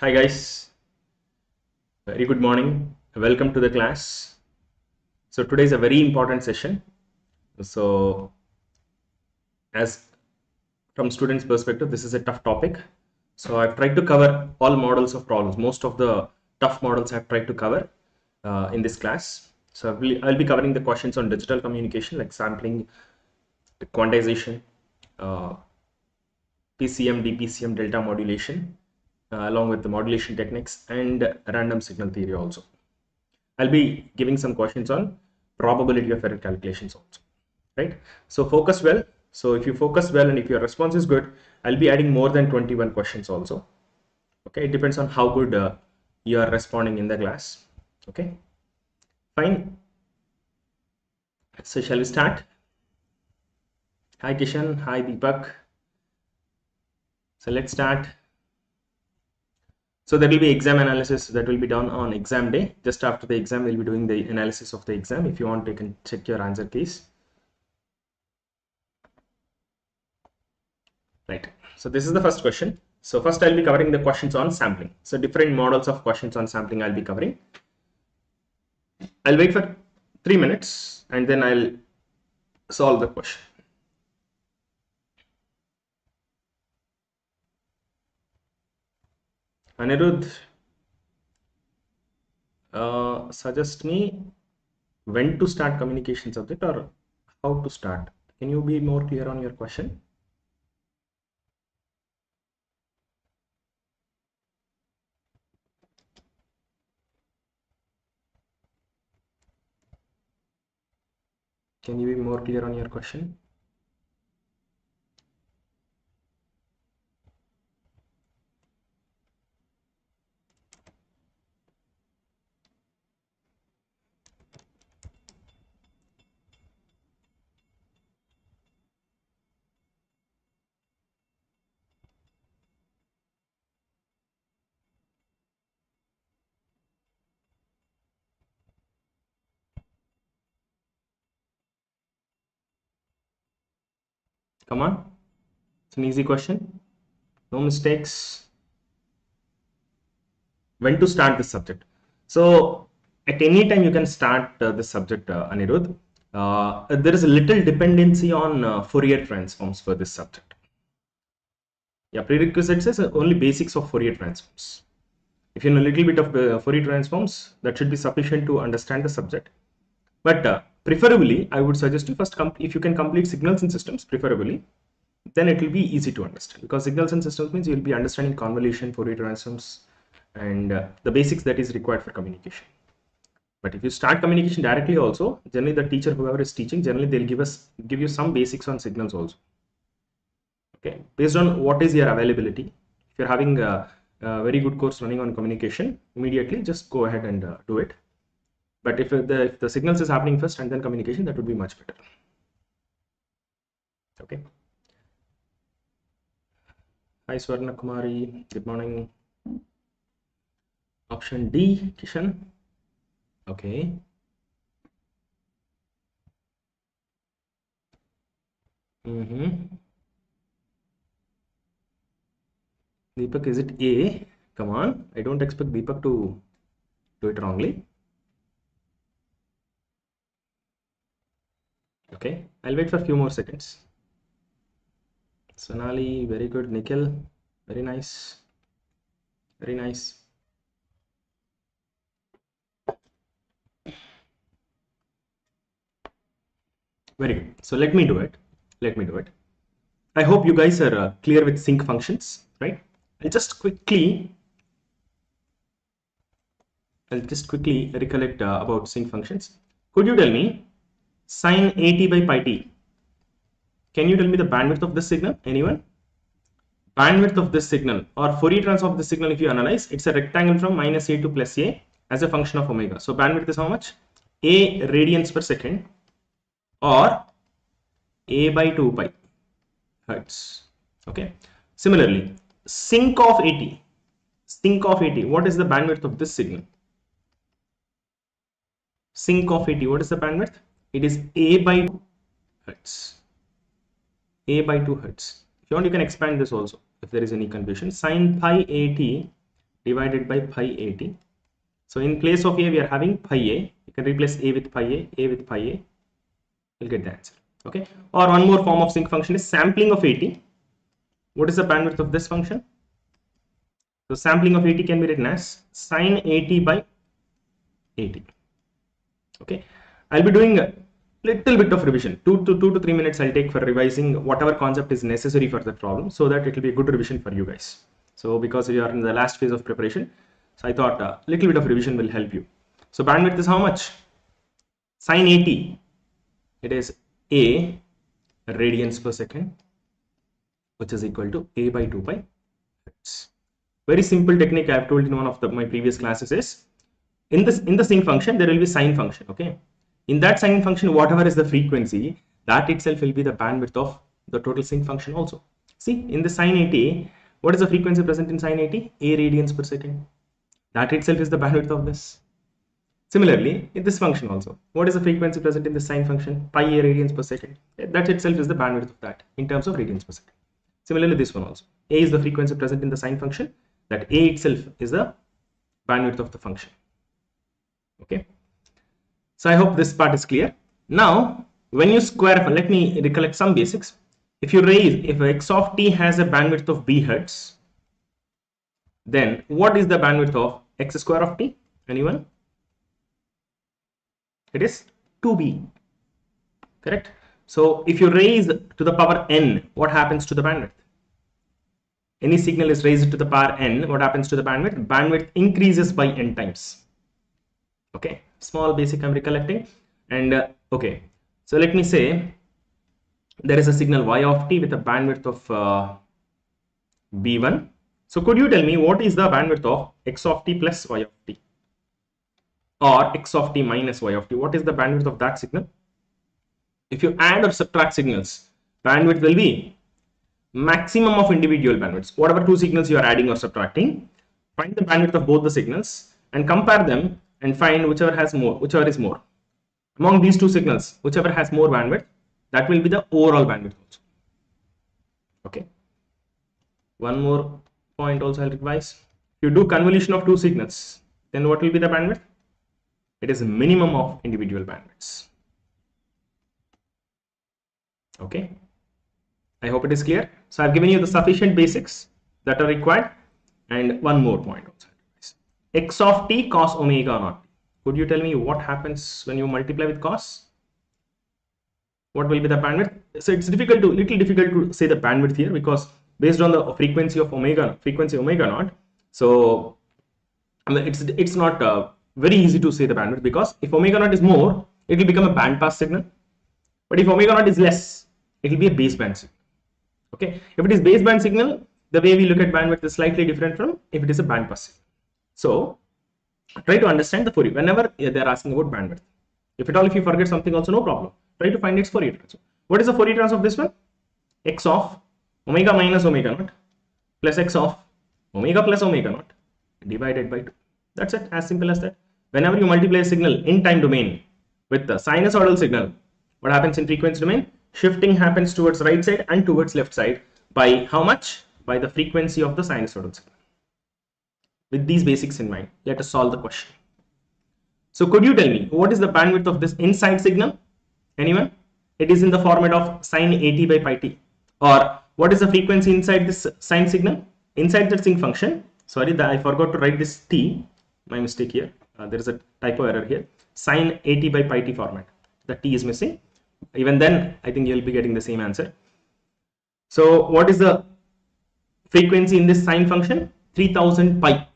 Hi guys, very good morning. Welcome to the class. So today is a very important session. So as from students' perspective, this is a tough topic. So I've tried to cover all models of problems. Most of the tough models I've tried to cover in this class. So I'll be covering the questions on digital communication like sampling, quantization, uh, PCM, DPCM, delta modulation, along with the modulation techniques and random signal theory also. I'll be giving some questions on probability of error calculations also, right? So focus well. So if you focus well and if your response is good, I'll be adding more than 21 questions also. Okay, it depends on how good you are responding in the class. Okay, fine. So shall we start? Hi Kishan, hi Deepak. So let's start. So there will be exam analysis that will be done on exam day. Just after the exam, we'll be doing the analysis of the exam. If you want, you can check your answer keys. Right. So this is the first question. So first I'll be covering the questions on sampling. So different models of questions on sampling I'll be covering. I'll wait for 3 minutes and then I'll solve the question. Anirudh, suggest me when to start communication subject or how to start. Can you be more clear on your question? Can you be more clear on your question? Come on. It's an easy question. No mistakes. When to start this subject? So at any time you can start this subject, Anirudh. There is a little dependency on Fourier transforms for this subject. Yeah, prerequisites is only basics of Fourier transforms. If you know a little bit of Fourier transforms, that should be sufficient to understand the subject. But preferably, I would suggest you first, if you can complete signals and systems, preferably, then it will be easy to understand, because signals and systems means you will be understanding convolution, Fourier transforms, and the basics that is required for communication. But if you start communication directly also, generally the teacher, whoever is teaching, generally they'll give you some basics on signals also. Okay, based on what is your availability. If you're having a very good course running on communication, immediately just go ahead and do it. But if the signals is happening first and then communication, that would be much better. Okay. Hi Swarna Kumari, good morning. Option D, Kishan. Okay. Deepak, is it A? Come on, I don't expect Deepak to do it wrongly. Okay, I'll wait for a few more seconds. Sonali, very good. Nikhil, very nice. Very nice. Very good. So let me do it. I hope you guys are clear with sync functions, right? I'll just quickly recollect about sync functions. Could you tell me sine AT by pi t? Can you tell me the bandwidth of this signal? Anyone? Bandwidth of this signal or Fourier transform of the signal, if you analyze, it's a rectangle from minus a to plus a as a function of omega. So bandwidth is how much? A radians per second or a by 2 pi hertz. Okay. Similarly, sync of AT. What is the bandwidth of this signal? Sync of AT. What is the bandwidth? It is a by 2 hertz. A by 2 hertz. If you want, you can expand this also if there is any confusion. Sine pi AT divided by pi 80. So in place of a, we are having pi a. You can replace a with pi a with pi a. You'll get the answer. Okay. Or one more form of sinc function is sampling of 80. What is the bandwidth of this function? So sampling of 80 can be written as sine 80 by 80. Okay. I'll be doing a little bit of revision. 2 to 3 minutes I'll take for revising whatever concept is necessary for the problem, so that it will be a good revision for you guys. So because we are in the last phase of preparation, so I thought a little bit of revision will help you. So bandwidth is how much? Sine 80, it is a radians per second, which is equal to a by 2 pi hertz. Very simple technique I have told in one of my previous classes is, in the sinc function there will be sine function. Okay, in that sine function, whatever is the frequency, that itself will be the bandwidth of the total sinc function also. See, in the sine 80, what is the frequency present in sine 80? A radians per second. That itself is the bandwidth of this. Similarly, in this function also, what is the frequency present in the sine function? Pi a radians per second. That itself is the bandwidth of that in terms of radians per second. Similarly, this one also. A is the frequency present in the sine function. That a itself is the bandwidth of the function. Okay. So I hope this part is clear. Now, when you square, let me recollect some basics. If x of t has a bandwidth of b hertz, then what is the bandwidth of x square of t? Anyone? It is 2b, correct? So if you raise to the power n, what happens to the bandwidth? Any signal is raised to the power n, what happens to the bandwidth? Bandwidth increases by n times. Okay, small basic I'm recollecting. And okay, so let me say there is a signal y of t with a bandwidth of b1. So could you tell me what is the bandwidth of x of t plus y of t, or x of t minus y of t? What is the bandwidth of that signal? If you add or subtract signals, bandwidth will be maximum of individual bandwidths. Whatever two signals you are adding or subtracting, find the bandwidth of both the signals and compare them and find whichever is more. Among these two signals, whichever has more bandwidth, that will be the overall bandwidth also. Okay. One more point also I'll revise. If you do convolution of two signals, then what will be the bandwidth? It is a minimum of individual bandwidths. Okay. I hope it is clear. So I've given you the sufficient basics that are required. And one more point also. X of t cos omega naught. Could you tell me what happens when you multiply with cos? What will be the bandwidth? So it's little difficult to say the bandwidth here, because based on the frequency omega naught. So I mean, it's not very easy to say the bandwidth, because if omega naught is more, it will become a band pass signal. But if omega naught is less, it will be a baseband signal. Okay, if it is baseband signal, the way we look at bandwidth is slightly different from if it is a band pass signal. So try to understand the Fourier whenever they are asking about bandwidth. If at all, if you forget something also, no problem. Try to find its Fourier transform. What is the Fourier transform of this one? X of omega minus omega naught plus x of omega plus omega naught divided by 2. That's it, as simple as that. Whenever you multiply a signal in time domain with the sinusoidal signal, what happens in frequency domain? Shifting happens towards right side and towards left side by how much? By the frequency of the sinusoidal signal. With these basics in mind, let us solve the question. So could you tell me what is the bandwidth of this inside signal? Anyone? It is in the format of sine 80 by pi t. Or what is the frequency inside this sine signal? Inside the sinc function, sorry, I forgot to write this t, my mistake here. There is a typo error here. Sine 80 by pi t format. The t is missing. Even then, I think you'll be getting the same answer. So what is the frequency in this sine function? 3000 pi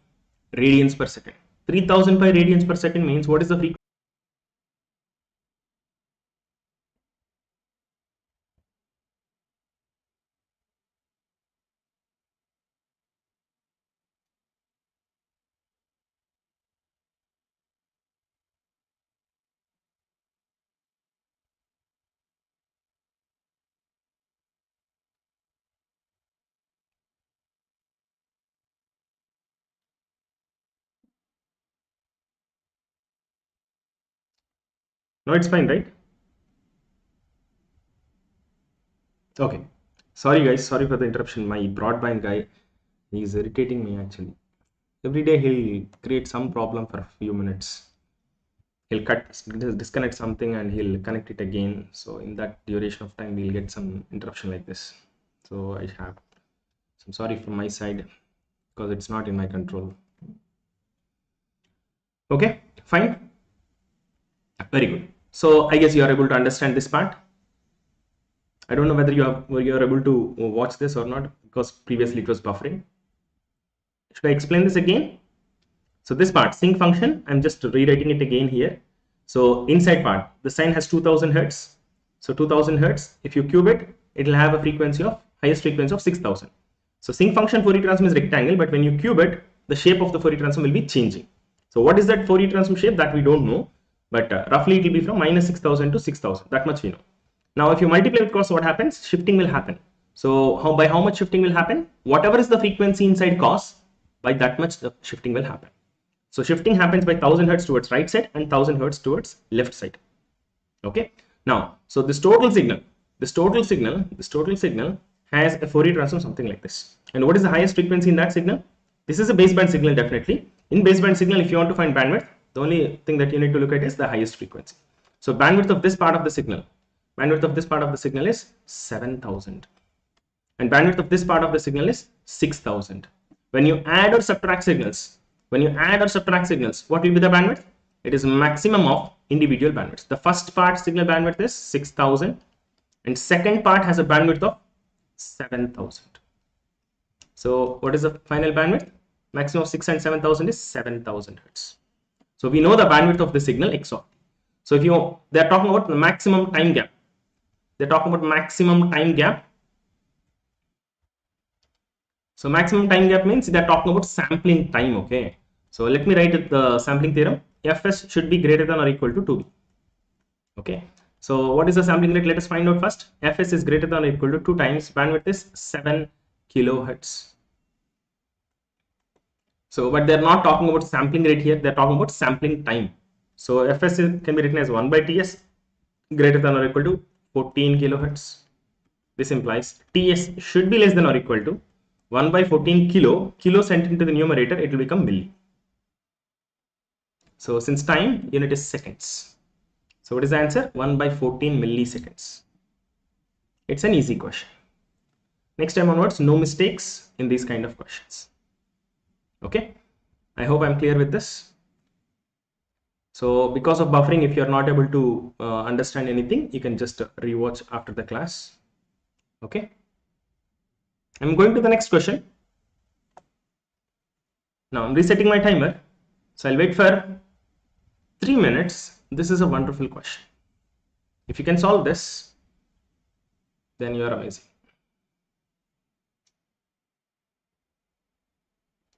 radians per second. 3000 pi radians per second means what is the frequency? No, it's fine, right? Okay. Sorry guys, sorry for the interruption. My broadband guy, he is irritating me actually. every day he'll create some problem for a few minutes. He'll disconnect something and he'll connect it again. So in that duration of time, we'll get some interruption like this. So I'm sorry from my side because it's not in my control. Okay, fine. Very good. So I guess you are able to understand this part. I don't know whether you are able to watch this or not because previously it was buffering. Should I explain this again? So this part, sync function, I'm just rewriting it again here. So inside part, the sine has 2000 hertz. So 2000 hertz, if you cube it, it will have a frequency of highest frequency of 6000. So sync function Fourier transform is rectangle, but when you cube it, the shape of the Fourier transform will be changing. So what is that Fourier transform shape? That we don't know, but roughly it will be from minus 6000 to 6000. That much we know. Now, if you multiply with cos, what happens? Shifting will happen. So by how much shifting will happen? Whatever is the frequency inside cos, by that much the shifting will happen. So shifting happens by 1000 hertz towards right side and 1000 hertz towards left side. Okay. Now, so this total signal has a Fourier transform something like this. And what is the highest frequency in that signal? This is a baseband signal definitely. In baseband signal, if you want to find bandwidth, the only thing that you need to look at is the highest frequency. So bandwidth of this part of the signal is 7000. And bandwidth of this part of the signal is 6000. When you add or subtract signals, what will be the bandwidth? It is maximum of individual bandwidths. The first part signal bandwidth is 6000 and second part has a bandwidth of 7000. So what is the final bandwidth? Maximum of 6 and 7000 is 7000 hertz. So we know the bandwidth of the signal XOR. So if they're talking about the maximum time gap. So maximum time gap means they're talking about sampling time. Okay. So let me write the sampling theorem. Fs should be greater than or equal to 2b. Okay. So what is the sampling rate? Let us find out first. Fs is greater than or equal to 2 times bandwidth is 7 kilohertz. So but they're not talking about sampling rate here. They're talking about sampling time. So Fs can be written as 1 by Ts greater than or equal to 14 kilohertz. This implies Ts should be less than or equal to 1 by 14 kilo sent into the numerator, it will become milli. So since time unit is seconds. So what is the answer? 1 by 14 milliseconds. It's an easy question. Next time onwards, no mistakes in these kind of questions. Okay. I hope I'm clear with this. So because of buffering, if you're not able to understand anything, you can just rewatch after the class. Okay. I'm going to the next question. Now I'm resetting my timer. So I'll wait for 3 minutes. This is a wonderful question. If you can solve this, then you are amazing.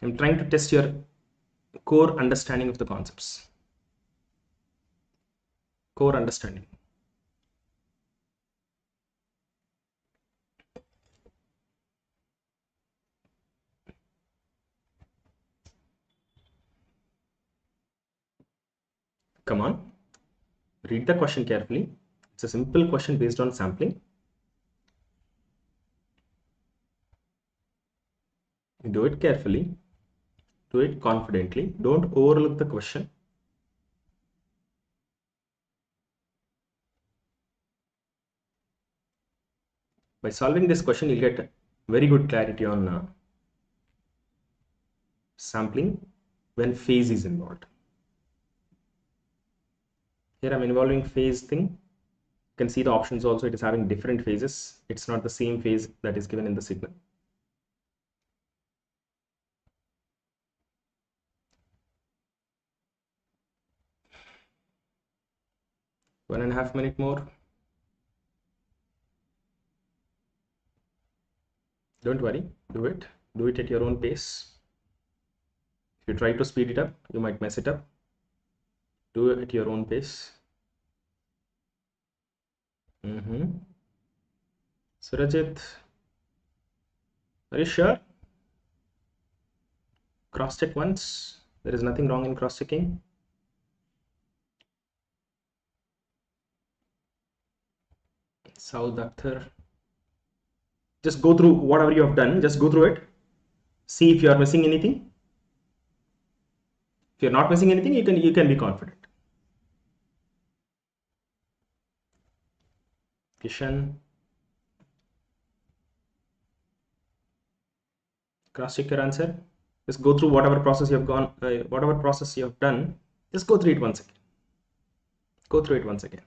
I'm trying to test your core understanding of the concepts. Core understanding. Come on, read the question carefully. It's a simple question based on sampling. Do it carefully, do it confidently, don't overlook the question. By solving this question, you'll get very good clarity on sampling when phase is involved. Here I'm involving phase thing. You can see the options also, it is having different phases. It's not the same phase that is given in the signal. One and a half minute more. Don't worry, do it at your own pace. If you try to speed it up, you might mess it up. Do it at your own pace. Surajit, are you sure? Cross check once. There is nothing wrong in cross checking. Saud Akhtar. Just go through whatever you have done. Just go through it. See if you are missing anything. If you're not missing anything, you can be confident. Kishan, cross check your answer. Just go through whatever process you have whatever process you have done. Just go through it once again. Go through it once again.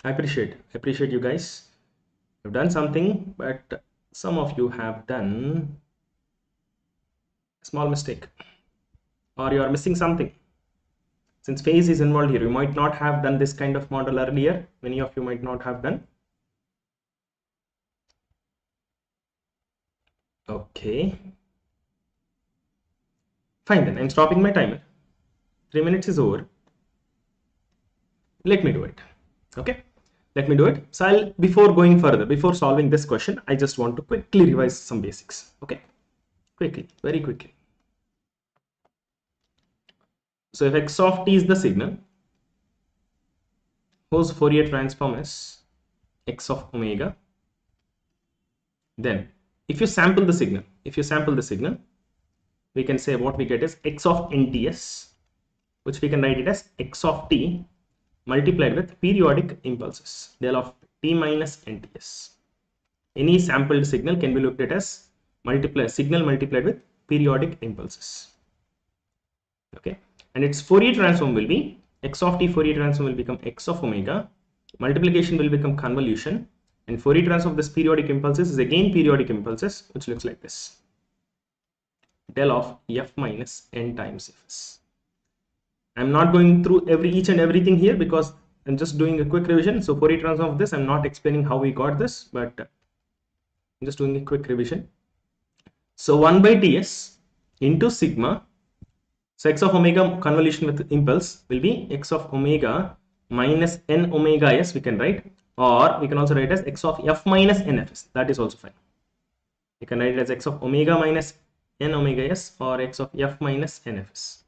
I appreciate you guys. You've done something, but some of you have done a small mistake, or you are missing something. Since phase is involved here, you might not have done this kind of model earlier. Many of you might not have done. Okay. Fine then, I'm stopping my timer. 3 minutes is over. Let me do it. Okay. Let me do it. So before going further, before solving this question, I just want to quickly revise some basics. Okay. Quickly, very quickly. So if x of t is the signal whose Fourier transform is x of omega, then if you sample the signal, we can say what we get is x of nts, which we can write it as x of t multiplied with periodic impulses, del of t minus nts. Any sampled signal can be looked at as signal multiplied with periodic impulses. Okay, and its Fourier transform will be x of t Fourier transform will become x of omega, multiplication will become convolution, and Fourier transform of this periodic impulses is again periodic impulses, which looks like this, del of f minus n times fs. I'm not going through each and everything here because I'm just doing a quick revision. So Fourier transform of this, I'm not explaining how we got this, but I'm just doing a quick revision. So 1 by ts into sigma. So x of omega convolution with impulse will be x of omega minus n omega s, we can write, or we can also write as x of f minus nfs. That is also fine. You can write it as x of omega minus n omega s or x of f minus nfs.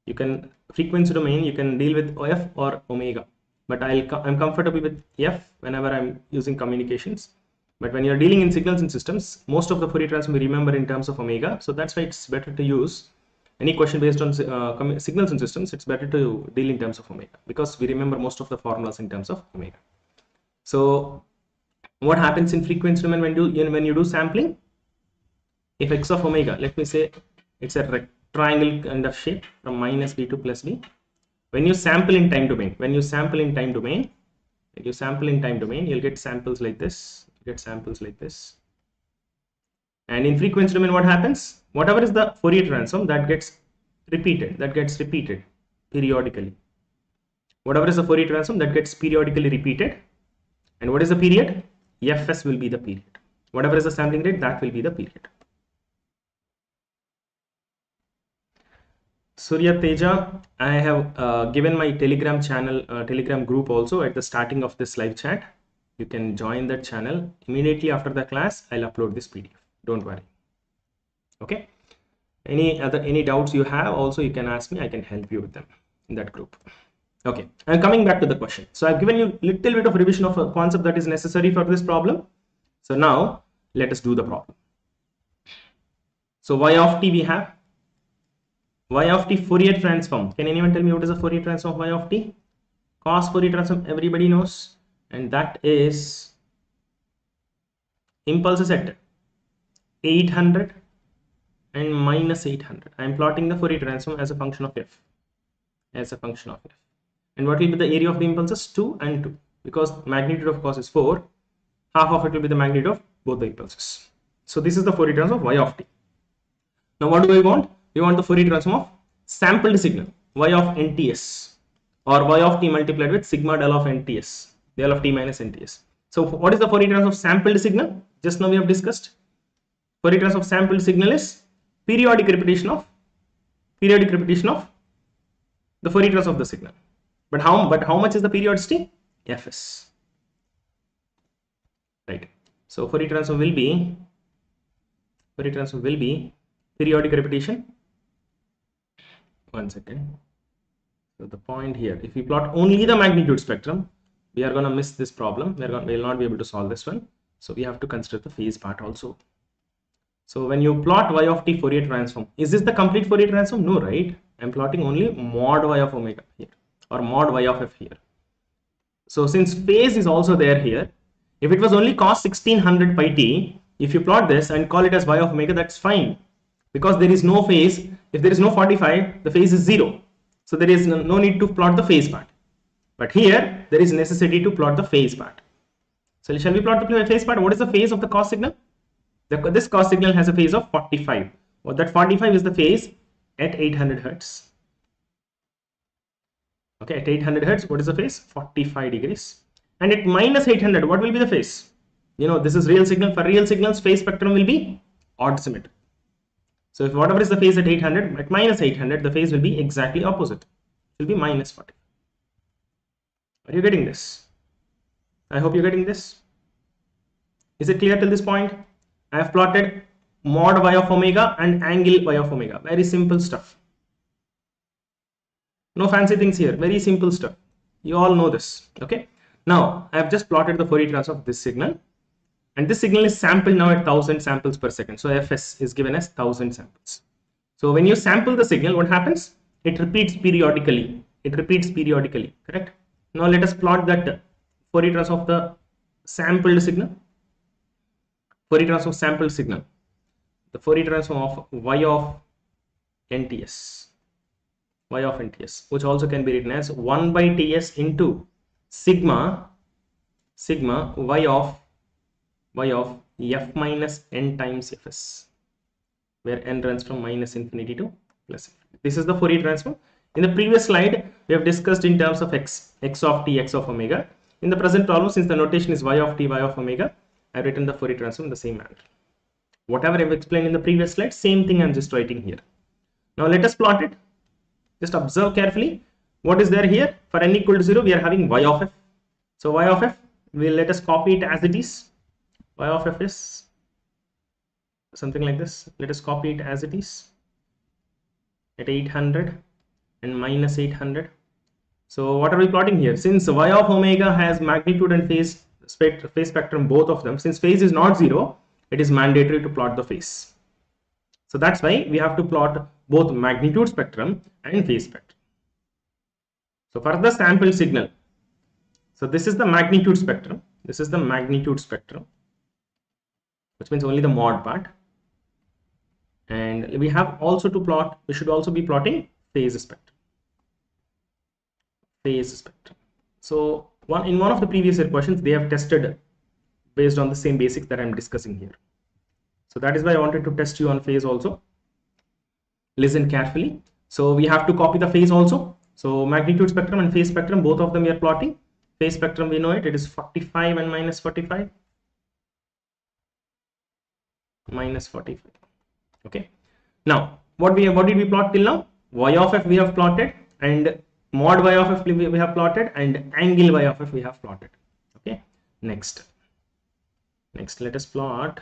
You can frequency domain, you can deal with f or omega, but I'm comfortable with f whenever I'm using communications. But when you're dealing in signals and systems, most of the Fourier transform we remember in terms of omega. So that's why it's better to use any question based on signals and systems. It's better to deal in terms of omega because we remember most of the formulas in terms of omega. So what happens in frequency domain when you do sampling? If x of omega, let me say it's a triangle kind of shape from minus b to plus b. When you sample in time domain, you'll get samples like this. And in frequency domain, what happens? Whatever is the Fourier transform, that gets repeated periodically. Whatever is the Fourier transform, that gets periodically repeated. And what is the period? Fs will be the period. Whatever is the sampling rate, that will be the period. Surya Teja, I have given my Telegram channel, Telegram group also at the starting of this live chat. You can join that channel. Immediately after the class, I'll upload this PDF. Don't worry. Okay. Any doubts you have, also you can ask me. I can help you with them in that group. Okay. I'm coming back to the question. So I've given you a little bit of revision of a concept that is necessary for this problem. So now let us do the problem. So y of t we have. Y of t Fourier transform. Can anyone tell me what is the Fourier transform of y of t? Cos Fourier transform everybody knows, and that is impulses at 800 and minus 800. I am plotting the Fourier transform as a function of f. And what will be the area of the impulses? 2 and 2. Because magnitude of cos is 4, half of it will be the magnitude of both the impulses. So this is the Fourier transform of y of t. Now what do we want? We want the Fourier transform of sampled signal y of nts, or y of t multiplied with sigma del of nts, del of t minus nts. So what is the Fourier transform of sampled signal? Just now we have discussed. Fourier transform of sampled signal is periodic repetition of the Fourier transform of the signal. But how much is the periodicity? Fs. Right. So Fourier transform will be periodic repetition. One second. So the point here, if we plot only the magnitude spectrum, we are going to miss this problem. We will not be able to solve this one. So we have to consider the phase part also. So when you plot y of t Fourier transform, is this the complete Fourier transform? No, right? I'm plotting only mod y of omega here, or mod y of f here. So since phase is also there here, if it was only cos 1600 pi t, if you plot this and call it as y of omega, that's fine, because there is no phase. If there is no 45, the phase is 0. So there is no need to plot the phase part. But here there is necessity to plot the phase part. So shall we plot the phase part? What is the phase of the cos signal? This cos signal has a phase of 45. Well, that 45 is the phase at 800 hertz. Okay, at 800 hertz, what is the phase? 45 degrees. And at minus 800, what will be the phase? You know, this is real signal. For real signals, phase spectrum will be odd symmetry. So if whatever is the phase at 800, at minus 800, the phase will be exactly opposite. It will be minus 40. Are you getting this? I hope you're getting this. Is it clear till this point? I have plotted mod y of omega and angle y of omega. Very simple stuff. No fancy things here. Very simple stuff. You all know this. Okay. Now I have just plotted the Fourier transform of this signal, and this signal is sampled now at 1000 samples per second. So fs is given as 1000 samples. So when you sample the signal, what happens? It repeats periodically. It repeats periodically. Correct. Now let us plot that Fourier transform of the sampled signal. Fourier transform of sampled signal. The Fourier transform of y of nts. Y of nts, which also can be written as 1 by ts into sigma y of f minus n times fs, where n runs from minus infinity to plus infinity. This is the Fourier transform. In the previous slide, we have discussed in terms of x of t, x of omega. In the present problem, since the notation is y of t, y of omega, I have written the Fourier transform in the same manner. Whatever I have explained in the previous slide, same thing I am just writing here. Now let us plot it. Just observe carefully. What is there here? For n equal to 0, we are having y of f. So y of f, let us copy it as it is. Y of f is something like this. Let us copy it as it is at 800 and minus 800. So what are we plotting here? Since y of omega has magnitude and phase spectrum, both of them, since phase is not 0, it is mandatory to plot the phase. So that's why we have to plot both magnitude spectrum and phase spectrum. So for the sample signal, so this is the magnitude spectrum. This is the magnitude spectrum, which means only the mod part. And we have also to plot, we should also be plotting phase spectrum. Phase spectrum. So in one of the previous year questions, they have tested based on the same basics that I am discussing here. So that is why I wanted to test you on phase also. Listen carefully. So we have to copy the phase also. So magnitude spectrum and phase spectrum, both of them we are plotting. Phase spectrum, we know it is 45 and minus 45. Minus 45. Okay. Now, what did we plot till now? Y of f we have plotted, and mod y of f we have plotted, and angle y of f we have plotted. Okay. Next, let us plot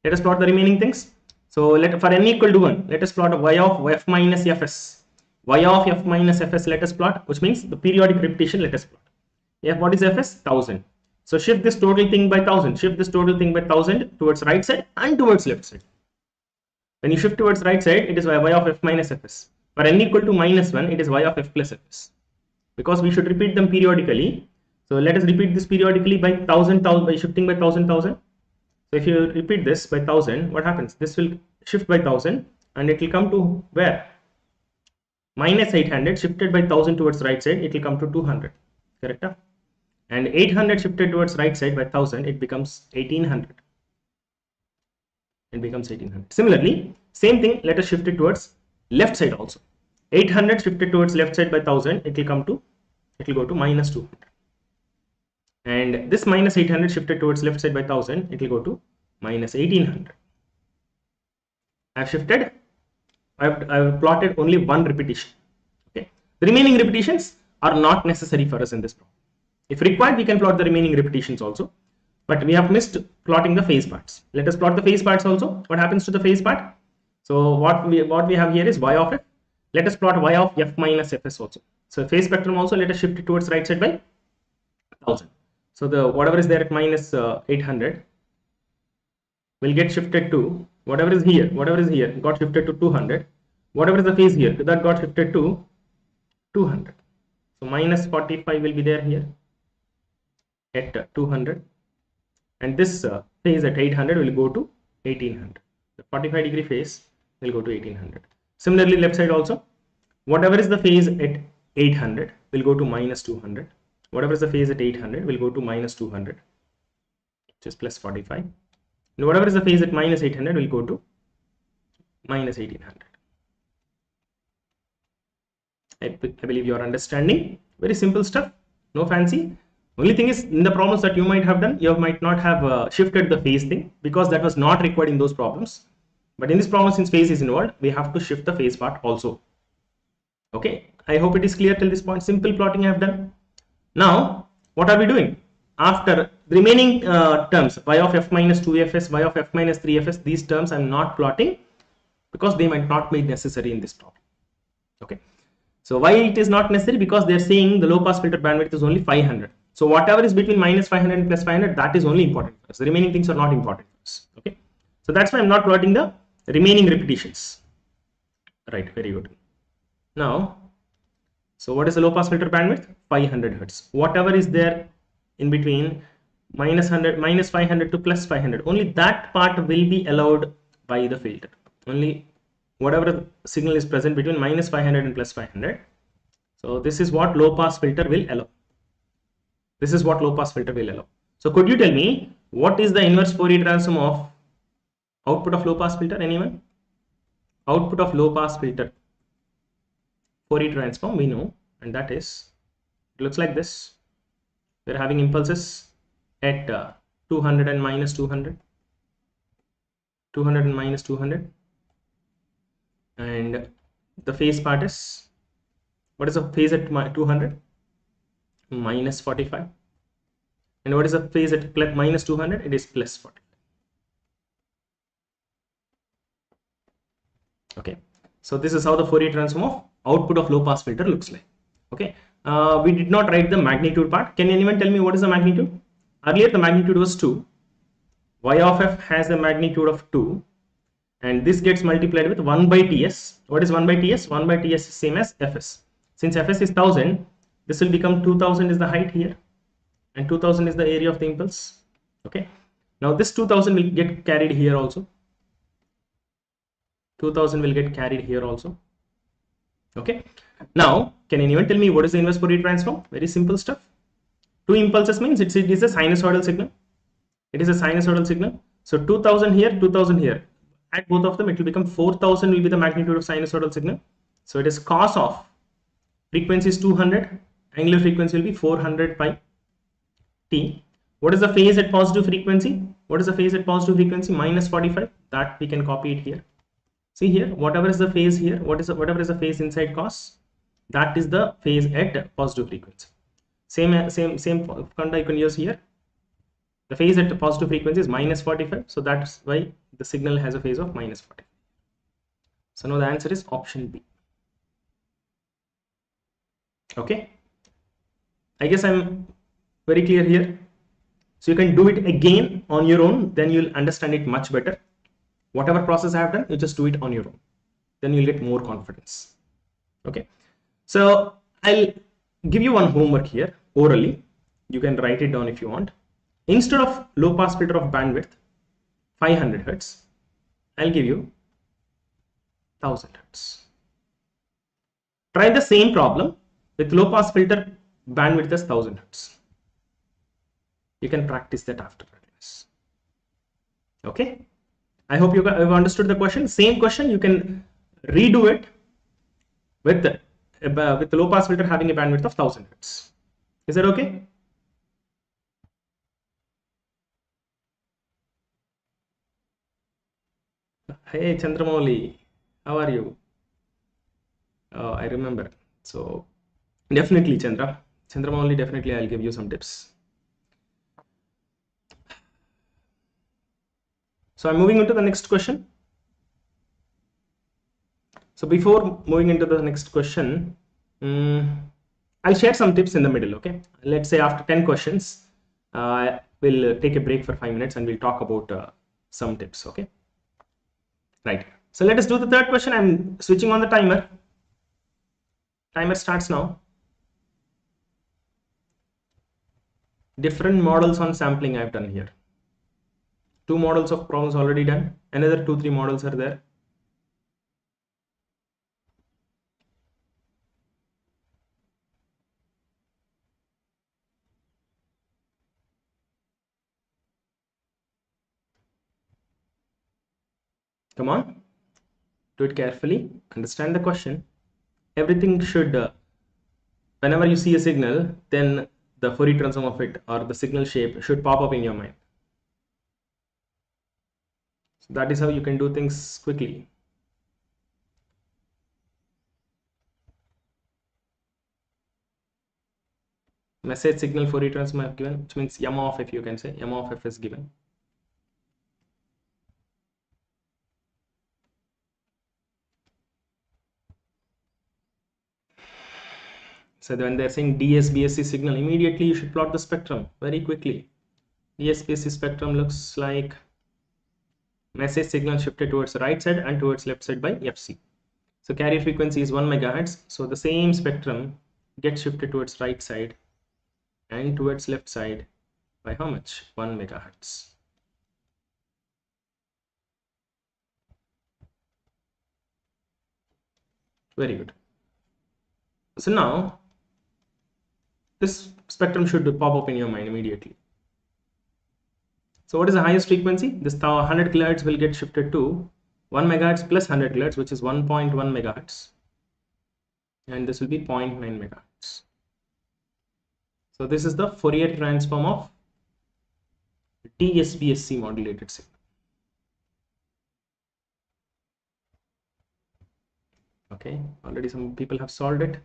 the remaining things. So for n equal to 1, let us plot y of f minus fs. Y of f minus fs let us plot, which means the periodic repetition let us plot. What is fs? 1000. So shift this total thing by 1000. Shift this total thing by 1000 towards right side and towards left side. When you shift towards right side, it is y of f minus fs. For n equal to minus 1, it is y of f plus fs. Because we should repeat them periodically. So let us repeat this periodically by 1000 by shifting by 1000. So if you repeat this by 1000, what happens? This will shift by 1000 and it will come to where? Minus 800 shifted by 1000 towards right side, it will come to 200. Correct? And 800 shifted towards right side by 1000, it becomes 1800. It becomes 1800. Similarly, same thing, let us shift it towards left side also. 800 shifted towards left side by 1000, it will go to minus 200. And this minus 800 shifted towards left side by 1000, it will go to minus 1800. I've plotted only one repetition. Okay. The remaining repetitions are not necessary for us in this problem. If required, we can plot the remaining repetitions also, but we have missed plotting the phase parts. Let us plot the phase parts also. What happens to the phase part? So what we have here is y of f. Let us plot y of f minus fs also. So phase spectrum also, let us shift it towards right side by 1000. So the whatever is there at minus 800 will get shifted to whatever is here got shifted to 200. Whatever is the phase here, that got shifted to 200. So minus 45 will be there here at 200, and this phase at 800 will go to 1800. The 45-degree phase will go to 1800. Similarly, left side also, whatever is the phase at 800 will go to minus 200. Whatever is the phase at 800 will go to minus 200, which is plus 45. And whatever is the phase at minus 800 will go to minus 1800. I believe you are understanding. Very simple stuff, no fancy. Only thing is, in the problems that you might have done, you might not have shifted the phase thing, because that was not required in those problems. But in this problem, since phase is involved, we have to shift the phase part also. Okay, I hope it is clear till this point. Simple plotting I have done. Now, what are we doing? After the remaining terms, y of f minus 2fs, y of f minus 3fs, these terms I am not plotting because they might not be necessary in this problem. Okay. So why it is not necessary? Because they are saying the low pass filter bandwidth is only 500. So whatever is between minus 500 and plus 500, that is only important for us. The remaining things are not important for us. Okay. So that's why I'm not plotting the remaining repetitions. Right. Very good. Now, so what is the low pass filter bandwidth? 500 hertz. Whatever is there in between minus 500 to plus 500, only that part will be allowed by the filter. Only whatever signal is present between minus 500 and plus 500. So this is what low pass filter will allow. This is what low pass filter will allow. So could you tell me what is the inverse Fourier transform of output of low pass filter? Anyone? Output of low pass filter Fourier transform we know, and that is, it looks like this. We're having impulses at 200 and minus 200, 200 and minus 200, and the phase part is, what is the phase at 200? Minus 45. And what is the phase at minus 200? It is plus 45. Okay, so this is how the Fourier transform of output of low pass filter looks like. Okay, we did not write the magnitude part. Can anyone tell me what is the magnitude? Earlier the magnitude was 2. Y of f has a magnitude of 2, and this gets multiplied with 1 by ts. What is 1 by ts? 1 by ts is same as fs. Since fs is 1000, this will become 2000 is the height here, and 2000 is the area of the impulse. Okay, now this 2000 will get carried here also. 2000 will get carried here also. Okay, now can anyone tell me what is the inverse Fourier transform? Very simple stuff. Two impulses means it is a sinusoidal signal. It is a sinusoidal signal. So 2000 here, 2000 here. Add both of them, it will become 4000 will be the magnitude of sinusoidal signal. So it is cos of frequency is 200, angular frequency will be 400 pi t. What is the phase at positive frequency? What is the phase at positive frequency? Minus 45. That we can copy it here. See here, whatever is the phase here, whatever is the phase inside cos, that is the phase at positive frequency. Same conda you can use here. The phase at positive frequency is minus 45, so that's why the signal has a phase of minus 45. So now the answer is option B. Okay, I guess I'm very clear here. So you can do it again on your own, then you'll understand it much better. Whatever process I have done, you just do it on your own, then you'll get more confidence. Okay, so I'll give you one homework here orally. You can write it down if you want. Instead of low pass filter of bandwidth 500 hertz, I'll give you 1000 hertz. Try the same problem with low pass filter bandwidth as 1000 hertz. You can practice that after class. Okay, I hope you have understood the question. Same question, you can redo it with the low pass filter having a bandwidth of 1000 hertz. Is that okay? Hey Chandramouli, how are you? I remember. So definitely Chandramouli, definitely I'll give you some tips. So I'm moving into the next question. So before moving into the next question, I'll share some tips in the middle. Okay, let's say after 10 questions, we'll take a break for 5 minutes and we'll talk about some tips. Okay, right. So let us do the third question. I'm switching on the timer. Timer starts now. Different models on sampling I've done here. 2 models of problems already done. Another 2-3 models are there. Come on, do it carefully, understand the question. Everything should, whenever you see a signal, then the Fourier transform of it or the signal shape should pop up in your mind. So that is how you can do things quickly. Message signal Fourier transform I have given, which means m of f, you can say m of f is given. So when they're saying DSBSC signal, immediately you should plot the spectrum very quickly. DSBSC spectrum looks like message signal shifted towards the right side and towards left side by FC. So carrier frequency is 1 megahertz. So the same spectrum gets shifted towards right side and towards left side by how much? 1 megahertz. Very good. So now this spectrum should pop up in your mind immediately. So what is the highest frequency? This 100 kilohertz will get shifted to 1 megahertz plus 100 kilohertz, which is 1.1 megahertz. And this will be 0.9 megahertz. So this is the Fourier transform of DSBSC modulated signal. Okay, already some people have solved it.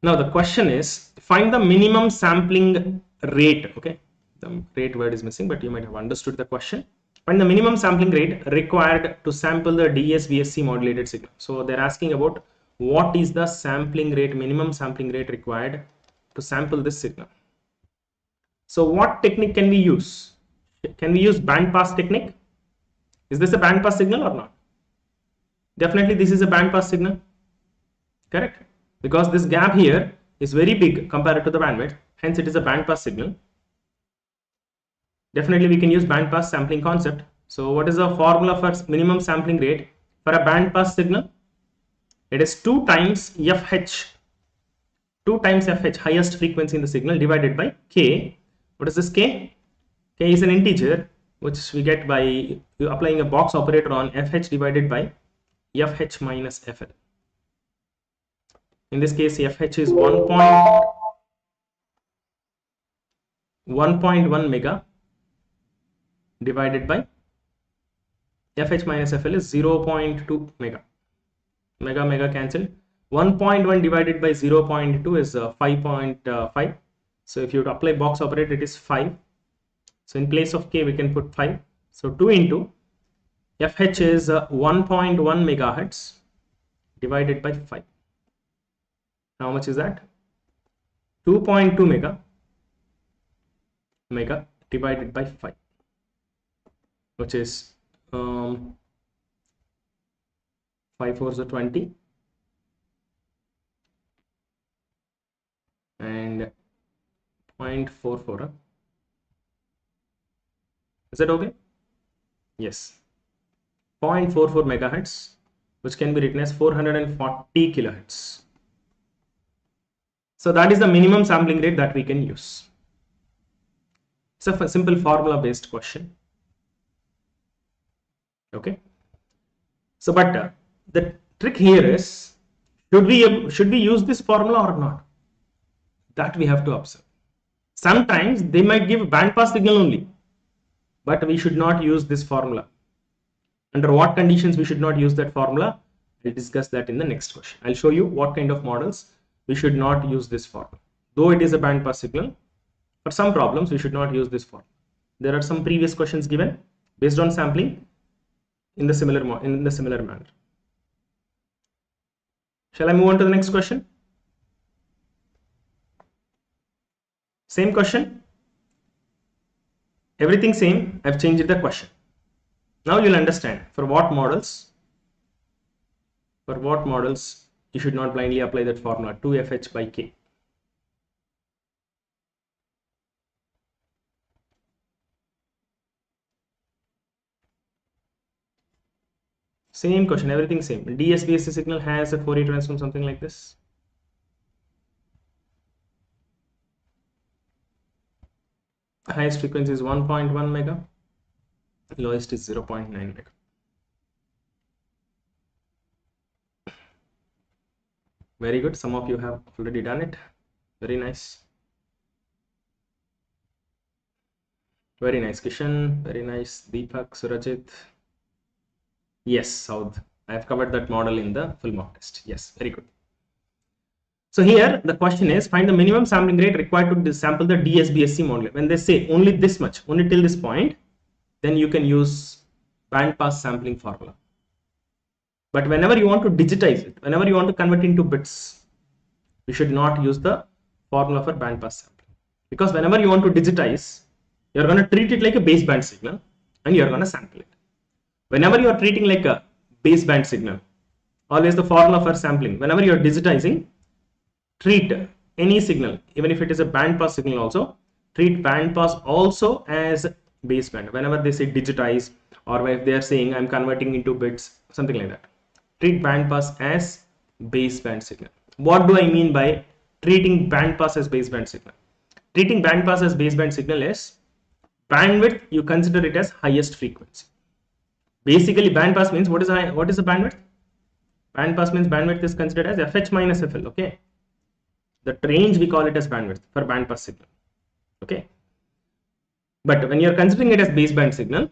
Now the question is, find the minimum sampling rate. Okay, the rate word is missing, but you might have understood the question. Find the minimum sampling rate required to sample the DSBSC modulated signal. So they're asking about what is the sampling rate, minimum sampling rate required to sample this signal. So what technique can we use? Can we use band pass technique? Is this a band pass signal or not? Definitely this is a band pass signal, correct? Because this gap here is very big compared to the bandwidth, hence it is a band pass signal. Definitely we can use band pass sampling concept. So what is the formula for minimum sampling rate for a band pass signal? It is 2 times FH, 2 times FH, highest frequency in the signal, divided by K. What is this K? K is an integer which we get by applying a box operator on FH divided by FH minus FL. In this case, FH is 1.1 mega divided by FH minus FL is 0.2 mega. Mega cancelled. 1.1 divided by 0.2 is 5.5. So if you would apply box operator, it is 5. So in place of K, we can put 5. So 2 into FH is 1.1 megahertz divided by 5. How much is that? 2.2 mega divided by 5, which is 5 4s are 20 and 0.44. Is that okay? Yes. 0.44 megahertz, which can be written as 440 kilohertz. So that is the minimum sampling rate that we can use. It's a simple formula based question. Okay. So, but the trick here is, should we use this formula or not? That we have to observe. Sometimes they might give band pass signal only, but we should not use this formula. Under what conditions we should not use that formula? We'll discuss that in the next question. I'll show you what kind of models we should not use this formula. Though it is a band pass signal, for some problems we should not use this formula. There are some previous questions given based on sampling in the similar manner. Shall I move on to the next question? Same question, everything same. I've changed the question. Now you'll understand for what models you should not blindly apply that formula 2fh by k. Same question, everything same. DSBSC signal has a Fourier transform something like this. Highest frequency is 1.1 mega, lowest is 0.9 mega. Very good, some of you have already done it. Very nice. Very nice, Kishan. Very nice, Deepak, Surajit. Yes, South. I have covered that model in the full mock test. Yes, very good. So here the question is, find the minimum sampling rate required to sample the DSBSC model. When they say only this much, only till this point, then you can use band pass sampling formula. But whenever you want to digitize it, whenever you want to convert into bits, you should not use the formula for band pass sampling. Because whenever you want to digitize, you're going to treat it like a baseband signal and you're going to sample it. Whenever you are treating like a baseband signal, always the formula for sampling, whenever you are digitizing, treat any signal, even if it is a band pass signal also, treat band pass also as baseband. Whenever they say digitize, or if they are saying I'm converting into bits, something like that, treat band pass as baseband signal. What do I mean by treating band pass as baseband signal? Treating band pass as baseband signal is bandwidth, you consider it as highest frequency. Basically, band pass means what is the bandwidth? Band pass means bandwidth is considered as fh minus fl. Okay, the range we call it as bandwidth for band pass signal. Okay, but when you are considering it as baseband signal,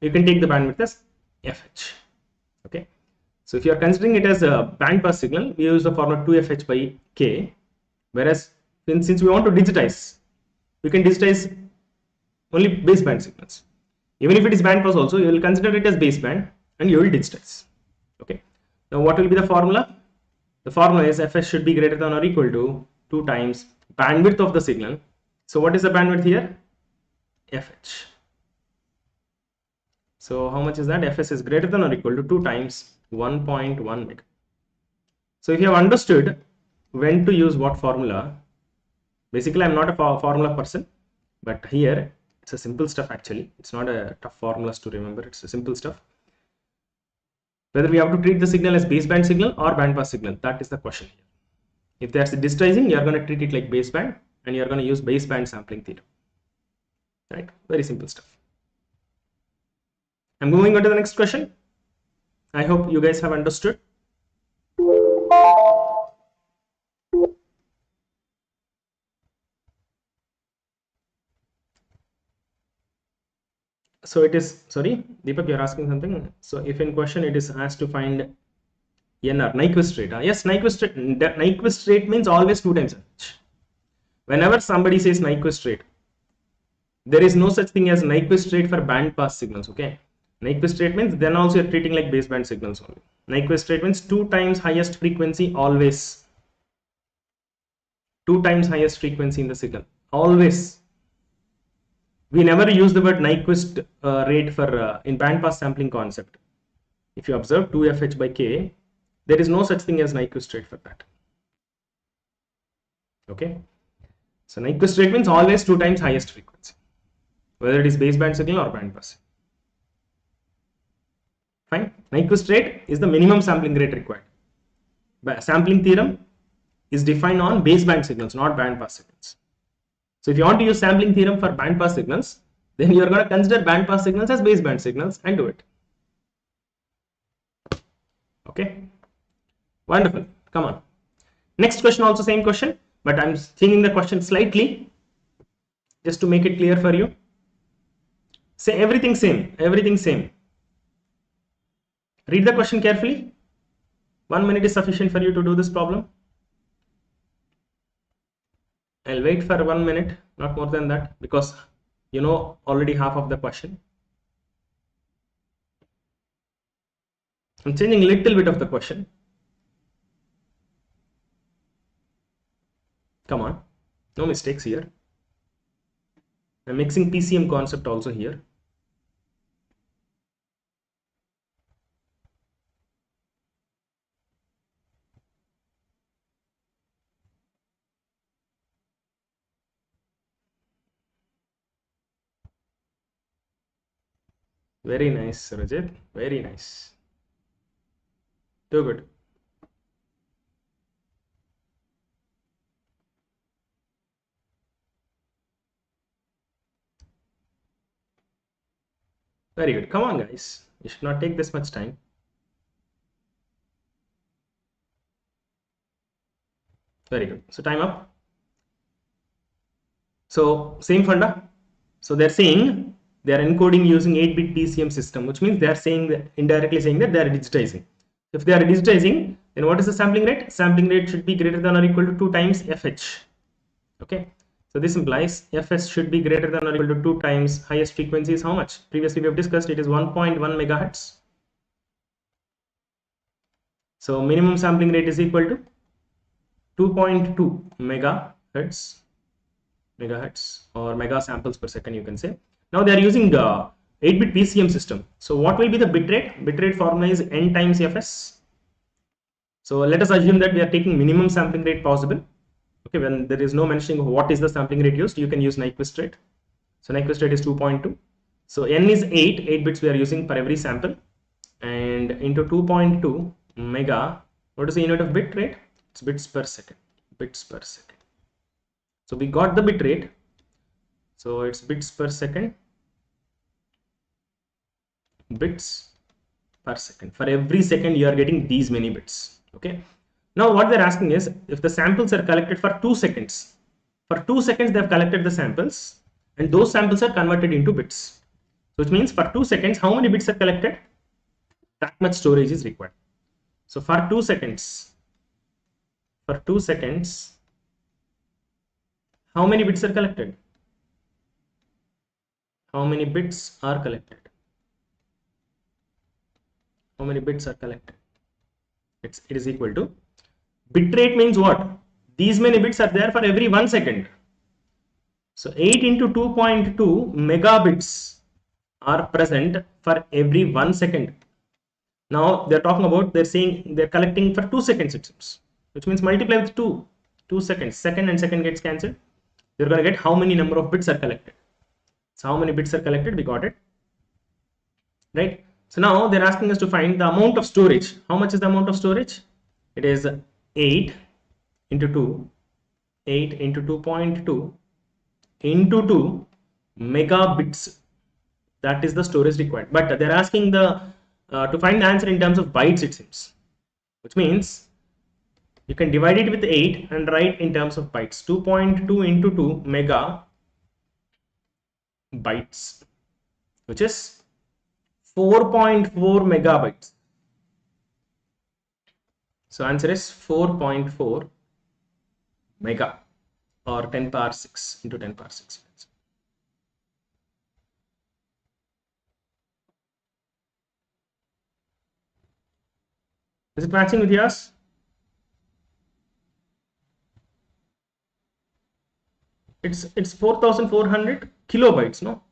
you can take the bandwidth as fh. Okay, so if you are considering it as a band pass signal, we use the formula 2fh by k. Whereas since we want to digitize, we can digitize only baseband signals. Even if it is band pass also, you will consider it as baseband and you will digitize. Okay, now what will be the formula? The formula is fs should be greater than or equal to 2 times bandwidth of the signal. So what is the bandwidth here? fh. So how much is that? Fs is greater than or equal to 2 times 1.1 mega. So if you have understood when to use what formula, basically I'm not a formula person, but here it's a simple stuff actually. It's not a tough formulas to remember. It's a simple stuff. Whether we have to treat the signal as baseband signal or bandpass signal, that is the question here. If there's digitizing, you are going to treat it like baseband and you are going to use baseband sampling theorem. Right? Very simple stuff. I'm moving on to the next question. I hope you guys have understood. So it is, sorry, Deepak, you're asking something. So if in question it is asked to find NR, Nyquist rate. Yes, Nyquist rate means always 2 times fh. Whenever somebody says Nyquist rate, there is no such thing as Nyquist rate for band pass signals. Okay, Nyquist rate means then also you're treating like baseband signals only. Nyquist rate means 2 times highest frequency, always 2 times highest frequency in the signal, always. We never use the word Nyquist rate for in bandpass sampling concept. If you observe 2fh by k, there is no such thing as Nyquist rate for that. Okay, so Nyquist rate means always 2 times highest frequency, whether it is baseband signal or bandpass. Fine. Nyquist rate is the minimum sampling rate required. Sampling theorem is defined on baseband signals, not bandpass signals. So if you want to use sampling theorem for bandpass signals, then you are going to consider bandpass signals as baseband signals and do it. Okay, wonderful. Come on. Next question, also same question, but I'm changing the question slightly just to make it clear for you. Say everything same, everything same. Read the question carefully. 1 minute is sufficient for you to do this problem. I'll wait for 1 minute, not more than that, because you know already half of the question. I'm changing a little bit of the question. Come on. No mistakes here. I'm mixing PCM concept also here. Very nice, Rajat. Very nice. Too good. Very good. Come on, guys. You should not take this much time. Very good. So time up. So same funda. So they're saying they are encoding using 8-bit PCM system, which means they are saying that, indirectly saying that they are digitizing. If they are digitizing, then what is the sampling rate? Sampling rate should be greater than or equal to 2 times FH. Okay. So this implies Fs should be greater than or equal to 2 times highest frequency is how much? Previously we have discussed it is 1.1 megahertz. So minimum sampling rate is equal to 2.2 megahertz or mega samples per second, you can say. Now they are using 8-bit PCM system. So what will be the bit rate? Bit rate formula is n times Fs. So let us assume that we are taking minimum sampling rate possible. Okay, when there is no mentioning what is the sampling rate used, you can use Nyquist rate. So Nyquist rate is 2.2. So n is 8 bits we are using per every sample, and into 2.2 mega, what is the unit of bit rate? It's bits per second. Bits per second. So we got the bit rate. So it's bits per second. Bits per second. For every second you are getting these many bits. Okay. Now what they're asking is, if the samples are collected for 2 seconds, for 2 seconds they have collected the samples, and those samples are converted into bits. So which means for 2 seconds, how many bits are collected? That much storage is required. So for 2 seconds, how many bits are collected? How many bits are collected? How many bits are collected? It is equal to, bit rate means what? These many bits are there for every 1 second. So 8 into 2.2 megabits are present for every 1 second. Now they're talking about, they're saying they're collecting for 2 seconds it seems, which means multiply with 2 seconds. Second and second gets cancelled. You're going to get how many number of bits are collected. So how many bits are collected? We got it, right? So now they're asking us to find the amount of storage. How much is the amount of storage? It is 8 into 2, 8 into 2.2 into 2 megabits. That is the storage required. But they're asking the to find the answer in terms of bytes it seems, which means you can divide it with 8 and write in terms of bytes. 2.2 into 2 megabytes, which is 4.4 megabytes. So answer is 4.4 mega, or 10 power 6 into 10 power 6. Is it matching with yours? It's 4,400 kilobytes, no?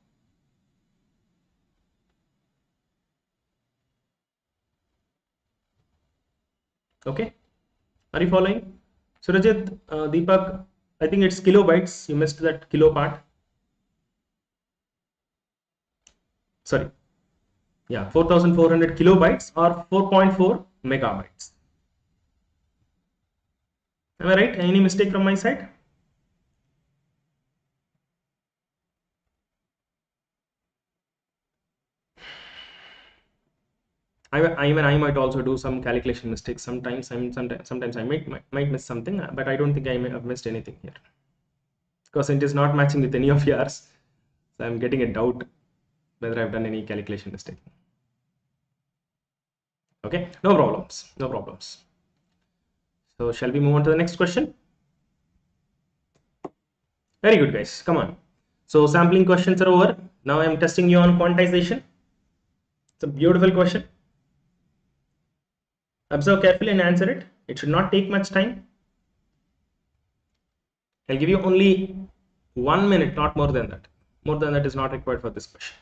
Okay, are you following? So Rajat, Deepak, I think it's kilobytes. You missed that kilo part. Sorry. Yeah, 4,400 kilobytes or 4.4 megabytes. Am I right? Any mistake from my side? I might also do some calculation mistakes sometimes. Sometimes I might miss something, but I don't think I may have missed anything here, because it is not matching with any of yours. So I'm getting a doubt whether I've done any calculation mistake. Okay, no problems, no problems. So shall we move on to the next question? Very good, guys. Come on. So sampling questions are over. Now I'm testing you on quantization. It's a beautiful question. Observe carefully and answer it. It should not take much time. I'll give you only 1 minute, not more than that. More than that is not required for this question.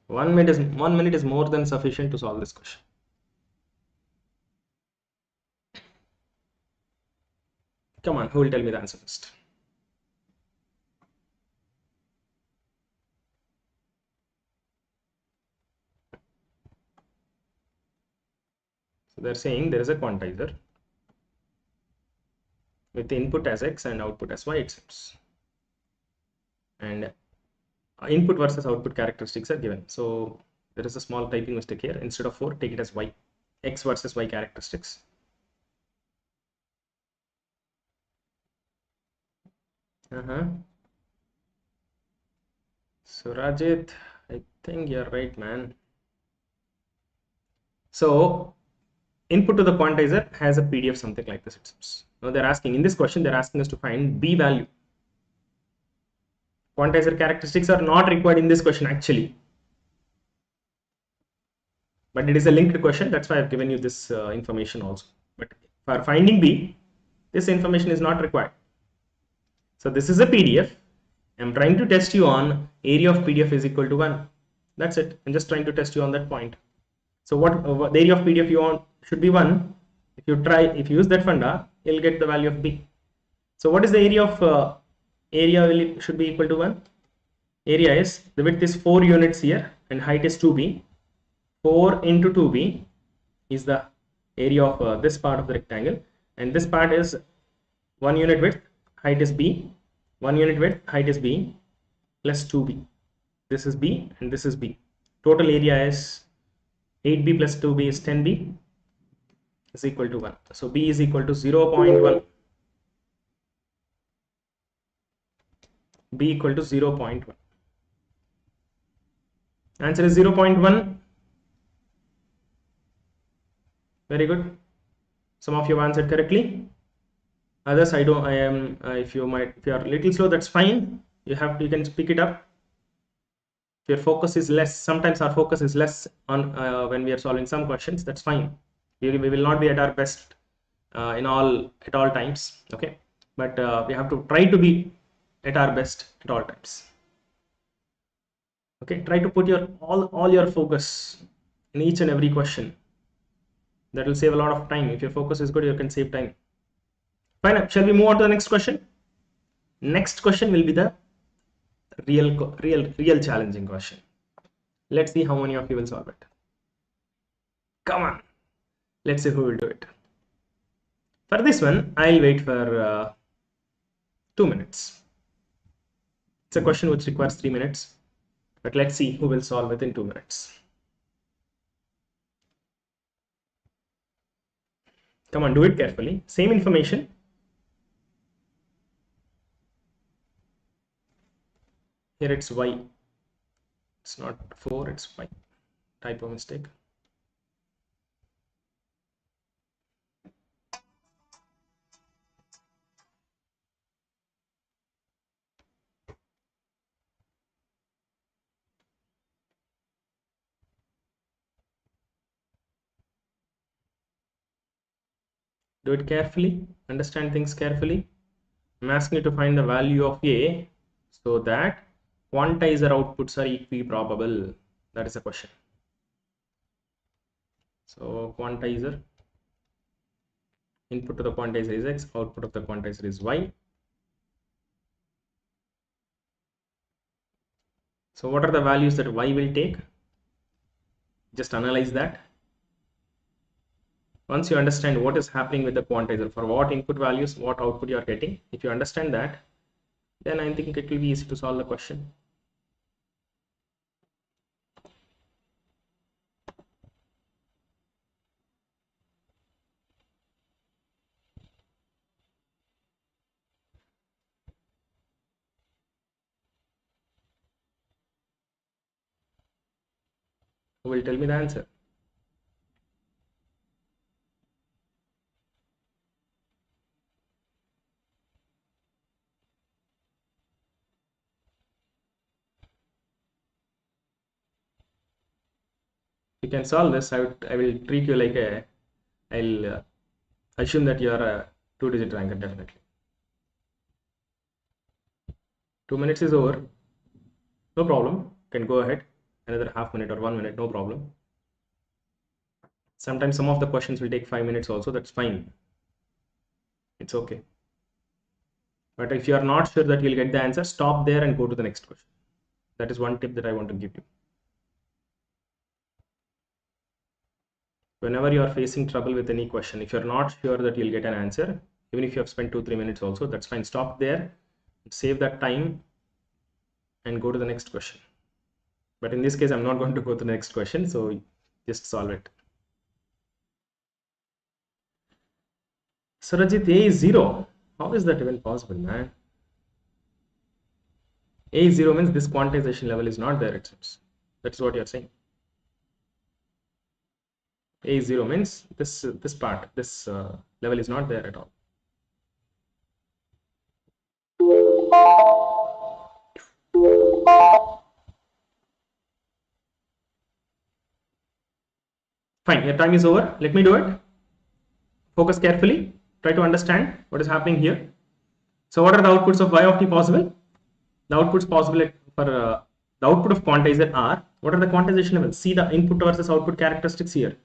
1 minute is more than sufficient to solve this question. Come on, who will tell me the answer first? So they're saying there is a quantizer with the input as x and output as y, it seems. And input versus output characteristics are given. So there is a small typing mistake here. Instead of 4, take it as y. X versus y characteristics. So Rajit, I think you're right, man. So input to the quantizer has a PDF something like this, it seems. Now they're asking, in this question, they're asking us to find B value. Quantizer characteristics are not required in this question actually. But it is a linked question, that's why I've given you this information also. But for finding B, this information is not required. So this is a PDF. I'm trying to test you on area of PDF is equal to 1. That's it. I'm just trying to test you on that point. So what the area of PDF you want should be 1. If you use that funda, you'll get the value of B. So what is the area of area should be equal to 1? Area is, the width is 4 units here and height is 2b. 4 into 2b is the area of this part of the rectangle, and this part is 1 unit width, height is b, 1 unit width, height is b, plus 2b. This is b and this is b. Total area is 8b plus 2b is 10b is equal to 1. So b is equal to 0.1. b equal to 0.1. Answer is 0.1. Very good. Some of you have answered correctly. Others, if you are a little slow, that's fine. You can pick it up. If your focus is less, sometimes our focus is less on when we are solving some questions, that's fine. We will not be at our best at all times, okay? But we have to try to be at our best at all times. Okay, try to put all your focus in each and every question. That will save a lot of time. If your focus is good, you can save time. Fine. Shall we move on to the next question? Next question will be the real challenging question. Let's see how many of you will solve it. Come on. Let's see who will do it. For this one, I'll wait for 2 minutes. It's a question which requires 3 minutes, but let's see who will solve within 2 minutes. Come on, do it carefully. Same information. Here it's y. It's not 4, it's y. Typo mistake. Do it carefully. Understand things carefully. I'm asking you to find the value of A so that quantizer outputs are equiprobable. That is the question. So quantizer, input to the quantizer is x, output of the quantizer is y. So what are the values that y will take? Just analyze that. Once you understand what is happening with the quantizer, for what input values, what output you are getting, if you understand that, then I think it will be easy to solve the question. Who will tell me the answer? You can solve this. I will treat you like I'll assume that you are a 2-digit ranker, definitely. 2 minutes is over. No problem. Can go ahead. Another half minute or 1 minute, no problem. Sometimes some of the questions will take 5 minutes also. That's fine. It's okay. But if you are not sure that you'll get the answer, stop there and go to the next question. That is one tip that I want to give you. Whenever you are facing trouble with any question, if you're not sure that you'll get an answer, even if you have spent 2-3 minutes also, that's fine. Stop there, save that time and go to the next question. But in this case, I'm not going to go to the next question, so just solve it. Surajit, A is 0. How is that even possible, man? A is 0 means this quantization level is not there, it seems. That's what you're saying. A is 0 means this level is not there at all. Fine, your time is over. Let me do it. Focus carefully. Try to understand what is happening here. So what are the outputs of y of t possible? The outputs possible for the output of quantizer are, what are the quantization levels? See the input versus output characteristics here.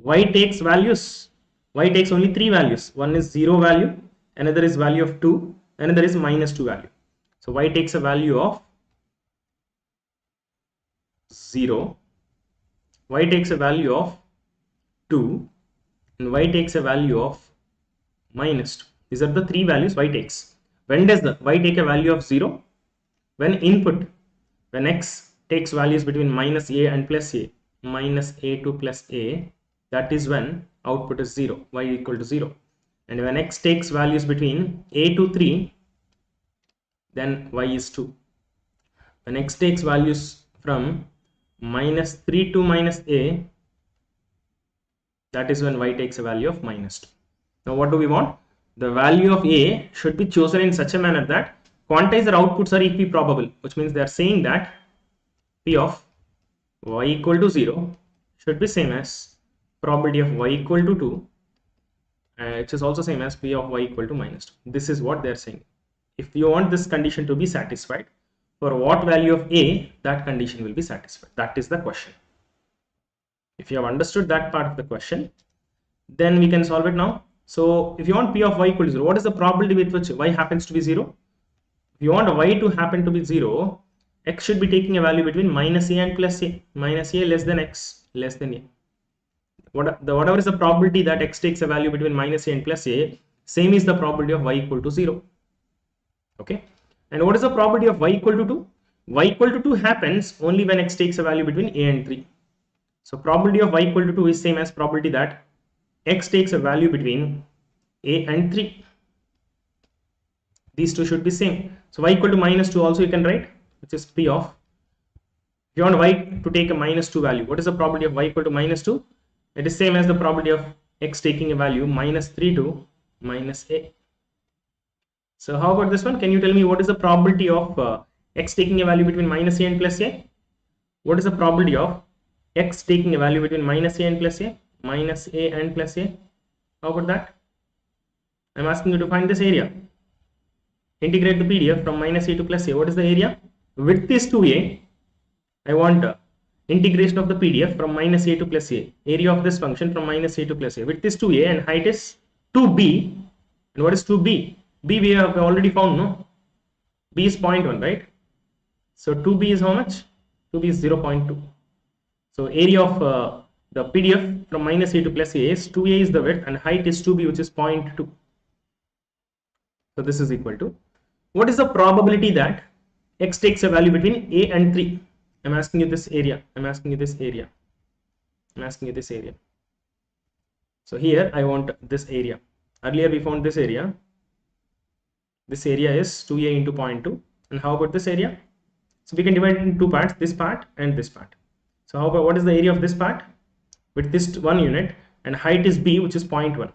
Y takes values. Y takes only 3 values. One is 0 value, another is value of 2, another is -2 value. So y takes a value of 0, y takes a value of 2, and y takes a value of -2. These are the 3 values y takes. When does the y take a value of 0? When input, when x takes values between -a and +a, -a to +a, that is when output is 0, y equal to 0. And when x takes values between a to 3, then y is 2. When x takes values from -3 to -a, that is when y takes a value of -2. Now what do we want? The value of a should be chosen in such a manner that quantizer outputs are equiprobable, which means they are saying that p of y equal to 0 should be same as probability of y equal to 2, which is also same as p of y equal to -2. This is what they are saying. If you want this condition to be satisfied, for what value of a, that condition will be satisfied. That is the question. If you have understood that part of the question, then we can solve it now. So if you want p of y equal to 0, what is the probability with which y happens to be 0? If you want y to happen to be 0, x should be taking a value between -a and +a. -a less than x less than a. Whatever is the probability that x takes a value between -a and +a, same is the probability of y equal to 0. Okay. And what is the probability of y equal to 2? Y equal to 2 happens only when x takes a value between a and 3. So probability of y equal to 2 is same as probability that x takes a value between a and 3. These two should be same. So y equal to -2 also you can write, which is p of, if you want y to take a -2 value, what is the probability of y equal to -2? It is same as the probability of x taking a value -3 to -a. So how about this one? Can you tell me what is the probability of x taking a value between -a and +a? What is the probability of x taking a value between -a and +a? -a and +a. How about that? I'm asking you to find this area. Integrate the PDF from -a to +a. What is the area? Width is 2a. I want integration of the PDF from -a to +a. Area of this function from -a to +a. Width is 2a and height is 2b. And what is 2b? B we have already found, no? B is 0.1, right? So 2b is how much? 2b is 0.2. So area of the PDF from -a to +a is 2a is the width and height is 2b, which is 0.2. So this is equal to, what is the probability that x takes a value between a and 3? I'm asking you this area. I'm asking you this area. I'm asking you this area. So here I want this area. Earlier we found this area. This area is 2a into 0.2. And how about this area? So we can divide it into two parts, this part and this part. So how about, what is the area of this part? With this 1 unit and height is b, which is 0.1.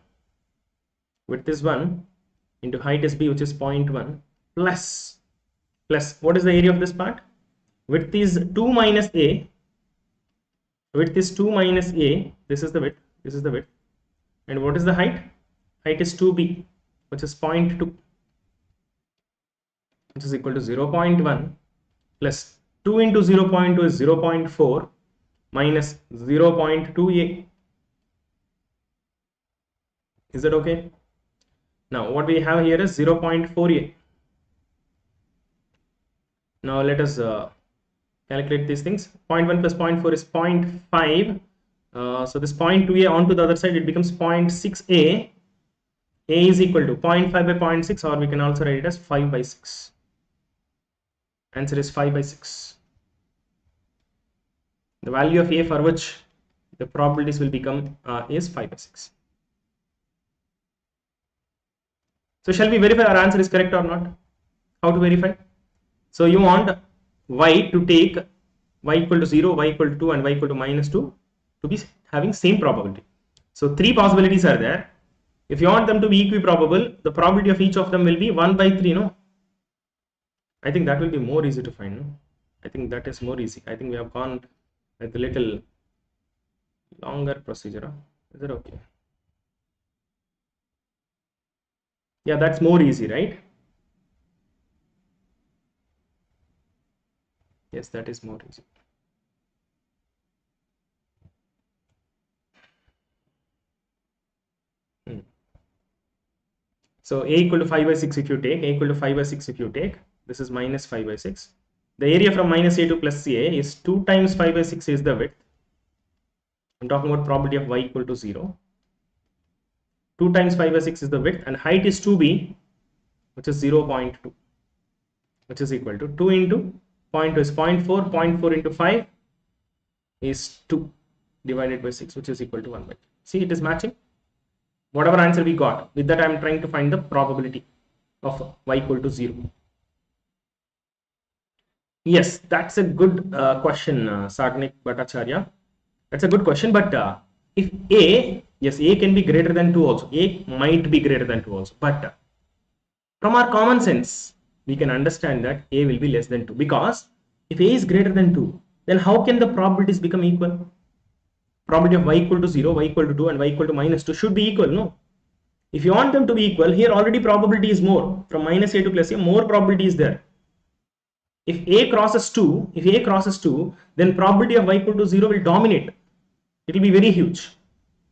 With this 1 into height is b, which is 0.1 plus what is the area of this part? Width is 2 minus a. Width is 2 minus a. This is the width. This is the width. And what is the height? Height is 2b, which is 0.2. which is equal to 0.1 plus 2 into 0.2 is 0.4 minus 0.2a. Is that okay? Now what we have here is 0.4a. Now let us calculate these things. 0.1 plus 0.4 is 0.5. So this 0.2a onto the other side, it becomes 0.6a. A is equal to 0.5 by 0.6, or we can also write it as 5 by 6. Answer is 5 by 6. The value of a for which the probabilities will become is 5 by 6. So shall we verify our answer is correct or not? How to verify? So you want y to take y equal to 0, y equal to 2 and y equal to minus 2 to be having same probability. So 3 possibilities are there. If you want them to be equiprobable, the probability of each of them will be 1 by 3, no? I think that will be more easy to find, no? I think that is more easy. I think we have gone with a little longer procedure. Huh? Is it okay? Yeah, that's more easy, right? Yes, that is more easy. So a equal to 5 by 6 if you take, a equal to 5 by 6 if you take, this is minus 5 by 6. The area from minus a to plus a is 2 times 5 by 6 is the width. I'm talking about probability of y equal to 0. 2 times 5 by 6 is the width, and height is 2b, which is 0.2, which is equal to 2 into 0.2 is 0.4, 0.4 into 5 is 2 divided by 6, which is equal to 1 by 2. See, it is matching. Whatever answer we got, with that I am trying to find the probability of y equal to 0. Yes, that's a good question, Sagnik Bhattacharya. That's a good question, but if a, yes, a can be greater than 2 also. A might be greater than 2 also, but from our common sense, we can understand that a will be less than 2, because if a is greater than 2, then how can the probabilities become equal? Probability of y equal to 0, y equal to 2 and y equal to minus 2 should be equal, no? If you want them to be equal, here already probability is more. From minus a to plus a, more probability is there. If a crosses 2, then probability of y equal to 0 will dominate. It will be very huge.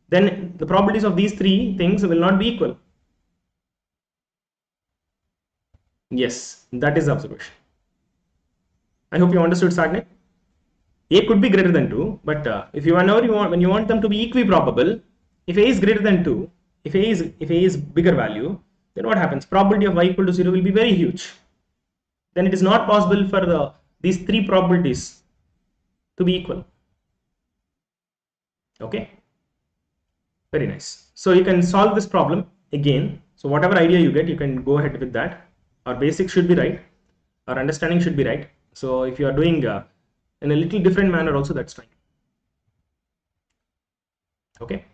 Then the probabilities of these three things will not be equal. Yes, that is the observation. I hope you understood, Sagnik. A could be greater than 2, but if you want, when you want them to be equiprobable, if a is greater than 2, if a is bigger value, then what happens? Probability of y equal to 0 will be very huge. Then it is not possible for these three probabilities to be equal. Okay, very nice. So you can solve this problem again. So whatever idea you get, you can go ahead with that. Our basics should be right, our understanding should be right. So if you are doing in a little different manner also, that's fine. Okay,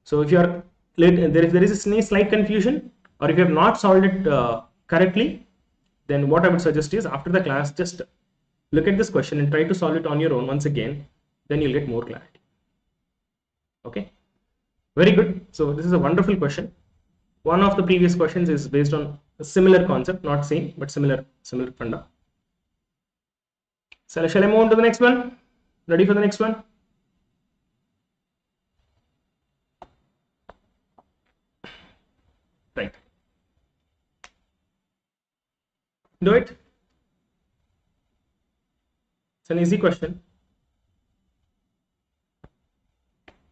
so if you are if there is a slight confusion, or if you have not solved it correctly, then what I would suggest is, after the class, just look at this question and try to solve it on your own once again. Then you'll get more clarity. Okay, very good. So this is a wonderful question. One of the previous questions is based on a similar concept, not same, but similar funda. So shall I move on to the next one? Ready for the next one? Right. Do it. It's an easy question.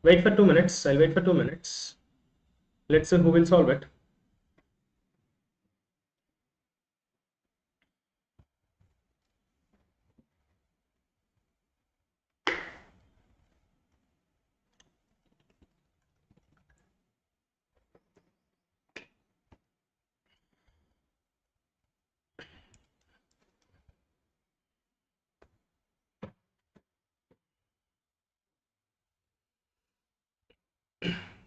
Wait for 2 minutes. I'll wait for 2 minutes. Let's see who will solve it.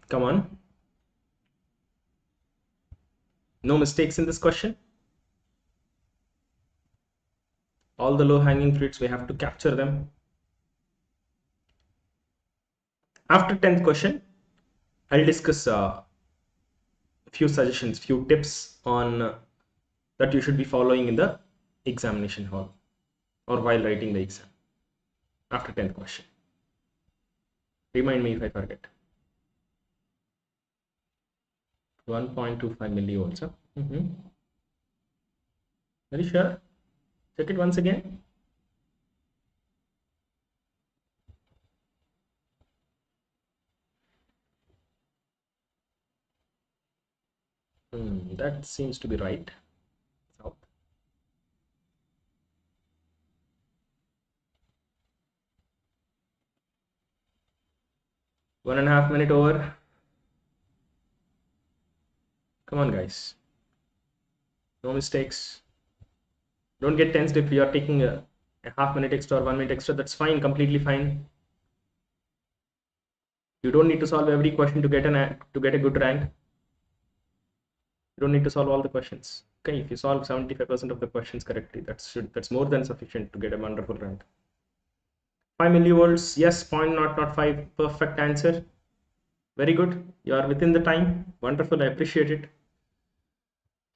Come on. No mistakes in this question. All the low hanging fruits, we have to capture them. After 10th question, I'll discuss a few suggestions, few tips on that you should be following in the examination hall or while writing the exam after 10th question? Remind me if I forget. 1.25 millivolts. Huh? Very sure? Check it once again. That seems to be right. South. 1.5 minutes over. Come on, guys. No mistakes. Don't get tensed if you are taking a half minute extra or 1 minute extra. That's fine, completely fine. You don't need to solve every question to get a good rank. You don't need to solve all the questions. Okay, if you solve 75% of the questions correctly, that's more than sufficient to get a wonderful rank. 5 millivolts, yes, 0.005, perfect answer. Very good. You are within the time. Wonderful. I appreciate it.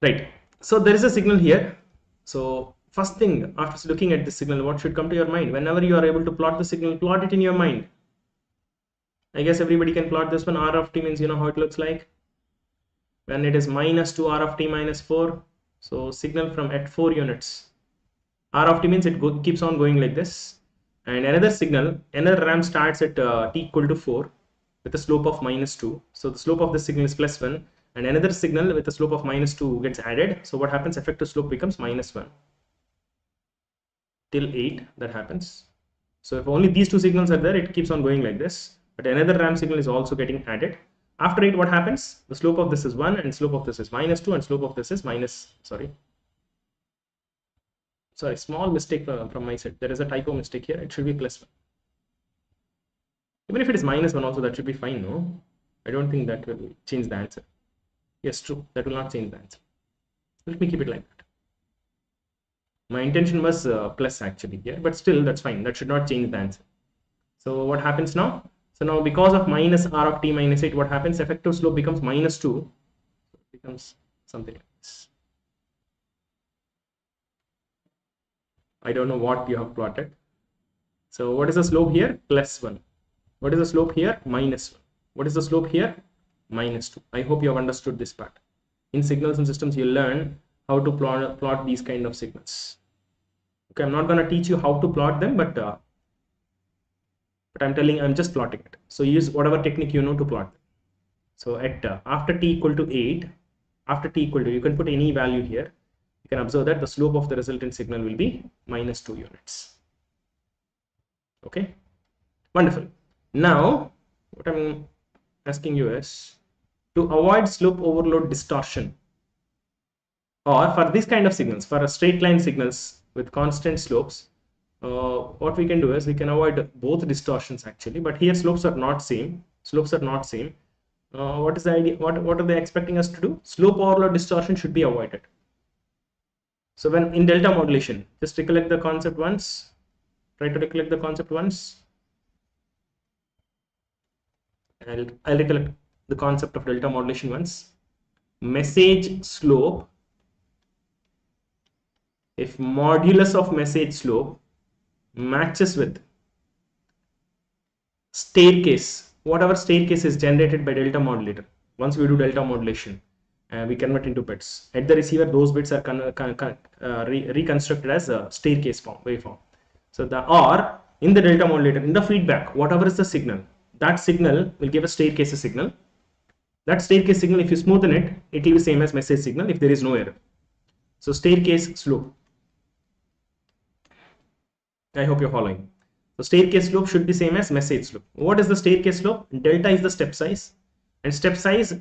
Right. So there is a signal here. So first thing, after looking at the signal, what should come to your mind? Whenever you are able to plot the signal, plot it in your mind. I guess everybody can plot this one. R of t means you know how it looks like. When it is minus 2, R of t minus 4. So signal from at 4 units. R of t means it keeps on going like this. And another signal, another ramp starts at t equal to 4 with a slope of minus 2. So the slope of the signal is plus 1. And another signal with a slope of minus 2 gets added. So what happens? Effective slope becomes minus 1 till 8. That happens. So if only these two signals are there, it keeps on going like this. But another ramp signal is also getting added. After 8, what happens? The slope of this is 1 and slope of this is minus 2 and slope of this is small mistake from my side. There is a typo mistake here. It should be plus 1. Even if it is minus 1 also, that should be fine, no? I don't think that will change the answer. Yes, true. That will not change the answer. Let me keep it like that. My intention was plus actually here, but still that's fine. That should not change the answer. So what happens now? So now because of minus R of t minus 8, what happens? Effective slope becomes minus 2. So it becomes something like this. I don't know what you have plotted. So what is the slope here? Plus 1. What is the slope here? Minus 1. What is the slope here? Minus 2. I hope you have understood this part. In signals and systems, you learn how to plot these kind of signals. Okay, I'm not going to teach you how to plot them, but I'm just plotting it. So use whatever technique you know to plot them. So at after t equal to 8, you can put any value here. You can observe that the slope of the resultant signal will be minus 2 units. Okay, wonderful. Now, what I'm asking you is to avoid slope overload distortion, or for this kind of signals, for a straight line signals with constant slopes, what we can do is we can avoid both distortions actually, but here slopes are not same. What is the idea? What are they expecting us to do? Slope overload distortion should be avoided. So when in delta modulation, just recollect the concept once. Try to recollect the concept once. I'll recollect the concept of delta modulation once. Message slope, if modulus of message slope matches with staircase, whatever staircase is generated by delta modulator, once we do delta modulation, we convert into bits. At the receiver, those bits are reconstructed as a staircase waveform. So or in the delta modulator, in the feedback, whatever is the signal, that signal will give a staircase signal. That staircase signal, if you smoothen it, it will be same as message signal if there is no error. So staircase slope. I hope you're following. So staircase slope should be same as message slope. What is the staircase slope? Delta is the step size, and step size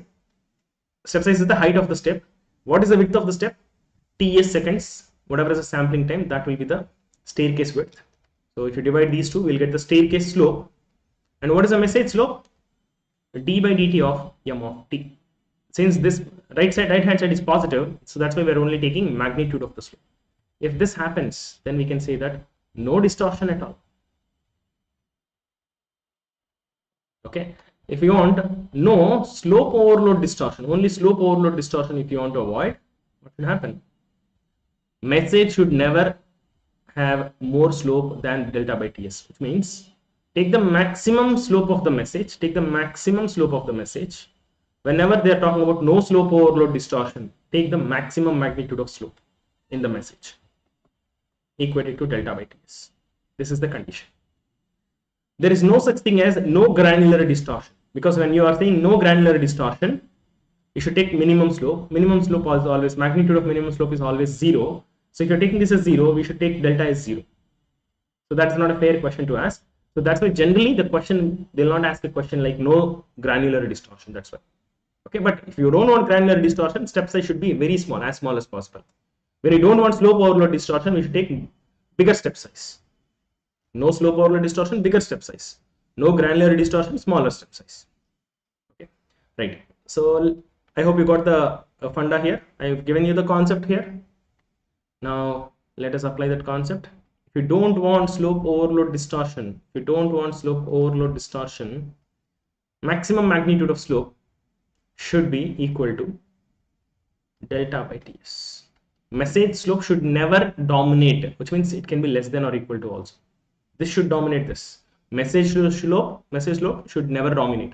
is the height of the step. What is the width of the step? TS seconds. Whatever is the sampling time, that will be the staircase width. So if you divide these two, we'll get the staircase slope. And what is the message slope? D by dt of m of t. Since this right hand side is positive, so that's why we're only taking magnitude of the slope. If this happens, then we can say that no distortion at all. Okay, if you want no slope overload distortion, only slope overload distortion if you want to avoid, what will happen? message should never have more slope than delta by TS, which means take the maximum slope of the message, whenever they are talking about no slope overload distortion, take the maximum magnitude of slope in the message equated to delta by TS. This is the condition. There is no such thing as no granular distortion, because when you are saying no granular distortion, you should take minimum slope. Minimum slope is always, magnitude of minimum slope is always 0. So if you're taking this as 0, we should take delta as 0. So that's not a fair question to ask. So that's why generally the question, they'll not ask a question like no granular distortion. That's why. Okay, but if you don't want granular distortion, step size should be very small, as small as possible. When you don't want slope overload distortion, we should take bigger step size. No slope overload distortion, bigger step size. No granular distortion, smaller step size. Okay, right. So I hope you got the funda here. I have given you the concept here. Now let us apply that concept. If you don't want slope overload distortion, maximum magnitude of slope should be equal to delta by TS. Message slope should never dominate, which means it can be less than or equal to also. This should dominate this. Message slope should never dominate.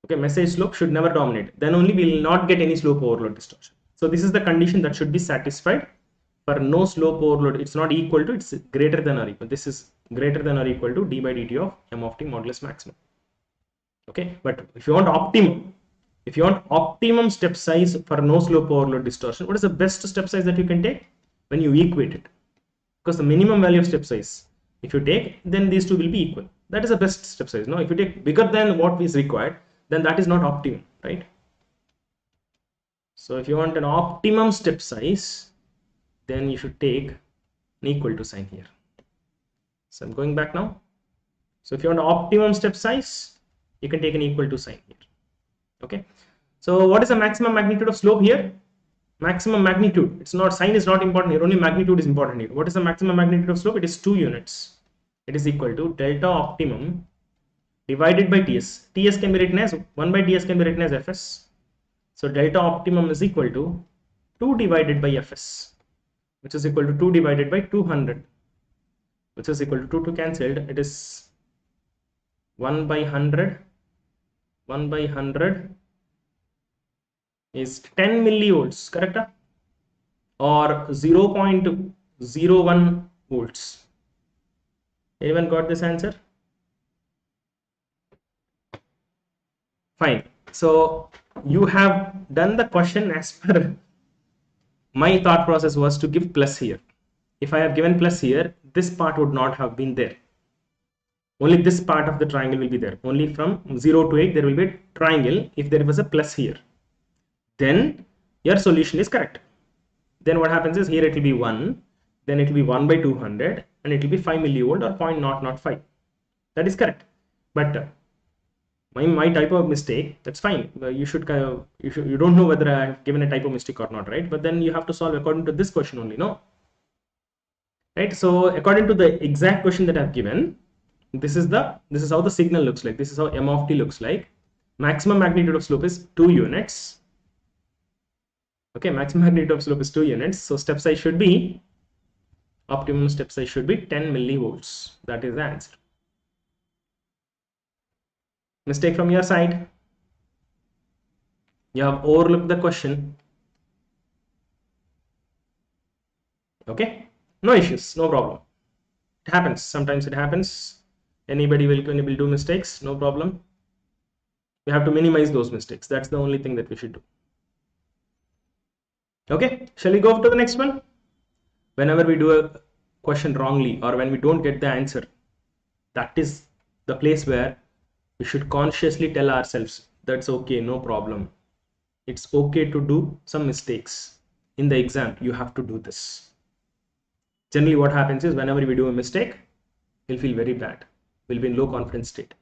Okay, message slope should never dominate. Then only we will not get any slope overload distortion. So this is the condition that should be satisfied for no slope overload. It's not equal to, it's greater than or equal. This is greater than or equal to d by dt of m of t modulus maximum. Okay, but if you want optimum step size for no slope overload distortion, what is the best step size that you can take? When you equate it, because the minimum value of step size, if you take, then these two will be equal. That is the best step size. Now if you take bigger than what is required, then that is not optimum, right? So if you want an optimum step size, then you should take an equal to sign here. So I'm going back now. So if you want optimum step size, you can take an equal to sign here. Okay, so what is the maximum magnitude of slope here? Maximum magnitude, it's not, sign is not important here, only magnitude is important here. What is the maximum magnitude of slope? It is 2 units. It is equal to delta optimum divided by TS. TS can be written as 1 by TS can be written as Fs. So delta optimum is equal to 2 divided by Fs, which is equal to 2 divided by 200, which is equal to 2 cancelled. It is 1 by 100. 1 by 100 is 10 millivolts, correct? Or 0.01 volts. Anyone got this answer? Fine. So you have done the question as per my thought process was to give plus here. If I have given plus here, this part would not have been there. Only this part of the triangle will be there. Only from 0 to 8 there will be a triangle. If there was a plus here, then your solution is correct. Then what happens is here it will be 1, then it will be 1 by 200, and it will be 5 millivolt or 0.005. That is correct. But my type of mistake, that's fine. You don't know whether I have given a typo mistake or not, right? But then you have to solve according to this question only, no? Right? So according to the exact question that I've given, this is how the signal looks like. This is how m of t looks like. Maximum magnitude of slope is 2 units. Okay, maximum magnitude of slope is 2 units. So step size should be, optimum step size should be 10 millivolts. That is the answer. Mistake from your side. You have overlooked the question. Okay, no issues, no problem. It happens. Sometimes it happens. Anybody will do mistakes, no problem. We have to minimize those mistakes. That's the only thing that we should do. Okay, shall we go to the next one? Whenever we do a question wrongly or when we don't get the answer, that is the place where we should consciously tell ourselves that's okay, no problem. It's okay to do some mistakes. In the exam, you have to do this. Generally, what happens is whenever we do a mistake, we'll feel very bad. We'll be in low confidence state.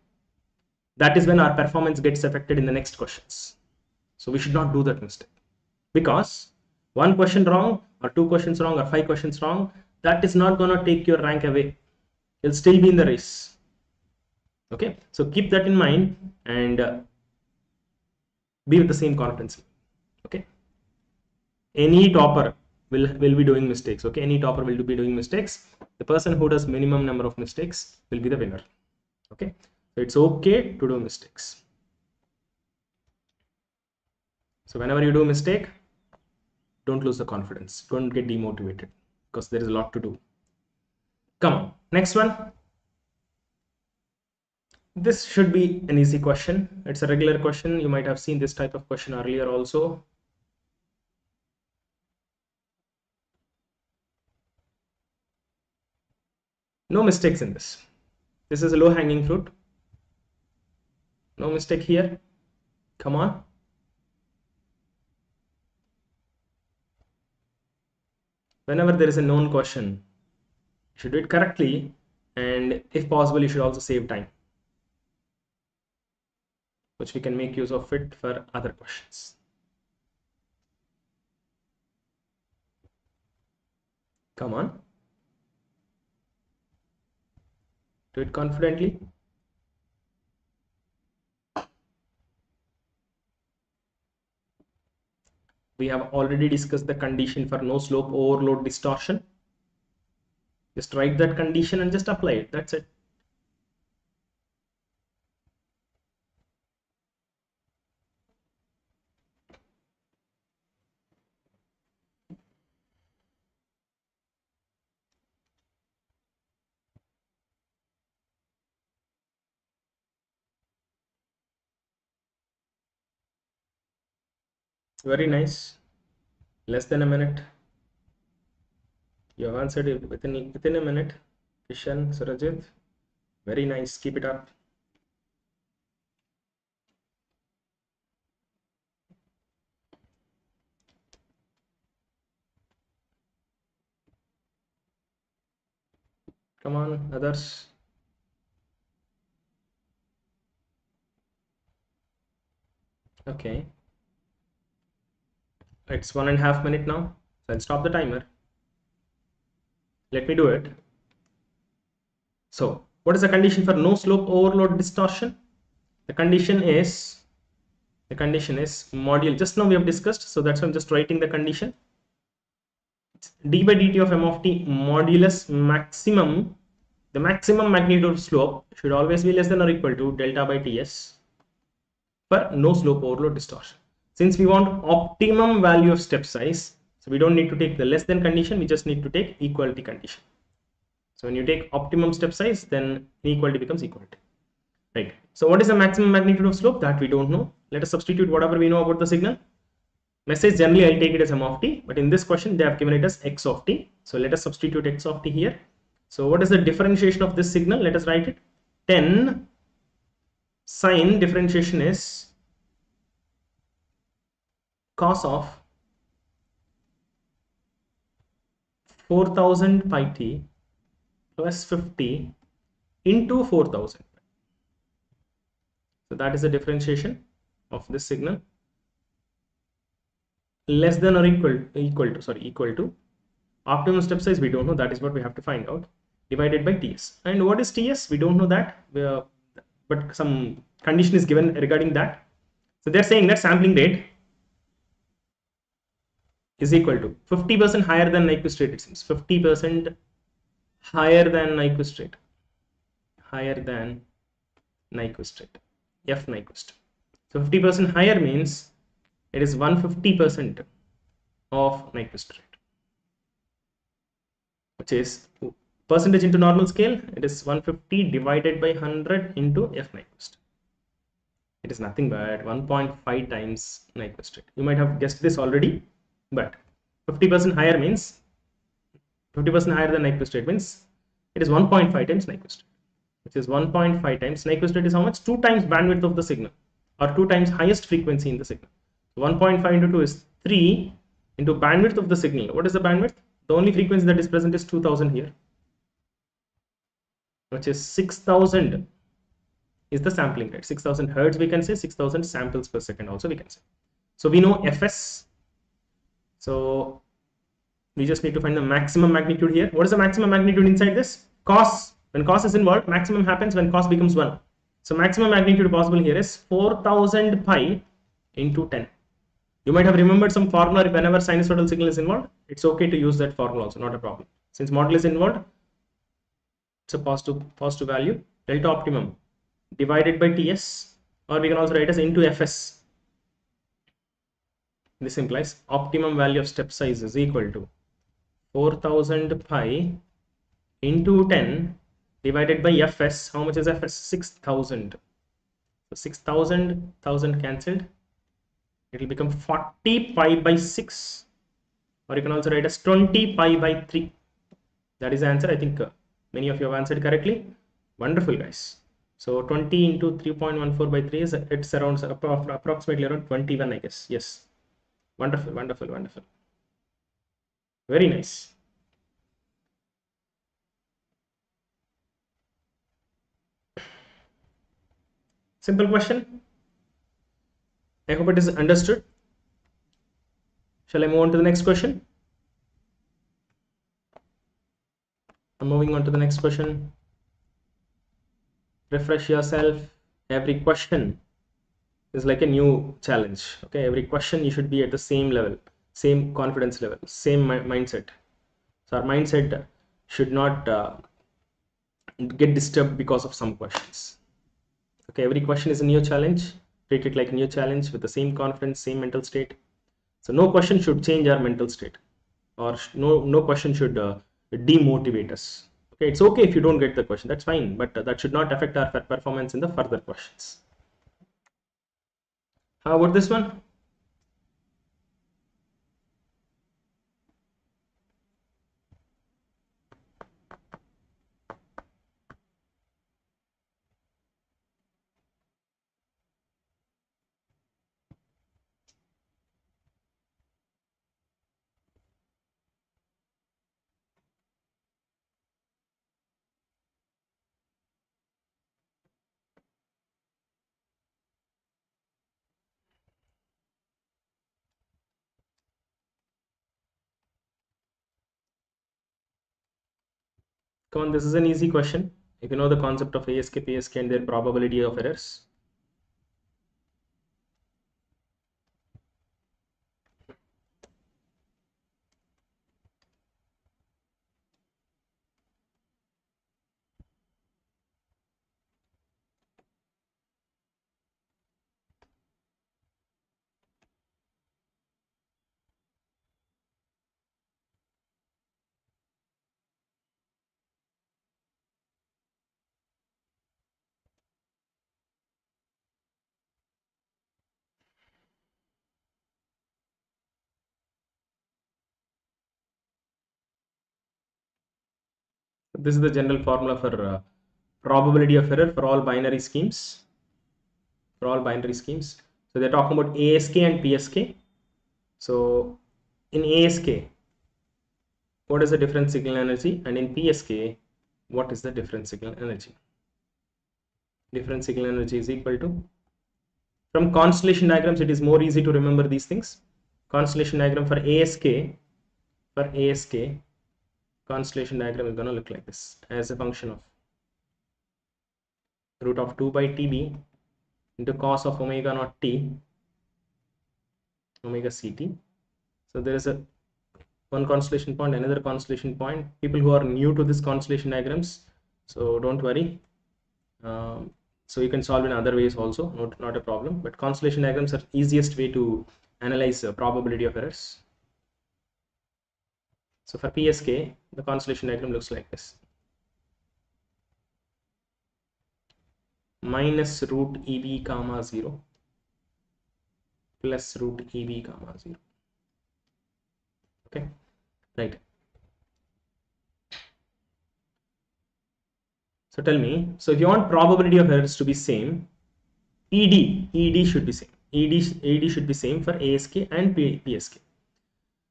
That is when our performance gets affected in the next questions. So we should not do that mistake, because one question wrong or 2 questions wrong or 5 questions wrong, that is not going to take your rank away. You'll still be in the race. Okay, so keep that in mind and be with the same confidence. Okay, any topper will be doing mistakes. Okay, any topper will be doing mistakes. The person who does minimum number of mistakes will be the winner. Okay, so it's okay to do mistakes. So whenever you do a mistake, don't lose the confidence, don't get demotivated, because there is a lot to do. Come on, next one. This should be an easy question. It's a regular question. You might have seen this type of question earlier also. No mistakes in this. This is a low hanging fruit. No mistake here. Come on. Whenever there is a known question, you should do it correctly, and if possible, you should also save time, which we can make use of it for other questions. Come on. Do it confidently. We have already discussed the condition for no slope overload distortion. Just write that condition and just apply it. That's it. Very nice. Less than a minute. You have answered it within a minute. Kishan, Surajit. Very nice. Keep it up. Come on, others. Okay. It's 1.5 minutes now. So I'll stop the timer. Let me do it. So what is the condition for no slope overload distortion? The condition is module. Just now we have discussed, so that's why I'm just writing the condition. D by dt of m of t modulus maximum. The maximum magnitude of slope should always be less than or equal to delta by ts for no slope overload distortion. Since we want optimum value of step size, so we don't need to take the less than condition, we just need to take equality condition. So when you take optimum step size, then inequality becomes equality. Right. So what is the maximum magnitude of slope? That we don't know. Let us substitute whatever we know about the signal. Message generally I'll take it as m of t, but in this question they have given it as x of t. So let us substitute x of t here. So what is the differentiation of this signal? Let us write it. 10 sine differentiation is cos of 4000 pi t plus 50 into 4000. So that is the differentiation of this signal. Less than or equal to optimum step size, we don't know. That is what we have to find out. Divided by ts. And what is ts? We don't know that, but some condition is given regarding that. So they're saying that sampling rate is equal to 50% higher than Nyquist rate. It seems 50% higher than Nyquist rate. Higher than Nyquist rate. F Nyquist. So 50% higher means it is 150% of Nyquist rate, which is percentage into normal scale. It is 150 divided by 100 into F Nyquist. It is nothing but 1.5 times Nyquist rate. You might have guessed this already, but 50% higher means 50% higher than Nyquist rate means it is 1.5 times Nyquist rate, which is 1.5 times Nyquist rate is how much? 2 times bandwidth of the signal, or 2 times highest frequency in the signal. 1.5 into 2 is 3 into bandwidth of the signal. What is the bandwidth? The only frequency that is present is 2000 here, which is 6000 is the sampling rate. 6000 hertz we can say, 6000 samples per second also we can say. So we know fs, so we just need to find the maximum magnitude here. What is the maximum magnitude inside this? Cos. When cos is involved, maximum happens when cos becomes 1. So maximum magnitude possible here is 4000 pi into 10. You might have remembered some formula whenever sinusoidal signal is involved. It's okay to use that formula also, not a problem. Since model is involved, it's a positive value. Delta optimum divided by TS, or we can also write as into FS. This implies optimum value of step size is equal to 4000 pi into 10 divided by Fs. How much is Fs? 6000. So 6000, 1000 cancelled. It will become 40 pi by 6, or you can also write as 20 pi by 3. That is the answer. I think many of you have answered correctly. Wonderful, guys. So 20 into 3.14 by 3 is it's around approximately around 21, I guess. Yes. Wonderful, wonderful, wonderful. Very nice. Simple question. I hope it is understood. Shall I move on to the next question? I'm moving on to the next question. Refresh yourself. Every question is like a new challenge. Okay, every question you should be at the same level, same confidence level, same mindset. So our mindset should not get disturbed because of some questions. Okay, every question is a new challenge. Treat it like a new challenge with the same confidence, same mental state. So no question should change our mental state, or no question should demotivate us. Okay, it's okay if you don't get the question, that's fine, but that should not affect our performance in the further questions. How about this one? Come on, this is an easy question. If you know the concept of ASK, PSK and their probability of errors. This is the general formula for probability of error for all binary schemes. So they're talking about ASK and PSK. So in ASK, what is the difference signal energy, and in PSK, what is the difference signal energy? Difference signal energy is equal to, from constellation diagrams it is more easy to remember these things. Constellation diagram for ASK, constellation diagram is going to look like this, as a function of root of 2 by TB into cos of omega naught T, omega CT. So there is a one constellation point, another constellation point. People who are new to this constellation diagrams, so don't worry. So you can solve in other ways also, not a problem, but constellation diagrams are easiest way to analyze probability of errors. So for PSK, the constellation diagram looks like this: minus root EB comma 0 plus root EB comma 0. Okay, right. So tell me, so if you want probability of errors to be same, ED should be same. ED should be same for ASK and PSK.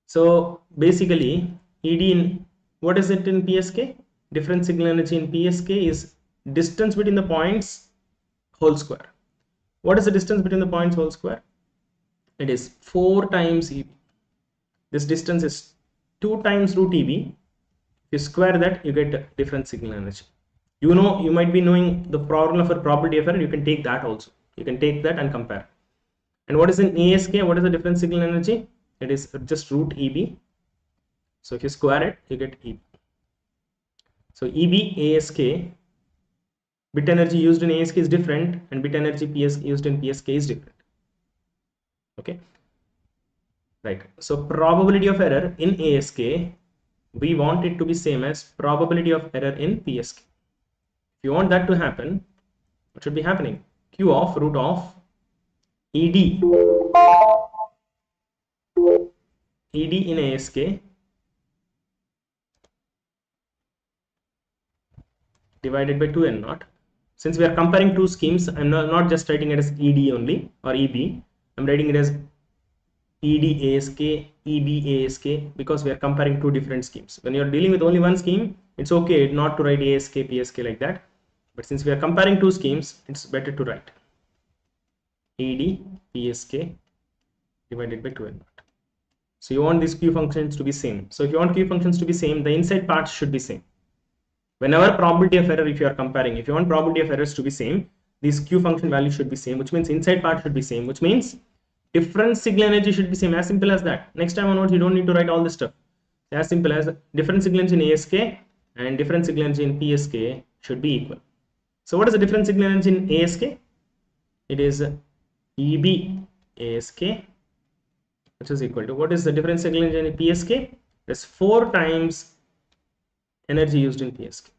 So basically, ED in, what is it in PSK? Difference signal energy in PSK is distance between the points whole square. What is the distance between the points whole square? It is 4 times EB. This distance is 2 times root EB. If you square that, you get difference signal energy. You know, you might be knowing the formula for probability of error. You can take that also. You can take that and compare. And what is in ASK? What is the difference signal energy? It is just root EB. So if you square it, you get EB. So EB ASK, bit energy used in ASK is different, and bit energy used in PSK is different. Okay, right. So probability of error in ASK, we want it to be same as probability of error in PSK. If you want that to happen, what should be happening? Q of root of ED in ASK divided by 2n naught. Since we are comparing two schemes, I'm not just writing it as ED only or EB. I'm writing it as ED ASK, EB ASK, because we are comparing two different schemes. When you're dealing with only one scheme, it's okay not to write ASK, PSK like that. But since we are comparing two schemes, it's better to write ED PSK divided by 2n naught. So you want these Q functions to be same. So if you want Q functions to be same, the inside parts should be same. Whenever probability of error, if you are comparing, if you want probability of errors to be same, these Q function values should be same, which means inside part should be same, which means difference signal energy should be same. As simple as that. Next time onwards, you don't need to write all this stuff. As simple as difference signal energy in ASK and difference signal energy in PSK should be equal. So what is the difference signal energy in ASK? It is EB ASK, which is equal to, what is the difference signal energy in PSK? It is 4 times energy used in PSK.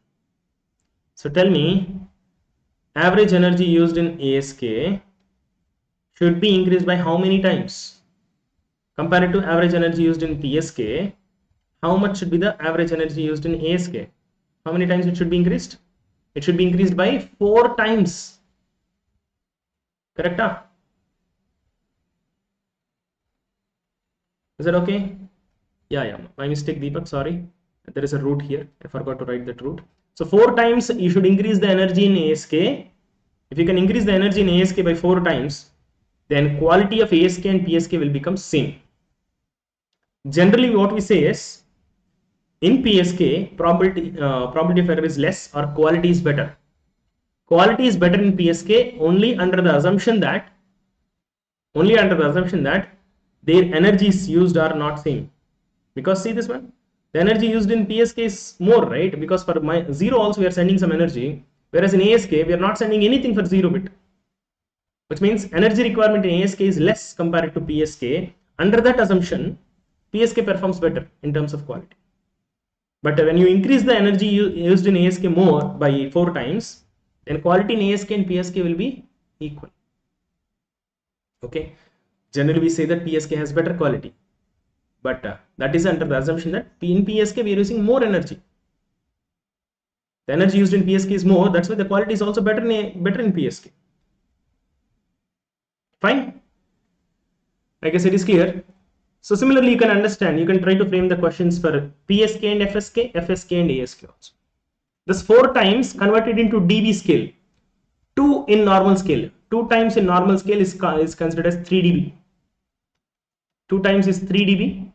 So tell me, average energy used in ASK should be increased by how many times? Compared to average energy used in PSK, how much should be the average energy used in ASK? How many times it should be increased? It should be increased by 4 times. Correct? Is that okay? Yeah. My mistake, Deepak. Sorry. There is a root here. I forgot to write that root. So 4 times you should increase the energy in ASK. If you can increase the energy in ASK by 4 times, then quality of ASK and PSK will become same. Generally, what we say is, in PSK, probability of error is less or quality is better. Quality is better in PSK only under the assumption that their energies used are not same. Because see this one, the energy used in PSK is more, right? Because for my 0 also we are sending some energy, whereas in ASK we are not sending anything for 0 bit, which means energy requirement in ASK is less compared to PSK. Under that assumption, PSK performs better in terms of quality. But when you increase the energy used in ASK more by 4 times, then quality in ASK and PSK will be equal. Okay, generally we say that PSK has better quality, but that is under the assumption that in PSK we are using more energy. The energy used in PSK is more, that's why the quality is also better in PSK. Fine, I guess it is clear. So similarly, you can understand, you can try to frame the questions for PSK and FSK, FSK and ASK also. This 4 times converted into dB scale, 2 in normal scale. 2 times in normal scale is considered as 3 dB. 2 times is 3 dB,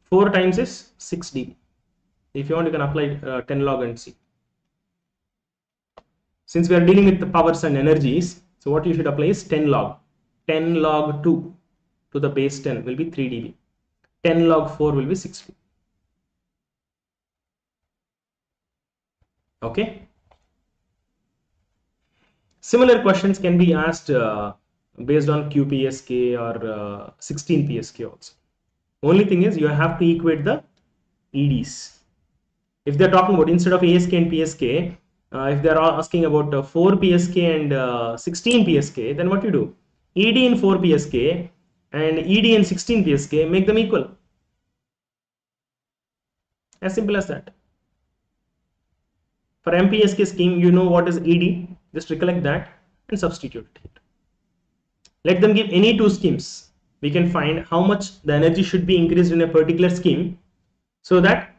4 times is 6 dB. If you want, you can apply 10 log and see. Since we are dealing with the powers and energies, so what you should apply is 10 log. 10 log 2 to the base 10 will be 3 dB. 10 log 4 will be 6 dB. Okay. Similar questions can be asked based on QPSK or 16 PSK also. Only thing is you have to equate the EDs. If they're talking about, instead of ASK and PSK, if they're asking about 4 PSK and 16 PSK, then what you do? ED in 4 PSK and ED in 16 PSK, make them equal. As simple as that. For MPSK scheme, you know what is ED. Just recollect that and substitute it. Let them give any 2 schemes. We can find how much the energy should be increased in a particular scheme, so that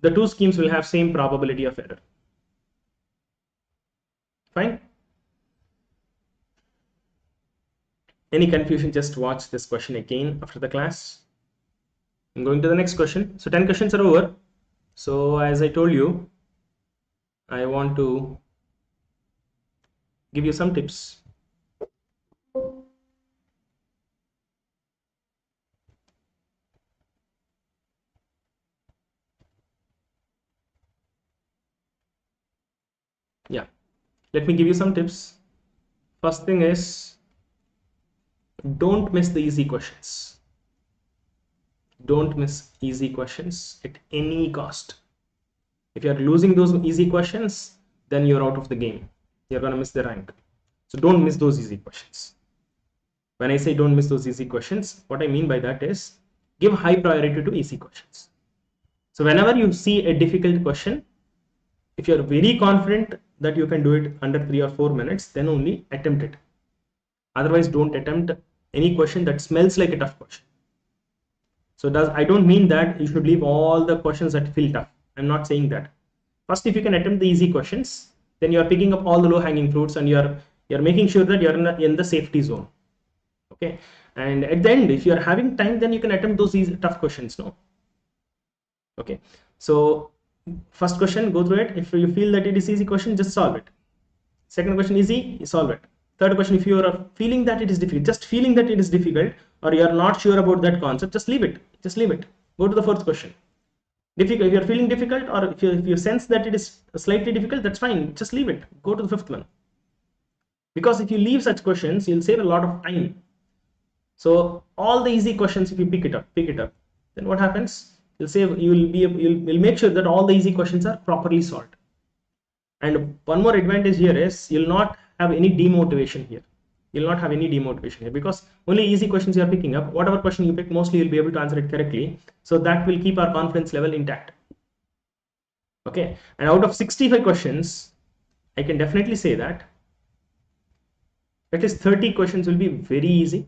the 2 schemes will have same probability of error. Fine. Any confusion, just watch this question again after the class. I'm going to the next question. So 10 questions are over. So as I told you, I want to give you some tips. Yeah, let me give you some tips. First thing is, don't miss the easy questions. Don't miss easy questions at any cost. If you are losing those easy questions, then you're out of the game. You're going to miss the rank. So don't miss those easy questions. When I say don't miss those easy questions, what I mean by that is give high priority to easy questions. So whenever you see a difficult question, if you're very confident that you can do it under 3 or 4 minutes, then only attempt it. Otherwise, don't attempt any question that smells like a tough question. So I don't mean that you should leave all the questions that feel tough. I'm not saying that. First, if you can attempt the easy questions, then you're picking up all the low hanging fruits and you're making sure that you're in the safety zone. Okay. And at the end, if you're having time, then you can attempt those easy, tough questions. No. Okay. So first question, go through it. If you feel that it is easy question, just solve it. Second question, easy, solve it. Third question, if you are feeling that it is difficult, just feeling that it is difficult, or you are not sure about that concept, just leave it. Just leave it. Go to the fourth question. Difficult. If you are feeling difficult, or if you sense that it is slightly difficult, that's fine. Just leave it. Go to the fifth one. Because if you leave such questions, you'll save a lot of time. So all the easy questions, if you pick it up, then what happens? You'll make sure that all the easy questions are properly solved. And one more advantage here is you'll not have any demotivation here. You'll not have any demotivation here because only easy questions you are picking up. Whatever question you pick, mostly you'll be able to answer it correctly. So that will keep our confidence level intact. Okay. And out of 65 questions, I can definitely say that at least 30 questions will be very easy.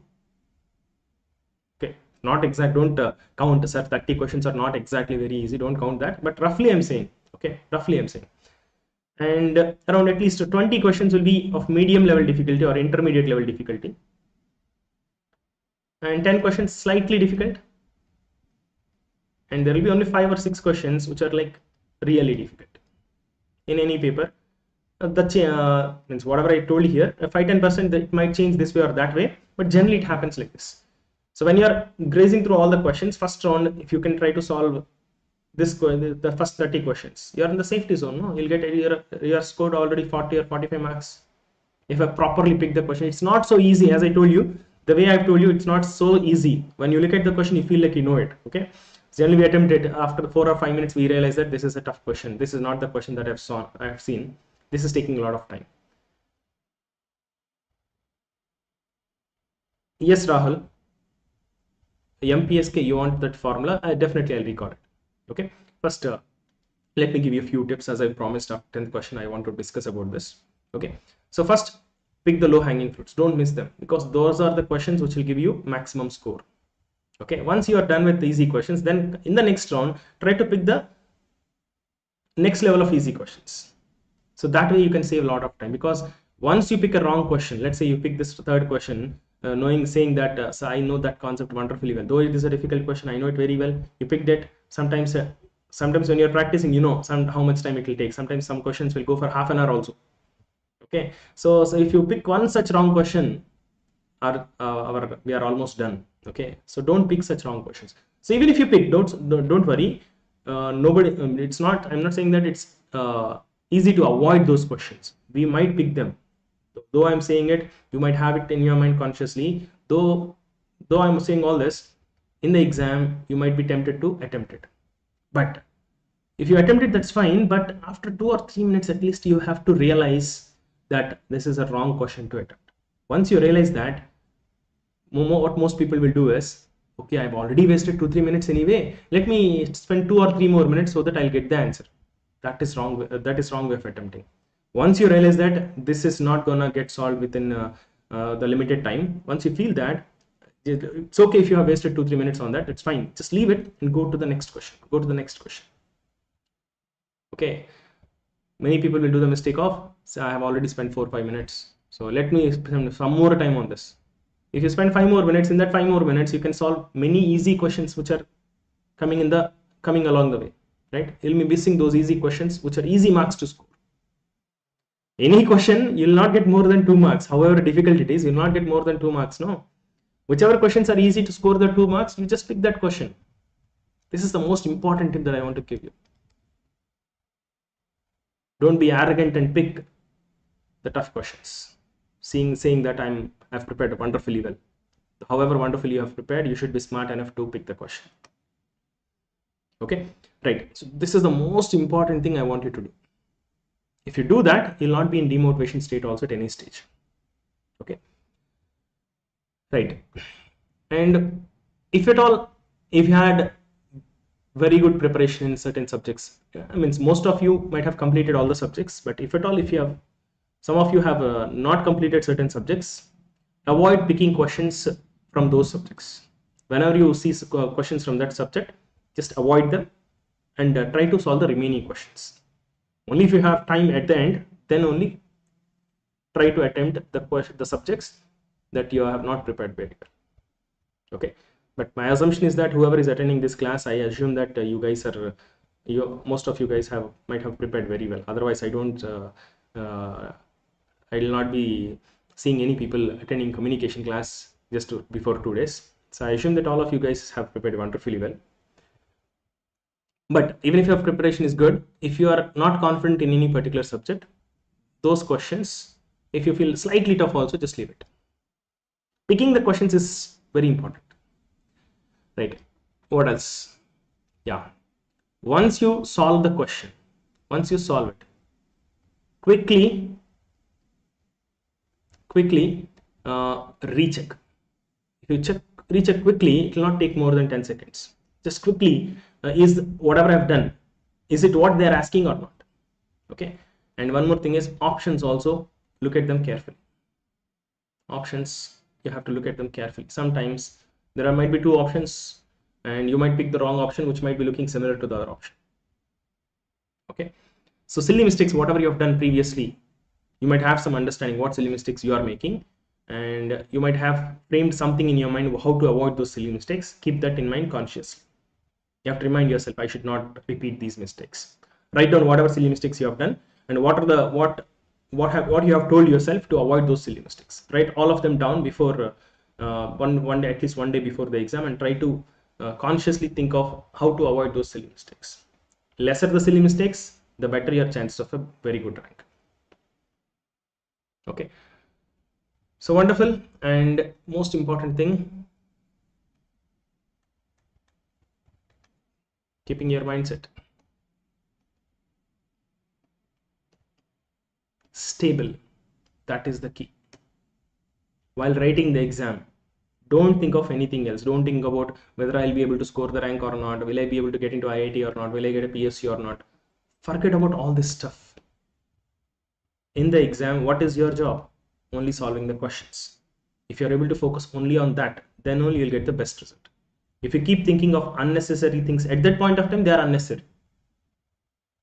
Okay. Not exact. Don't count, sir. 30 questions are not exactly very easy. Don't count that. But roughly I'm saying. Okay. Roughly I'm saying. And around at least 20 questions will be of medium level difficulty or intermediate level difficulty, and 10 questions slightly difficult, and there will be only 5 or 6 questions which are like really difficult in any paper. Means whatever I told here, 5-10% it might change this way or that way, but generally it happens like this. So when you are grazing through all the questions, first round, if you can try to solve the first 30 questions, you're in the safety zone. No, you'll get you're scored already 40 or 45 marks if I properly pick the question. It's not so easy, as I told you. The way I've told you, it's not so easy. When you look at the question, you feel like you know it. Okay. Generally, we attempt it after 4 or 5 minutes. We realize that this is a tough question. This is not the question that I've seen. This is taking a lot of time. Yes, Rahul. MPSK, you want that formula? Definitely, I'll record it. Okay. First, let me give you a few tips. As I promised, after 10th question, I want to discuss about this. Okay. So first, pick the low hanging fruits. Don't miss them, because those are the questions which will give you maximum score. Okay. Once you are done with the easy questions, then in the next round, try to pick the next level of easy questions. So that way you can save a lot of time, because once you pick a wrong question, let's say you pick this third question, saying that so I know that concept wonderfully well, though it is a difficult question, I know it very well. You picked it. Sometimes when you're practicing, you know how much time it will take. Sometimes some questions will go for half an hour also. Okay, so if you pick one such wrong question, we are almost done. Okay, so don't pick such wrong questions. So even if you pick, don't worry. Nobody. It's not. I'm not saying that it's easy to avoid those questions. We might pick them. Though I'm saying it, you might have it in your mind consciously. Though I'm saying all this, in the exam, you might be tempted to attempt it. But if you attempt it, that's fine. But after 2 or 3 minutes, at least you have to realize that this is a wrong question to attempt. Once you realize that, what most people will do is, okay, I've already wasted 2-3 minutes anyway. Let me spend 2 or 3 more minutes so that I'll get the answer. That is wrong. That is wrong way of attempting. Once you realize that this is not gonna get solved within the limited time, once you feel that, it's okay if you have wasted 2-3 minutes on that. It's fine. Just leave it and go to the next question. Go to the next question. Okay. Many people will do the mistake of, so I have already spent 4-5 minutes. So let me spend some more time on this. If you spend 5 more minutes, in that 5 more minutes, you can solve many easy questions which are coming along the way, right? You'll be missing those easy questions which are easy marks to score. Any question, you'll not get more than 2 marks. However difficult it is, you'll not get more than 2 marks. No. Whichever questions are easy to score the 2 marks, you just pick that question. This is the most important tip that I want to give you. Don't be arrogant and pick the tough questions, saying that I've prepared wonderfully well. However wonderfully you have prepared, you should be smart enough to pick the question. Okay, right. So this is the most important thing I want you to do. If you do that, you'll not be in demotivation state also at any stage. Okay, right. And if at all, if you had very good preparation in certain subjects, I mean, most of you might have completed all the subjects, but if at all, if you have, some of you have not completed certain subjects, avoid picking questions from those subjects. Whenever you see questions from that subject, just avoid them and try to solve the remaining questions. Only if you have time at the end, then only try to attempt the subjects that you have not prepared very well. Okay, but my assumption is that whoever is attending this class, I assume that you guys are, most of you guys might have prepared very well. Otherwise, I will not be seeing any people attending communication class just before 2 days. So I assume that all of you guys have prepared wonderfully well. But even if your preparation is good, if you are not confident in any particular subject, those questions, if you feel slightly tough also, just leave it. Picking the questions is very important. Right. What else? Yeah. Once you solve the question, once you solve it, quickly recheck. If you recheck quickly, it will not take more than 10 seconds. Just quickly, is whatever I've done, is it what they're asking or not? Okay. And one more thing is options also, look at them carefully. Options, you have to look at them carefully. Sometimes there might be two options and you might pick the wrong option, which might be looking similar to the other option. Okay. So silly mistakes, whatever you have done previously, you might have some understanding what silly mistakes you are making, and you might have framed something in your mind how to avoid those silly mistakes. Keep that in mind consciously. You have to remind yourself, I should not repeat these mistakes. Write down whatever silly mistakes you have done and what you have told yourself to avoid those silly mistakes. Write all of them down before one day, at least one day before the exam, and try to consciously think of how to avoid those silly mistakes. Lesser the silly mistakes, the better your chances of a very good rank. Okay, so wonderful. And most important thing, keeping your mindset stable. That is the key. While writing the exam, don't think of anything else. Don't think about whether I'll be able to score the rank or not. Will I be able to get into IIT or not? Will I get a PSC or not? Forget about all this stuff. In the exam, what is your job? Only solving the questions. If you're able to focus only on that, then only you'll get the best result. If you keep thinking of unnecessary things at that point of time, they are unnecessary.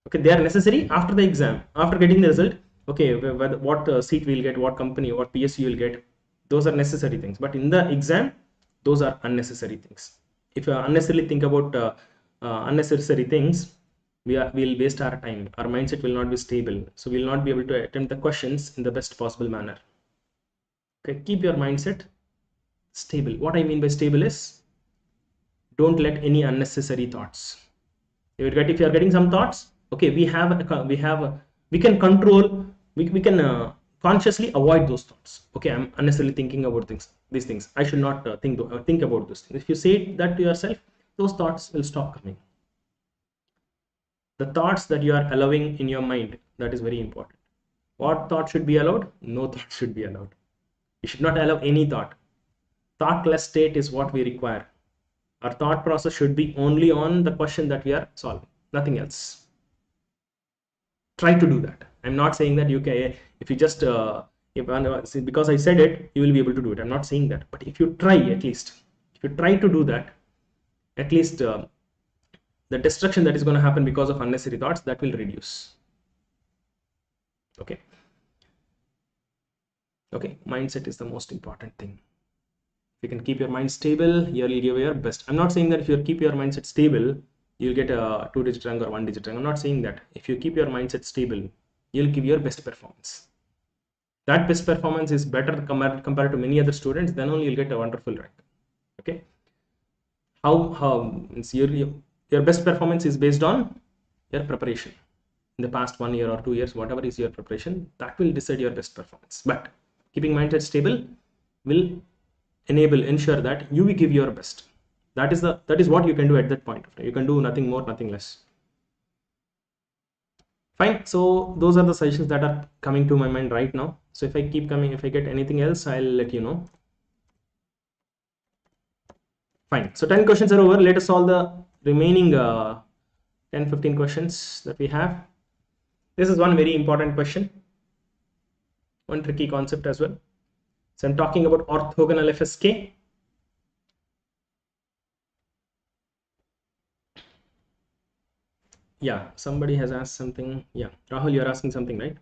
Okay, they are necessary after the exam, after getting the result. Okay, what seat we'll get, what company, what PSU you'll get, those are necessary things. But in the exam, those are unnecessary things. If you unnecessarily think about unnecessary things, we'll waste our time. Our mindset will not be stable, so we'll not be able to attempt the questions in the best possible manner. Okay, keep your mindset stable. What I mean by stable is, don't let any unnecessary thoughts. If you are getting some thoughts, okay, we can control, we can consciously avoid those thoughts. Okay, I'm unnecessarily thinking about these things. I should not think about this thing. If you say that to yourself, those thoughts will stop coming. The thoughts that you are allowing in your mind, that is very important. What thought should be allowed? No thought should be allowed. You should not allow any thought. Thoughtless state is what we require. Our thought process should be only on the question that we are solving, nothing else. Try to do that. I'm not saying that if you just because I said it, you will be able to do it. I'm not saying that, but if you try, at least if you try to do that, at least the destruction that is going to happen because of unnecessary thoughts, that will reduce. Okay, mindset is the most important thing. If you can keep your mind stable, you'll give your best. I'm not saying that if you keep your mindset stable, you'll get a 2-digit rank or 1-digit rank. I'm not saying that. If you keep your mindset stable, you'll give your best performance. That best performance is better compared to many other students, then only you'll get a wonderful rank. Okay, how your best performance is based on your preparation. in the past 1 year or 2 years, whatever is your preparation, that will decide your best performance. But keeping mindset stable will ensure that you will give your best. That is what you can do at that point. You can do nothing more, nothing less. Fine. So those are the suggestions that are coming to my mind right now. So if I keep coming, if I get anything else, I'll let you know. Fine. So 10 questions are over. Let us solve the remaining 10-15 questions that we have. This is one very important question, one tricky concept as well. So I'm talking about orthogonal FSK. Yeah, somebody has asked something. Yeah, Rahul, you're asking something, right?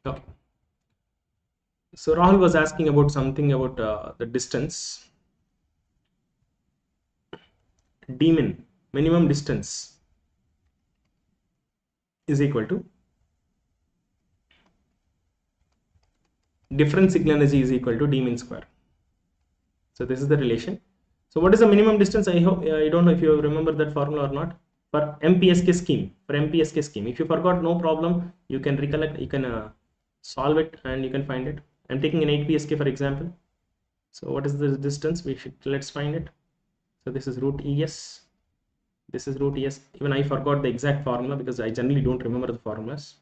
Okay. So Rahul was asking about something about the distance. Dmin, minimum distance, is equal to difference signal energy is equal to dmin square. So this is the relation. So what is the minimum distance? I hope I don't know if you remember that formula or not. For MPSK scheme, if you forgot, no problem. You can recollect. You can solve it and you can find it. I'm taking an 8PSK for example. So what is the distance? Let's find it. So this is root ES. This is root ES. Even I forgot the exact formula because I generally don't remember the formulas.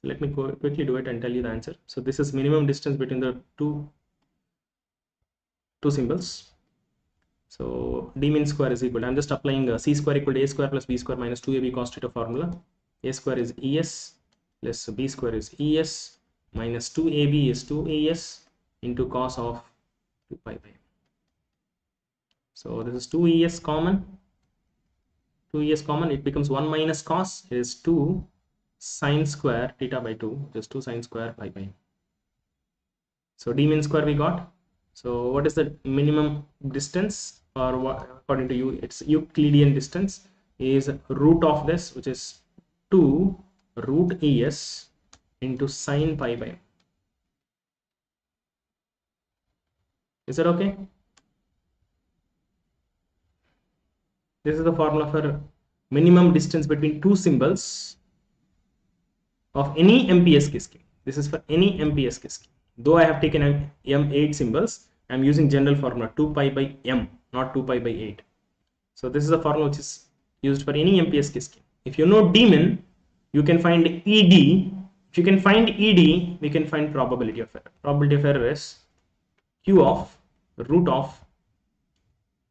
Let me quickly do it and tell you the answer. So this is minimum distance between the two symbols. So d min square is equal to, I'm just applying c square equal to a square plus b square minus 2ab cos theta formula. A square is es plus b square is es minus 2ab is 2es into cos of 2 pi by. So this is 2es common. 2es common, it becomes 1 minus cos is 2 sine square theta by 2, just 2 sine square pi by. So d min square we got. So what is the minimum distance, or what according to you it's Euclidean distance, is root of this, which is 2 root es into sine pi by. Is that okay? This is the formula for minimum distance between two symbols of any MPSK scheme. This is for any MPSK scheme. Though I have taken M8 symbols, I am using general formula 2 pi by M, not 2 pi by 8. So this is the formula which is used for any MPSK scheme. If you know dmin, you can find ED. If you can find ED, we can find probability of error. Probability of error is Q of root of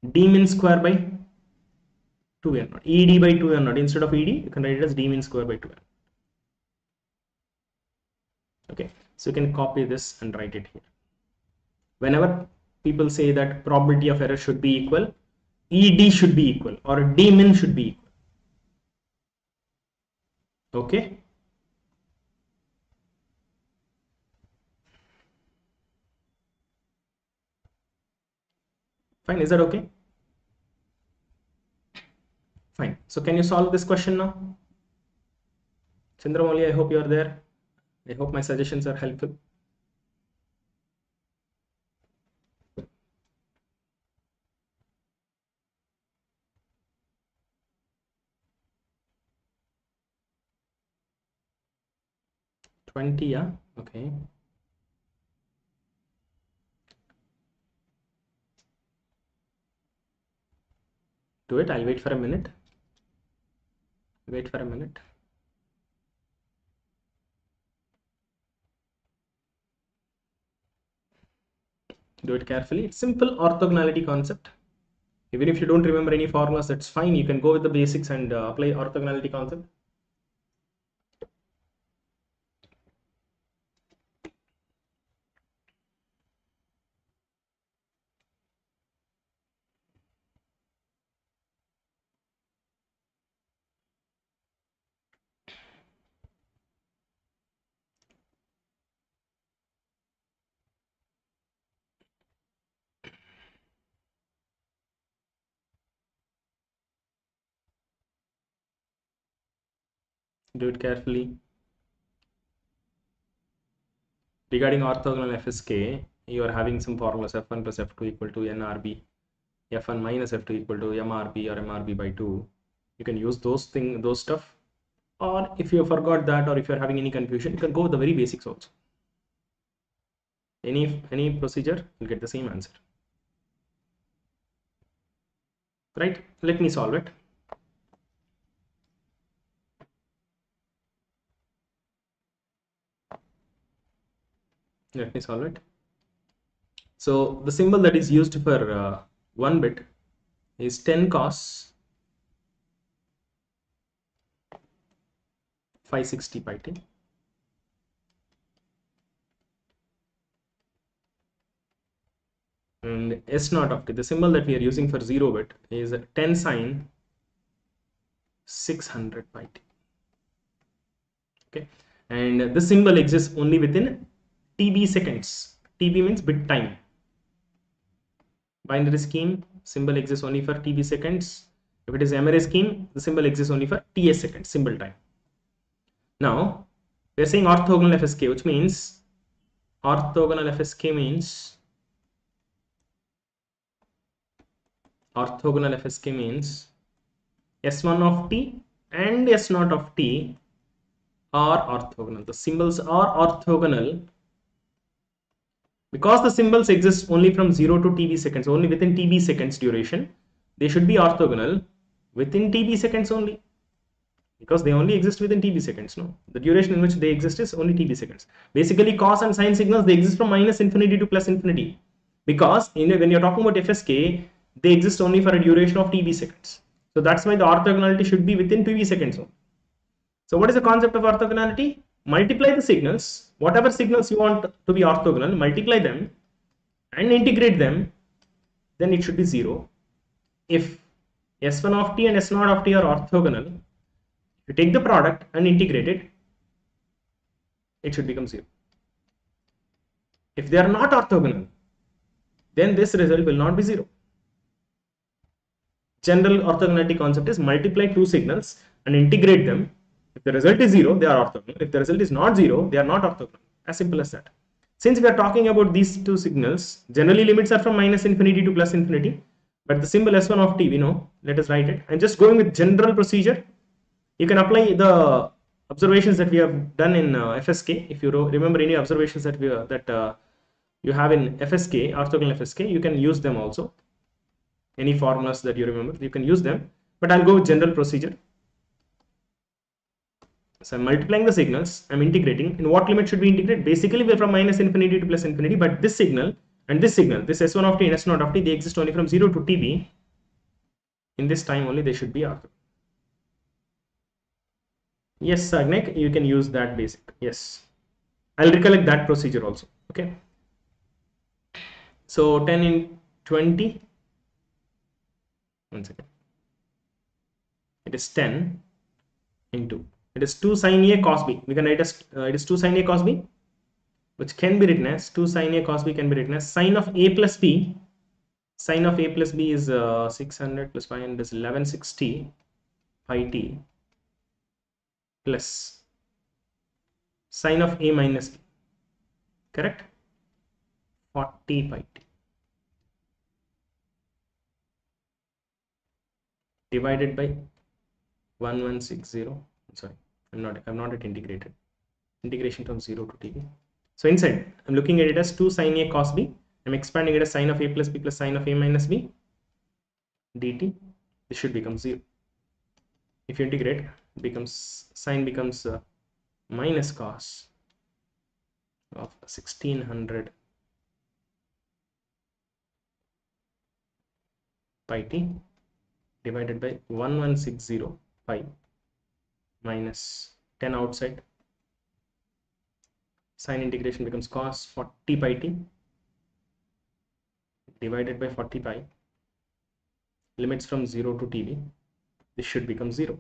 dmin square by 2n naught. ED by 2n naught. Instead of ED, you can write it as dmin square by 2n. Okay, so you can copy this and write it here. Whenever people say that probability of error should be equal, ED should be equal or dmin should be equal. Okay. Fine. Is that okay? Fine. So can you solve this question now? Chandramoli, I hope you are there. I hope my suggestions are helpful. $20, yeah. Okay. Do it. I'll wait for a minute. Wait for a minute. Do it carefully. It's simple orthogonality concept. Even if you don't remember any formulas, that's fine. You can go with the basics and apply orthogonality concept. Do it carefully. regarding orthogonal FSK, you are having some formulas f1 plus f2 equal to nRB, f1 minus f2 equal to mRB or mRB by 2. You can use those stuff, or if you forgot that, or if you're having any confusion, you can go with the very basics also. Any procedure, you'll get the same answer. Right? Let me solve it. Let me solve it. So the symbol that is used for 1 bit is 10 cos 560 pi t. And S naught of t, the symbol that we are using for 0 bit is 10 sine 600 pi t. Okay, and this symbol exists only within TB seconds. TB means bit time. Binary scheme, symbol exists only for TB seconds. If it is M-array scheme, the symbol exists only for TS seconds, symbol time. Now we are saying orthogonal FSK, which means orthogonal FSK means S1 of t and S0 of t are orthogonal. The symbols are orthogonal because the symbols exist only from 0 to TB seconds, only within TB seconds duration. They should be orthogonal within TB seconds only, because they only exist within TB seconds. No, the duration in which they exist is only TB seconds. Basically, cos and sine signals, they exist from minus infinity to plus infinity, because when you're talking about FSK, they exist only for a duration of TB seconds. So that's why the orthogonality should be within TB seconds only. So what is the concept of orthogonality? Multiply the signals, whatever signals you want to be orthogonal, multiply them and integrate them, then it should be 0. If S1 of t and S0 of t are orthogonal, you take the product and integrate it, it should become 0. If they are not orthogonal, then this result will not be 0. General orthogonality concept is multiply two signals and integrate them. If the result is 0, they are orthogonal. If the result is not 0, they are not orthogonal. As simple as that. Since we are talking about these two signals, generally limits are from minus infinity to plus infinity. But the symbol S1 of t, we know. Let us write it. I'm just going with general procedure. You can apply the observations that we have done in FSK. If you remember any observations that you have in FSK, orthogonal FSK, you can use them also. Any formulas that you remember, you can use them. But I'll go with general procedure. So I'm multiplying the signals, I'm integrating. In what limit should we integrate? Basically, we're from minus infinity to plus infinity, but this signal and this signal, this S1 of t and S0 of t, they exist only from 0 to TB. In this time only, they should be orthogonal. Yes, Agnek, you can use that basic. Yes, I'll recollect that procedure also. Okay. So 10 in 20. 1 second. It is 10 into. It is 2 sin A cos B. We can write as it is 2 sin A cos B, which can be written as 2 sin A cos B can be written as sine of A plus B. Sine of A plus B is 600 plus 500 is 1160 pi t plus sine of A minus B. Correct? 40 pi t divided by 1160. Sorry, I've not yet integrated. Integration from 0 to TB. So inside, I'm looking at it as 2 sin A cos B. I'm expanding it as sine of A plus B plus sine of A minus B dt. This should become 0. If you integrate, it becomes sine becomes minus cos of 1600 pi t divided by 1160 pi minus 10 outside. Sine integration becomes cos 40 pi t divided by 40 pi. Limits from 0 to TB. This should become 0.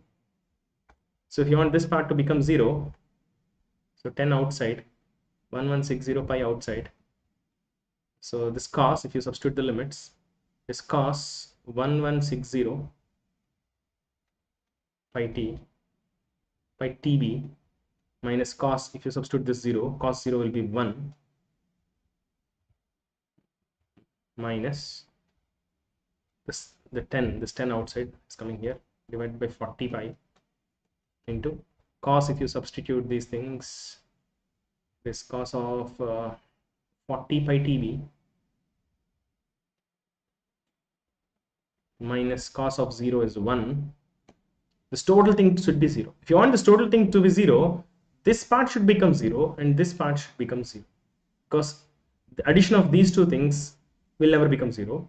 So if you want this part to become 0, so 10 outside, 1160 pi outside. So this cos, if you substitute the limits, is cos 1160 pi t by TB minus cos, if you substitute this 0, cos 0 will be 1 minus this, this 10 outside is coming here, divided by 40 pi into cos, if you substitute these things, this cos of 40 pi TB minus cos of 0 is 1. This total thing should be 0. If you want this total thing to be 0, this part should become 0 and this part should become 0, because the addition of these two things will never become 0,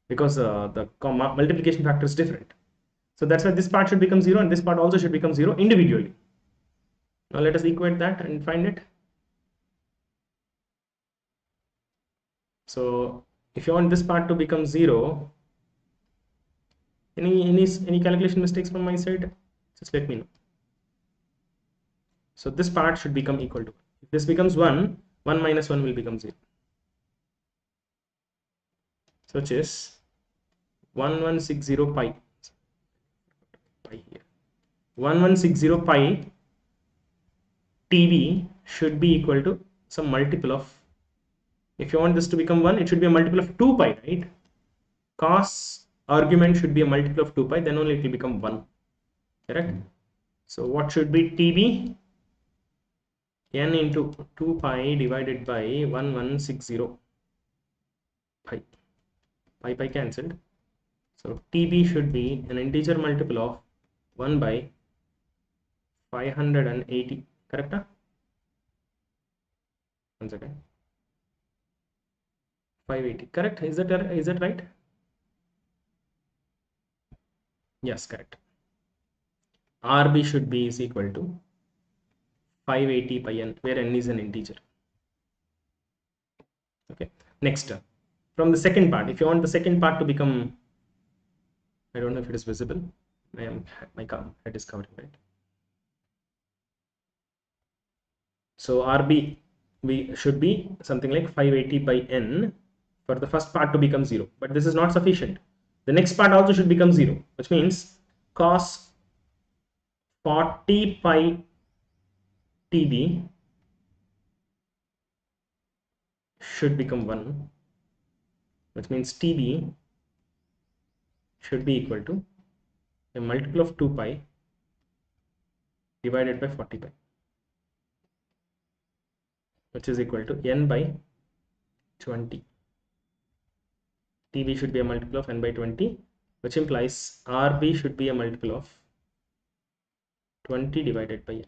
because the multiplication factor is different. So that's why this part should become 0 and this part also should become 0 individually. Now let us equate that and find it. So if you want this part to become 0, any calculation mistakes from my side, just let me know. So this part should become equal to, if this becomes 1, 1 minus 1 will become 0. So which is 1160 pi here. 1160 pi TB should be equal to some multiple of, if you want this to become 1, it should be a multiple of 2 pi, right? Cos argument should be a multiple of 2 pi, then only it will become 1, correct? So what should be TB? N into 2 pi divided by 1160 pi. Pi cancelled. So TB should be an integer multiple of 1 by 580, correct? One second. 580, correct? Is that right? Yes, correct. RB should be is equal to 580 pi n, where n is an integer. Okay. Next, from the second part, if you want the second part to become, I don't know if it is visible. My head is covering, right? So RB should be something like 580 by n for the first part to become 0, but this is not sufficient. The next part also should become 0, which means cos 40 pi TB should become 1, which means TB should be equal to a multiple of 2 pi divided by 40 pi, which is equal to n by 20. TB should be a multiple of n by 20, which implies RB should be a multiple of 20 divided by n.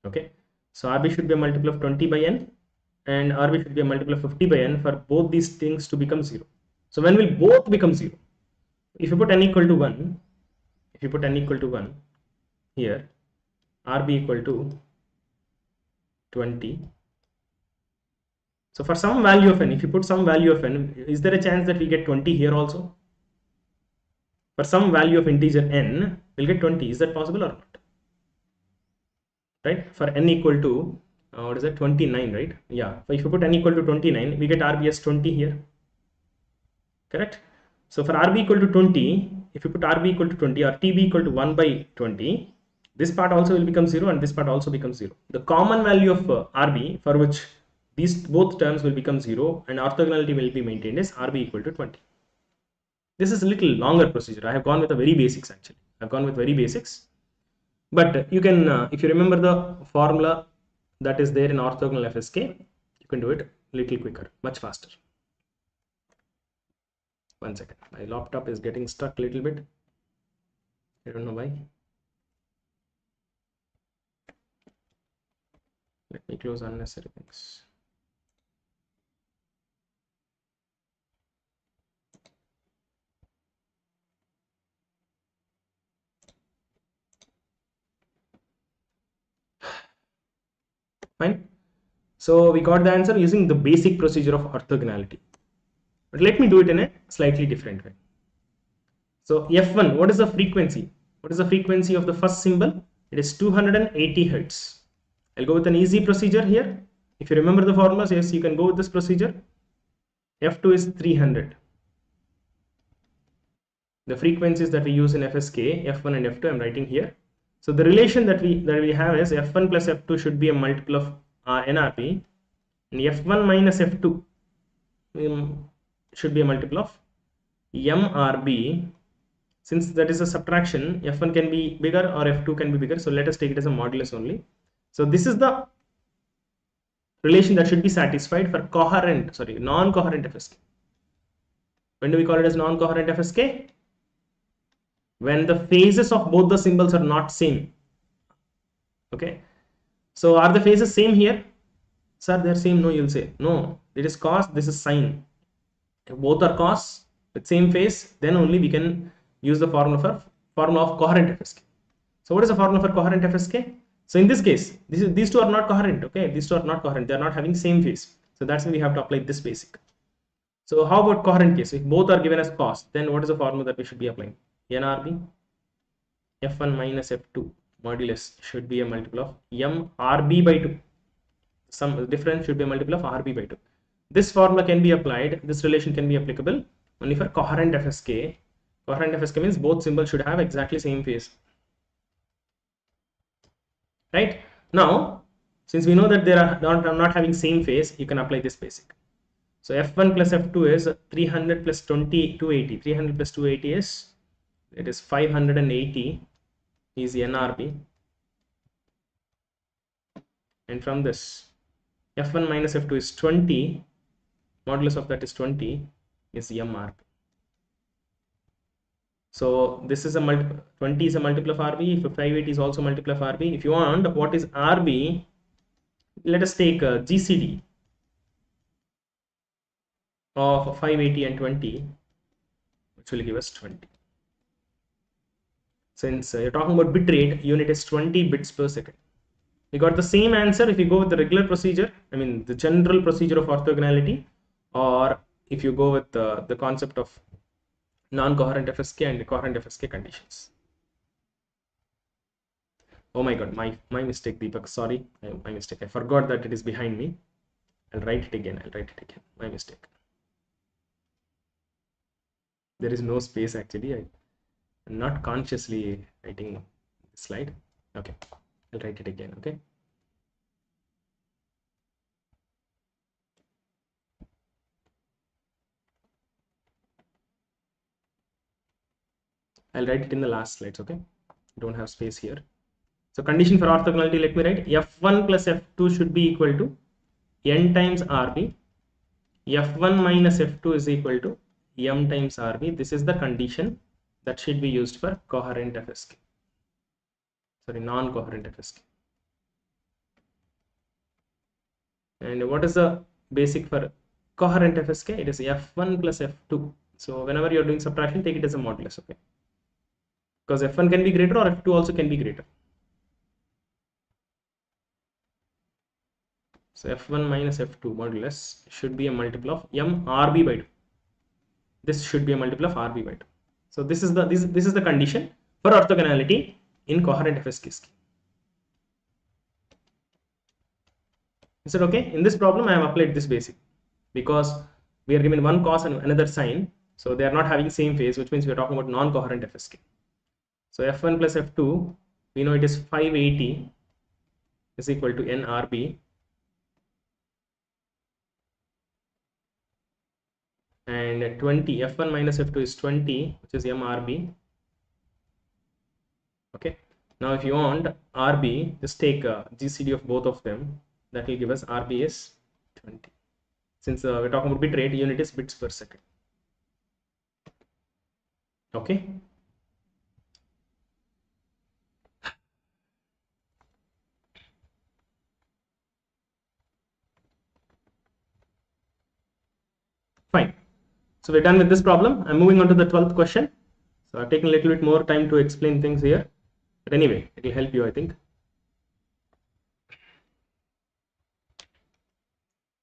Okay, so RB should be a multiple of 20 by n and RB should be a multiple of 50 by n for both these things to become 0. So when will both become 0? If you put n equal to 1, here, RB equal to 20. So for some value of n, if you put some value of n, is there a chance that we get 20 here also? For some value of integer n, we'll get 20. Is that possible or not? Right? For n equal to, what is that, 29, right? Yeah. So if you put n equal to 29, we get RB as 20 here. Correct? So for RB equal to 20, if you put RB equal to 20 or TB equal to 1 by 20, this part also will become 0 and this part also becomes 0. The common value of RB for which these both terms will become 0 and orthogonality will be maintained is RB equal to 20. This is a little longer procedure. I have gone with the very basics actually. I've gone with very basics. But you can, if you remember the formula that is there in orthogonal FSK, you can do it a little quicker, much faster. One second, my laptop is getting stuck a little bit. I don't know why. Let me close unnecessary things. Fine. So we got the answer using the basic procedure of orthogonality. But let me do it in a slightly different way. So F1, what is the frequency? What is the frequency of the first symbol? It is 280 Hertz. I'll go with an easy procedure here. If you remember the formulas, yes, you can go with this procedure. F2 is 300. The frequencies that we use in FSK, F1 and F2, I'm writing here. So the relation that we have is F1 plus F2 should be a multiple of NRP, and F1 minus F2 should be a multiple of MRB. Since that is a subtraction, F1 can be bigger or F2 can be bigger. So let us take it as a modulus only. So this is the relation that should be satisfied for non-coherent FSK. When do we call it as non-coherent FSK? When the phases of both the symbols are not same. Okay. So are the phases same here? Sir, they're same. No, you'll say. No, it is cos, this is sine. If both are cos with same phase, then only we can use the formula of coherent FSK. So what is the formula for coherent FSK? So in this case, these two are not coherent. Okay, these two are not coherent. They are not having same phase. So that's why we have to apply this basic. So how about coherent case? If both are given as cos, then what is the formula that we should be applying? NRB F1 minus F2 modulus should be a multiple of MRB by 2. Some difference should be a multiple of RB by 2. This formula can be applied, this relation can be applicable only for coherent FSK. Coherent FSK means both symbols should have exactly same phase. Right? Now, since we know that they are not having same phase, you can apply this basic. So F1 plus F2 is 300 plus 280. 300 plus 280 is, it is 580 is NRB. And from this, F1 minus F2 is 20. Modulus of that is 20 is MRB. So this is a 20 is a multiple of RB. If 580 is also multiple of RB. If you want, what is RB? Let us take a GCD of 580 and 20, which will give us 20. Since you're talking about bit rate, unit is 20 bits per second. We got the same answer if you go with the regular procedure, I mean the general procedure of orthogonality, or if you go with the concept of non-coherent FSK and the coherent FSK conditions. Oh my god, my mistake, Deepak. Sorry, my mistake. I forgot that it is behind me. I'll write it again. My mistake. There is no space actually. I'm not consciously writing this slide. Okay, I'll write it again. Okay. I'll write it in the last slides. Okay. Don't have space here. So condition for orthogonality, let me write F1 plus F2 should be equal to N times RB. F1 minus F2 is equal to M times RB. This is the condition that should be used for coherent FSK. Sorry, non-coherent FSK. And what is the basic for coherent FSK? It is F1 plus F2. So whenever you're doing subtraction, take it as a modulus. Okay. Because F1 can be greater or F2 also can be greater. So F1 minus F2 modulus should be a multiple of MRB by 2. This should be a multiple of RB by 2. So this is the condition for orthogonality in coherent FSK scheme. Is it okay? In this problem, I have applied this basic because we are given one cos and another sine. So they are not having same phase, which means we are talking about non-coherent FSK. So F1 plus F2, we know it is 580 is equal to NRB. And 20, F1 minus F2 is 20, which is MRB. Okay. Now if you want RB, just take a GCD of both of them. That will give us RB is 20. Since we're talking about bit rate, unit is bits per second. Okay. Fine. So we're done with this problem. I'm moving on to the 12th question. So I've taken a little bit more time to explain things here. But anyway, it will help you, I think.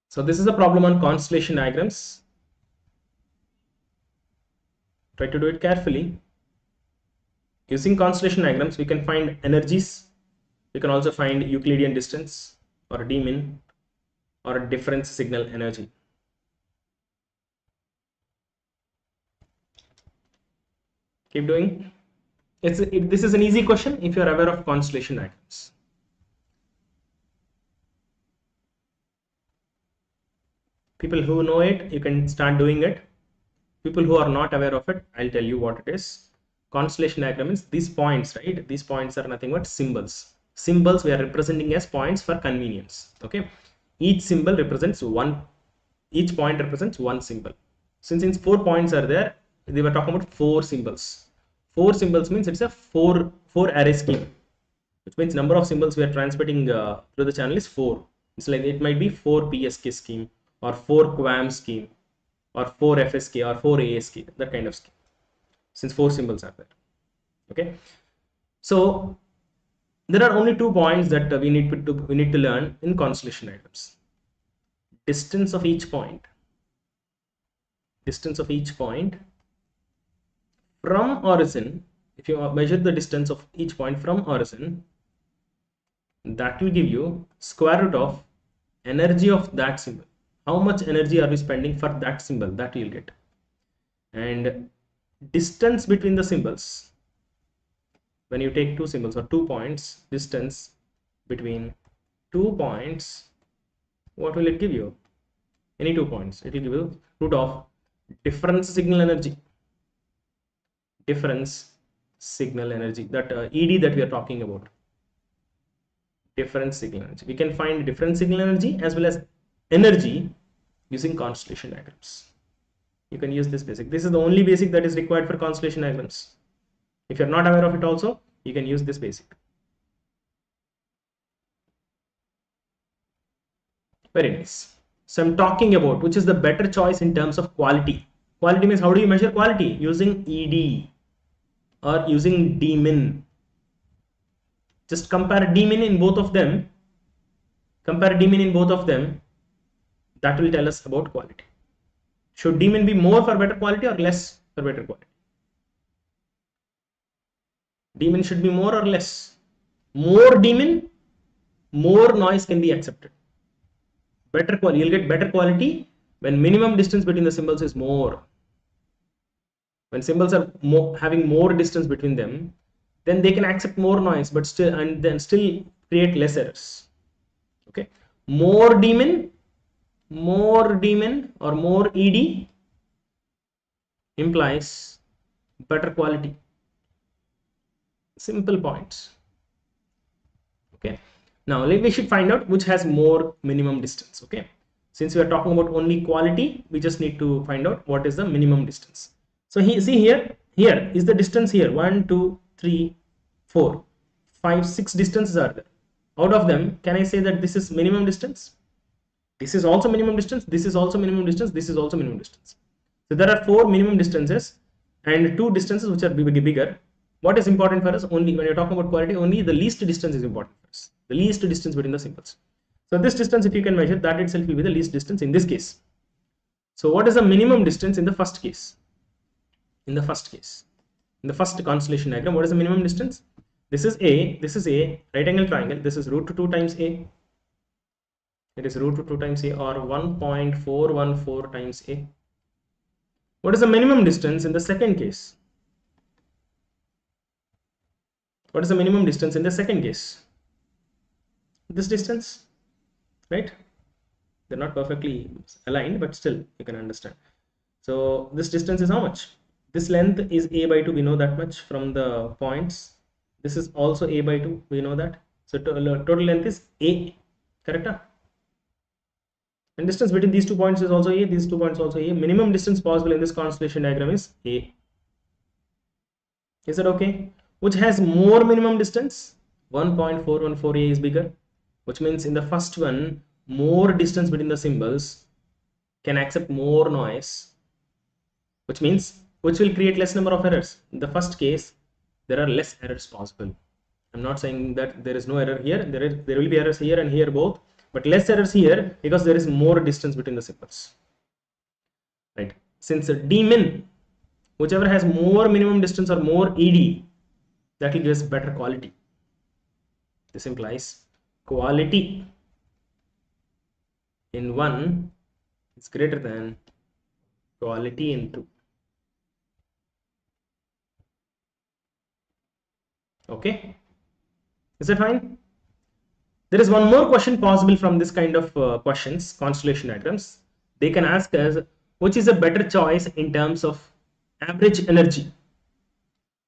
So this is a problem on constellation diagrams. Try to do it carefully. Using constellation diagrams, we can find energies. We can also find Euclidean distance or d min or a difference signal energy. Keep doing. This is an easy question if you are aware of constellation diagrams. People who know it, you can start doing it. People who are not aware of it, I'll tell you what it is. Constellation diagram is these points, right? These points are nothing but symbols. Symbols we are representing as points for convenience. Okay, each symbol represents one. Each point represents one symbol. Since 4 points are there, they were talking about 4 symbols. 4 symbols means it's a four array scheme, which means number of symbols we are transmitting through the channel is 4. It's like it might be 4 PSK scheme or 4 QAM scheme or 4 FSK or 4 ASK, that kind of scheme, since 4 symbols are there. Okay, so there are only 2 points that we need to learn in constellation diagrams. Distance of each point from origin. If you measure the distance of each point from origin, that will give you square root of energy of that symbol. How much energy are we spending for that symbol, that you'll get. And distance between the symbols, when you take 2 symbols or 2 points, distance between 2 points, what will it give you? Any 2 points, it will give you root of difference signal energy. Difference signal energy, that ED that we are talking about. Difference signal energy. We can find difference signal energy as well as energy using constellation diagrams. You can use this basic. This is the only basic that is required for constellation diagrams. If you're not aware of it also, you can use this basic. Very nice. So I'm talking about which is the better choice in terms of quality. Quality means how do you measure quality? Using ED or using D-min. Just compare D-min in both of them. That will tell us about quality. Should D-min be more for better quality or less for better quality? D-min should be more or less? More D-min, more noise can be accepted. Better quality, you'll get better quality when minimum distance between the symbols is more. When symbols are having more distance between them, then they can accept more noise, but still create less errors. Okay, more D-min or more ED implies better quality. Simple points. Okay, now we should find out which has more minimum distance. Okay, since we are talking about only quality, we just need to find out what is the minimum distance. So see here is the distance here. 1 2 3 4 5 6 distances are there. Out of them, can I say that this is minimum distance? This is also minimum distance, this is also minimum distance, this is also minimum distance. So there are 4 minimum distances and 2 distances which are bigger. What is important for us? Only when you're talking about quality, only the least distance is important for us. The least distance between the symbols. So this distance, if you can measure, that itself will be the least distance in this case. So what is the minimum distance in the first case? In the first constellation diagram, what is the minimum distance? This is A, right angle triangle. This is root 2 times A. It is root 2 times A or 1.414 times A. What is the minimum distance in the second case? What is the minimum distance in the second case? This distance, right? They're not perfectly aligned, but still you can understand. So this distance is how much? This length is A by 2, we know that much from the points. This is also A by 2, we know that. So total length is A, correct? And distance between these 2 points is also A, these 2 points also A. Minimum distance possible in this constellation diagram is A. Is that okay? Which has more minimum distance? 1.414 A is bigger, which means in the first one, more distance between the symbols can accept more noise, which will create less number of errors. In the first case, there are less errors possible. I'm not saying that there is no error here. There will be errors here and here both, but less errors here because there is more distance between the symbols. Right? Since D-min, whichever has more minimum distance or more ED, that will give us better quality. This implies quality in 1 is greater than quality in 2. Okay, is that fine? There is one more question possible from this kind of questions, constellation diagrams. They can ask us which is a better choice in terms of average energy.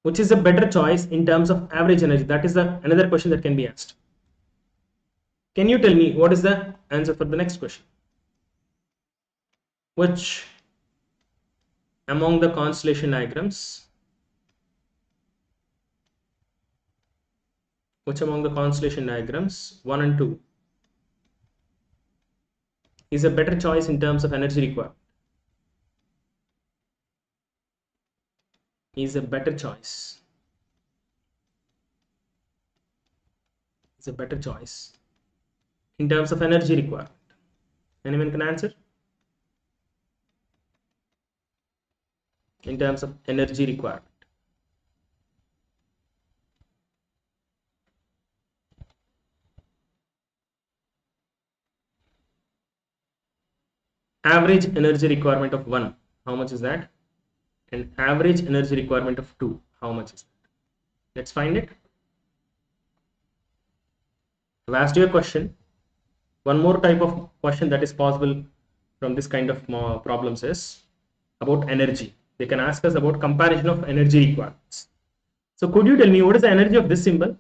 Which is a better choice in terms of average energy? That is another question that can be asked. Can you tell me what is the answer for the next question? Which among the constellation diagrams, which among the constellation diagrams 1 and 2 is a better choice in terms of energy required? Is a better choice. Is a better choice in terms of energy required. Anyone can answer? In terms of energy required. Average energy requirement of 1, how much is that? And average energy requirement of 2, how much is that? Let's find it. I've asked you a question. One more type of question that is possible from this kind of problems is about energy. They can ask us about comparison of energy requirements. So could you tell me what is the energy of this symbol?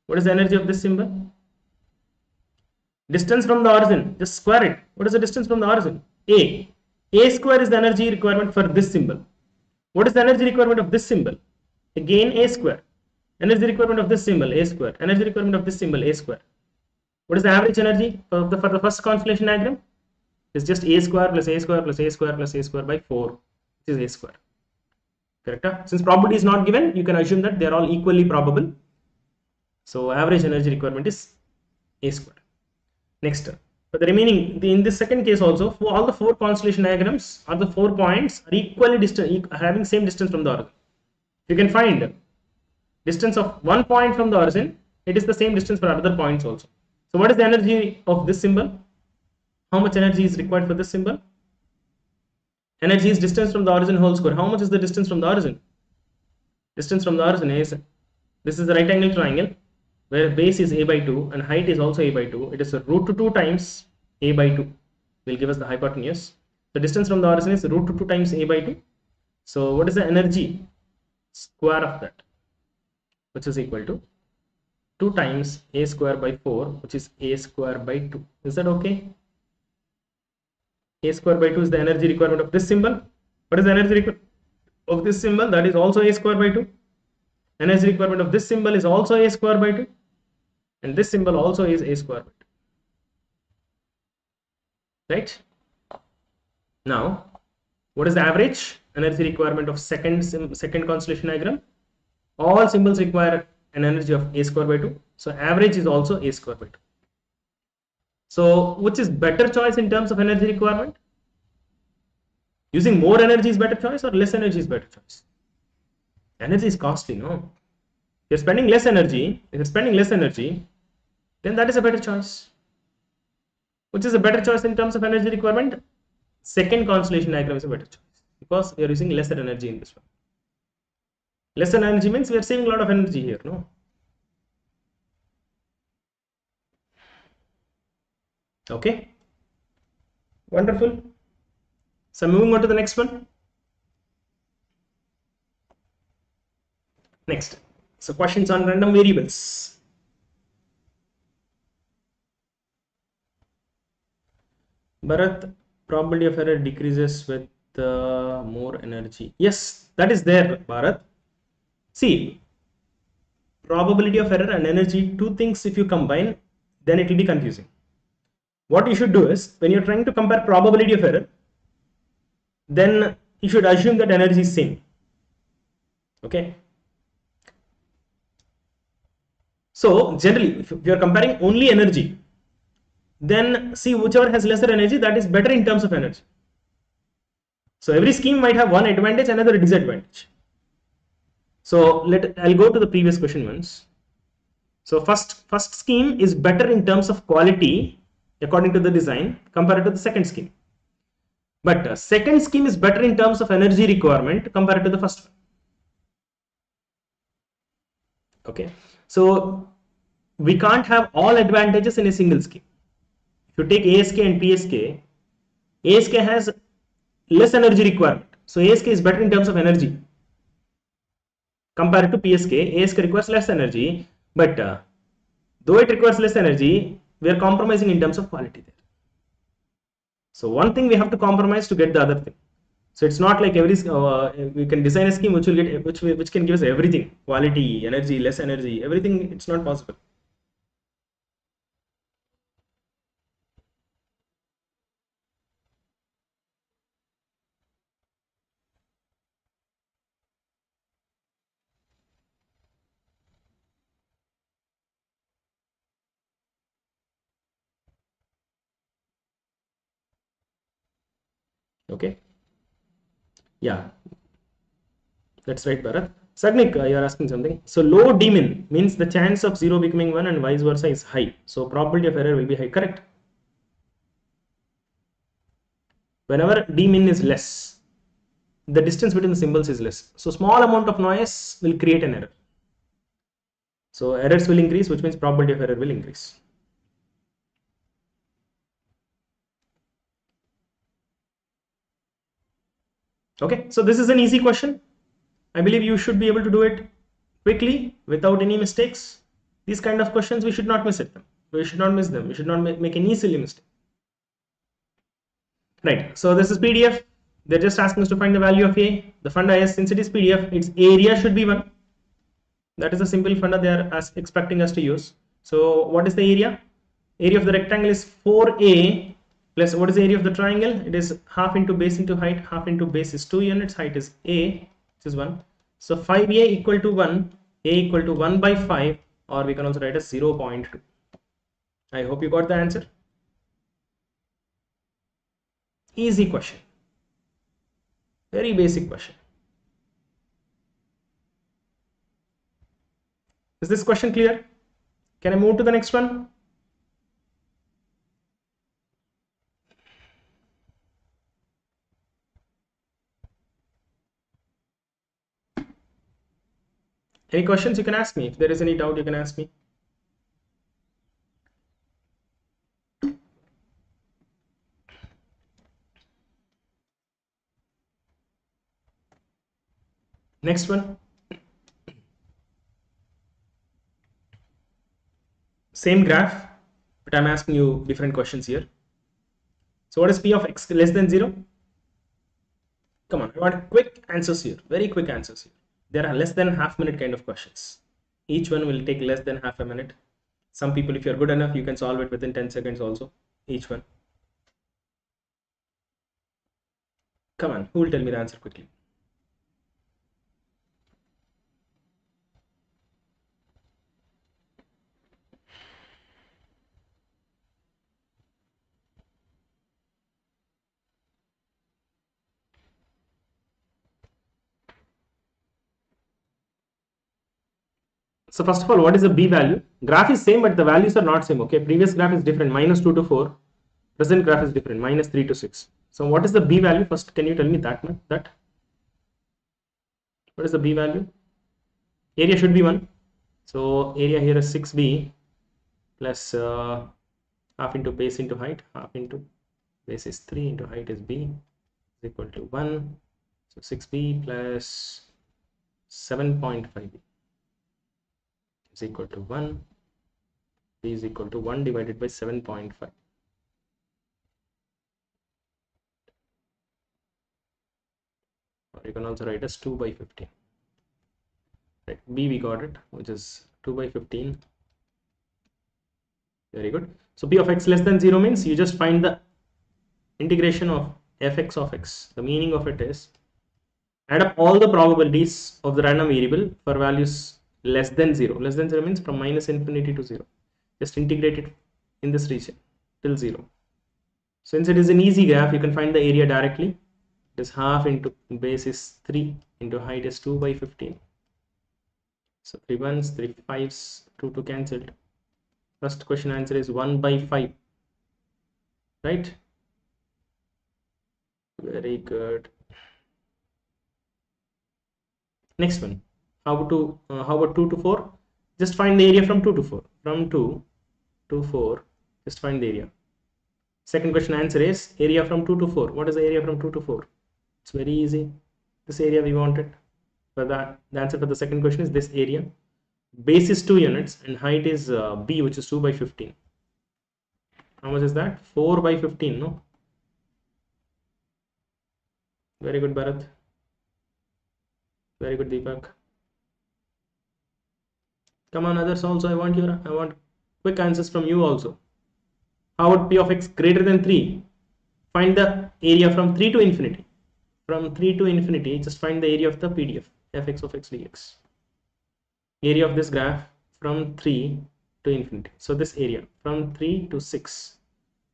What is the energy of this symbol? Distance from the origin, just square it. What is the distance from the origin? A. A square is the energy requirement for this symbol. What is the energy requirement of this symbol? Again A square. Energy requirement of this symbol A square. Energy requirement of this symbol A square. What is the average energy for the first constellation diagram? It's just A square plus A square plus A square plus A square by 4, which is A square. Correct? Since probability is not given, you can assume that they are all equally probable. So average energy requirement is A square. Next, for the remaining, in this second case also, for all the 4 constellation diagrams, are the 4 points are equally distant, having same distance from the origin. You can find distance of 1 point from the origin, it is the same distance for other points also. So what is the energy of this symbol? How much energy is required for this symbol? Energy is distance from the origin whole square. How much is the distance from the origin? Distance from the origin is, this is the right angle triangle, where base is a by 2 and height is also a by 2. It is a root to 2 times a by 2 will give us the hypotenuse. The distance from the origin is root to 2 times a by 2. So what is the energy square of that? Which is equal to 2 times a square by 4, which is a square by 2. Is that okay? A square by 2 is the energy requirement of this symbol. What is the energy requirement of this symbol? That is also a square by 2. Energy requirement of this symbol is also a square by 2. And this symbol also is a square by 2. Right? Now, what is the average energy requirement of second constellation diagram? All symbols require an energy of a square by 2. So average is also a square by 2. So which is better choice in terms of energy requirement? Using more energy is better choice or less energy is better choice? Energy is costly, no? If you're spending less energy, then that is a better choice. Which is a better choice in terms of energy requirement? Second constellation diagram is a better choice because we are using lesser energy in this one. Lesser energy means we are saving a lot of energy here, no? Okay, wonderful. So moving on to the next one. Next, so questions on random variables. Bharat, probability of error decreases with more energy. Yes, that is there, Bharat. See, probability of error and energy, two things if you combine, then it will be confusing. What you should do is, when you're trying to compare probability of error, then you should assume that energy is same. Okay. So generally, if you're comparing only energy, then see whichever has lesser energy, that is better in terms of energy. So every scheme might have one advantage, another disadvantage. So I'll go to the previous question once. So first scheme is better in terms of quality according to the design compared to the second scheme. But second scheme is better in terms of energy requirement compared to the first one. Okay, so we can't have all advantages in a single scheme. If you take ASK and PSK, ASK has less energy requirement. So ASK is better in terms of energy compared to PSK. ASK requires less energy, but though it requires less energy, we are compromising in terms of quality there. So one thing we have to compromise to get the other thing. So it's not like every we can design a scheme which will get which can give us everything, quality, energy, less energy, everything. It's not possible. Okay. Yeah, that's right, Bharat. Sagnik, you're asking something. So low d min means the chance of 0 becoming 1 and vice versa is high. So probability of error will be high. Correct. Whenever d min is less, the distance between the symbols is less. So small amount of noise will create an error. So errors will increase, which means probability of error will increase. Okay, so this is an easy question. I believe you should be able to do it quickly without any mistakes. These kind of questions, we should not miss it. We should not miss them. We should not make any silly mistake. Right, so this is PDF. They're just asking us to find the value of A. The funda is, since it is PDF, its area should be 1. That is a simple funda they are expecting us to use. So what is the area? Area of the rectangle is 4A plus what is the area of the triangle? It is half into base into height. Half into base is 2 units. Height is A, which is 1. So 5A equal to 1. A equal to 1 by 5, or we can also write as 0.2. I hope you got the answer. Easy question. Very basic question. Is this question clear? Can I move to the next one? Any questions you can ask me. If there is any doubt, you can ask me. Next one. Same graph, but I'm asking you different questions here. So what is P of x less than 0? Come on, I want quick answers here. Very quick answers here. There are less than half-minute kind of questions. Each one will take less than half a minute. Some people, if you're good enough, you can solve it within 10 seconds also. Each one. Come on, who will tell me the answer quickly? So first of all, what is the B value? Graph is same, but the values are not same. Okay, previous graph is different, -2 to 4. Present graph is different, -3 to 6. So what is the B value? First, can you tell me that? What is the B value? Area should be 1. So area here is 6B plus half into base into height. Half into base is 3 into height is B is equal to 1. So 6B plus 7.5B is equal to 1. B is equal to 1 divided by 7.5. Or you can also write as 2 by 15. Right, B we got it, which is 2 by 15. Very good. So P of x less than 0 means you just find the integration of fx of x. The meaning of it is add up all the probabilities of the random variable for values less than 0. Less than 0 means from -infinity to 0. Just integrate it in this region till 0. Since it is an easy graph, you can find the area directly. It is half into base is 3 into height is 2 by 15. So 3 1s, 3 5s, 2 2 cancelled. First question answer is 1 by 5. Right? Very good. Next one. How about 2 to 4? Just find the area from 2 to 4. From 2 to 4, just find the area. Second question answer is area from 2 to 4. What is the area from 2 to 4? It's very easy. This area we wanted. But the answer for the second question is this area. Base is 2 units and height is B, which is 2 by 15. How much is that? 4 by 15, no? Very good, Bharat. Very good, Deepak. Come on, others also. I want quick answers from you also. How would P of X greater than 3? Find the area from 3 to infinity. From 3 to infinity, just find the area of the PDF, fx of x dx. Area of this graph from 3 to infinity. So this area from 3 to 6,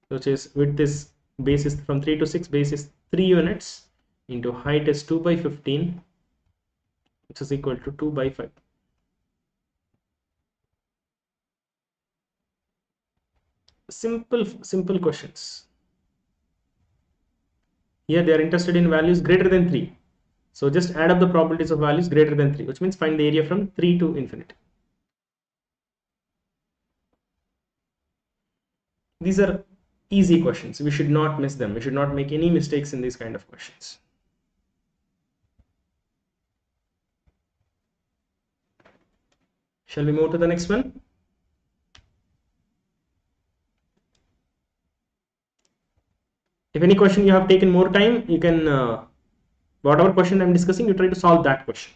which is with this base is from 3 to 6, base is 3 units into height is 2 by 15, which is equal to 2 by 5. Simple questions. Here they are interested in values greater than 3. So just add up the probabilities of values greater than 3, which means find the area from 3 to infinity. These are easy questions. We should not miss them. We should not make any mistakes in these kind of questions. Shall we move to the next one? If any question you have taken more time, you can, whatever question I'm discussing, you try to solve that question.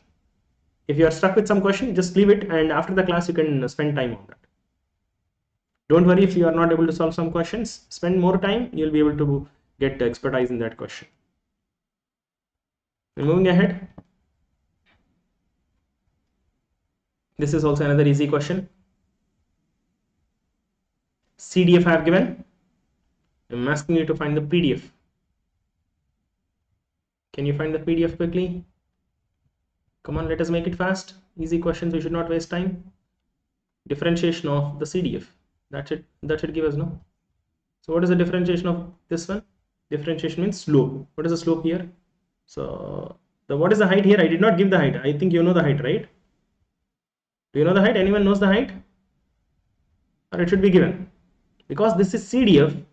If you are stuck with some question, just leave it, and after the class, you can spend time on that. Don't worry if you are not able to solve some questions. Spend more time, you'll be able to get expertise in that question. And moving ahead. This is also another easy question. CDF I have given. I'm asking you to find the PDF. Can you find the PDF quickly? Come on, let us make it fast. Easy questions, we should not waste time. Differentiation of the CDF. That should give us, no? So what is the differentiation of this one? Differentiation means slope. What is the slope here? So what is the height here? I did not give the height. I think you know the height, right? Do you know the height? Anyone knows the height? Or it should be given. Because this is CDF,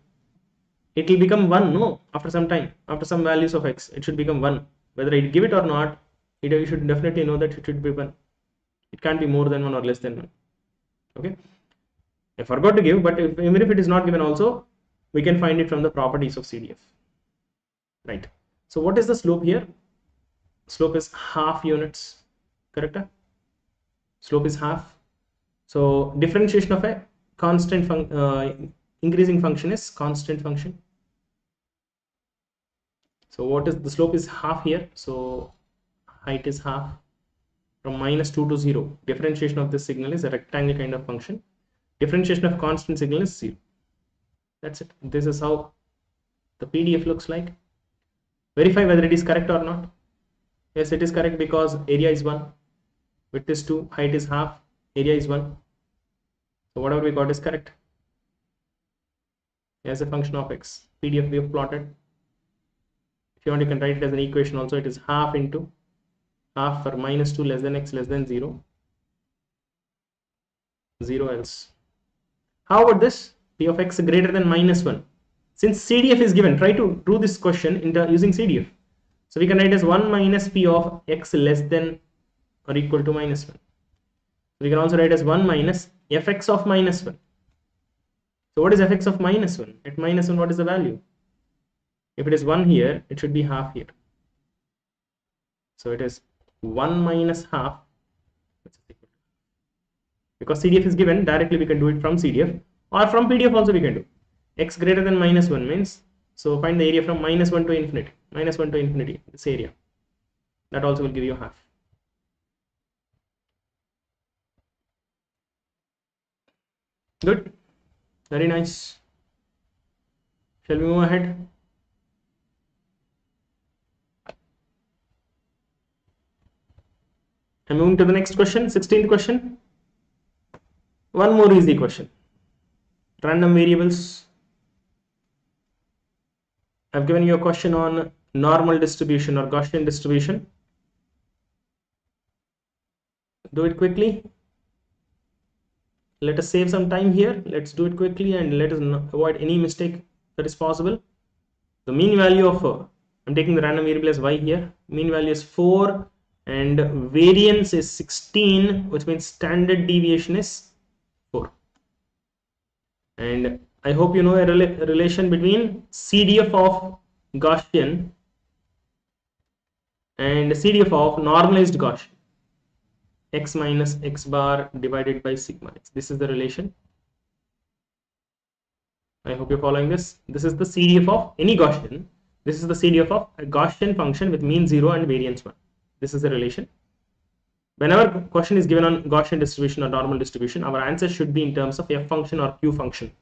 it will become 1, no? After some time, after some values of x, it should become 1. Whether I give it or not, you should definitely know that it should be 1. It can't be more than 1 or less than 1. Okay? I forgot to give, but even if it is not given also, we can find it from the properties of CDF. Right. So what is the slope here? Slope is half units. Correct? Slope is half. So differentiation of a constant increasing function is constant function. So what is the slope is half here. So height is half from -2 to 0. Differentiation of this signal is a rectangle kind of function. Differentiation of constant signal is 0. That's it. This is how the PDF looks like. Verify whether it is correct or not. Yes, it is correct because area is 1, width is 2, height is half, area is 1. So whatever we got is correct. As a function of x. PDF we have plotted. If you want, you can write it as an equation also. It is half into half for -2 less than x less than 0. 0 else. How about this? P of x greater than -1. Since CDF is given, try to do this question using CDF. So we can write as 1 minus P of x less than or equal to -1. We can also write as 1 minus fx of -1. So what is fx of -1? At -1, what is the value? If it is 1 here, it should be half here. So it is 1 minus half. Because CDF is given, directly we can do it from CDF, or from PDF also we can do. X greater than -1 means, so find the area from -1 to infinity. -1 to infinity, this area. That also will give you half. Good. Very nice. Shall we move ahead? I'm moving to the next question, 16th question. One more easy question. Random variables. I've given you a question on normal distribution or Gaussian distribution. Do it quickly. let us save some time here. Let's do it quickly and let us avoid any mistake that is possible. The mean value of I'm taking the random variable as y here. Mean value is 4 and variance is 16, which means standard deviation is 4. And I hope you know a relation between CDF of Gaussian and CDF of normalized Gaussian. X minus x bar divided by sigma x. This is the relation. I hope you're following this. This is the CDF of any Gaussian. This is the CDF of a Gaussian function with mean 0 and variance 1. This is the relation. Whenever question is given on Gaussian distribution or normal distribution, our answer should be in terms of f function or q function.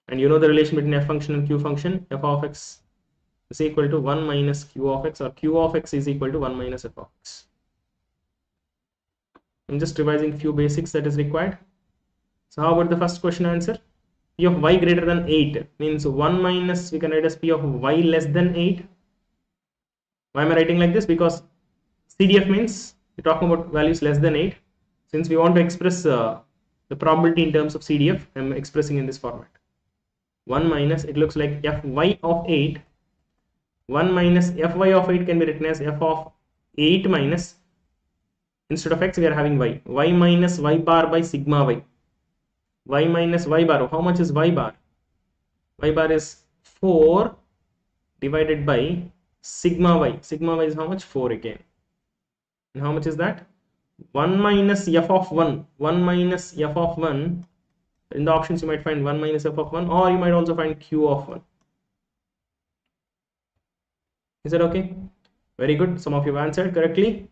And you know the relation between f function and q function. F of x is equal to 1 minus q of x, or q of x is equal to 1 minus f of x. I'm just revising few basics that is required. So how about the first question answer? P of y greater than 8 means 1 minus, we can write as P of y less than 8. Why am I writing like this? Because CDF means we're talking about values less than 8. Since we want to express the probability in terms of CDF, I'm expressing in this format. 1 minus, it looks like Fy of 8. 1 minus Fy of 8 can be written as f of 8 minus, instead of x we are having y. Y minus y bar by sigma y. Y minus y bar. How much is y bar? Y bar is 4 divided by sigma y. Sigma y is how much? 4 again. And how much is that? 1 minus f of 1. 1 minus f of 1. In the options you might find 1 minus f of 1, or you might also find q of 1. Is that okay? Very good. Some of you have answered correctly.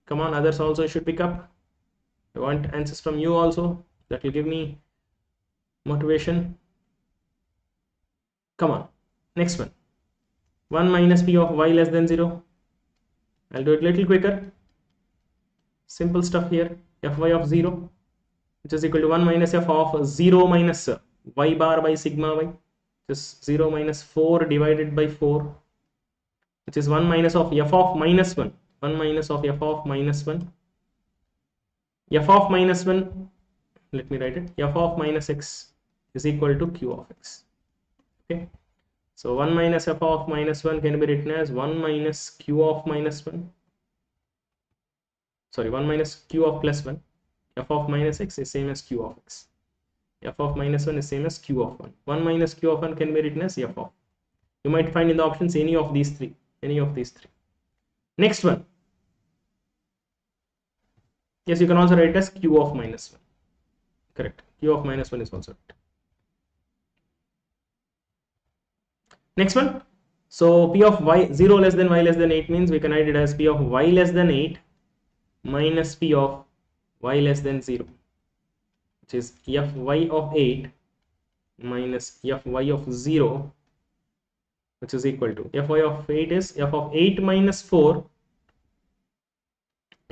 Come on, others also should pick up. I want answers from you also. That will give me motivation. Come on. Next one. 1 minus p of y less than 0. I'll do it a little quicker. Simple stuff here. Fy of 0, which is equal to 1 minus f of 0 minus y bar by sigma y. Just 0 minus 4 divided by 4, which is 1 minus of f of minus 1. 1 minus of f of minus 1. F of minus 1, let me write it. F of minus x is equal to q of x. Okay. So 1 minus f of minus 1 can be written as 1 minus q of minus 1. Sorry, 1 minus q of plus 1. F of minus x is same as q of x. F of minus 1 is same as q of 1. 1 minus q of 1 can be written as f of. You might find in the options any of these three. Any of these three. Next one. Yes, you can also write it as q of minus 1. Correct. Q of minus 1 is also right. Next one. So p of y 0 less than y less than 8 means we can write it as p of y less than 8 minus p of y less than 0, which is fy of 8 minus fy of 0, which is equal to fy of 8 is f of 8 minus 4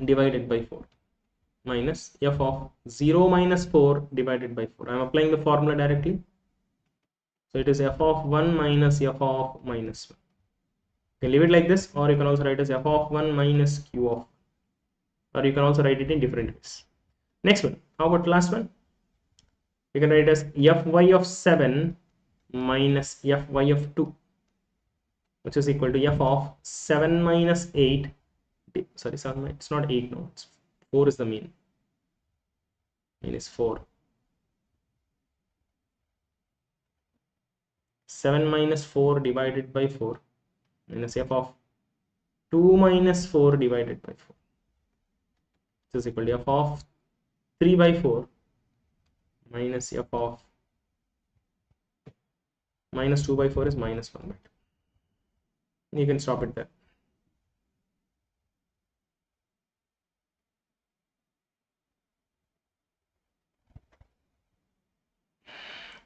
divided by 4 minus f of 0 minus 4 divided by 4. I am applying the formula directly. So it is f of 1 minus f of minus 1. You can leave it like this, or you can also write as f of 1 minus q of, or you can also write it in different ways. Next one. How about last one? You can write it as fy of 7 minus fy of 2, which is equal to f of 7 minus 8. Sorry, 7, it's not 8, no, it's 4 is the mean. Mean is 4. 7 minus 4 divided by 4 minus f of 2 minus 4 divided by 4, which is equal to f of 3 by 4 minus f of minus 2 by 4 is minus 1 by 2. You can stop it there.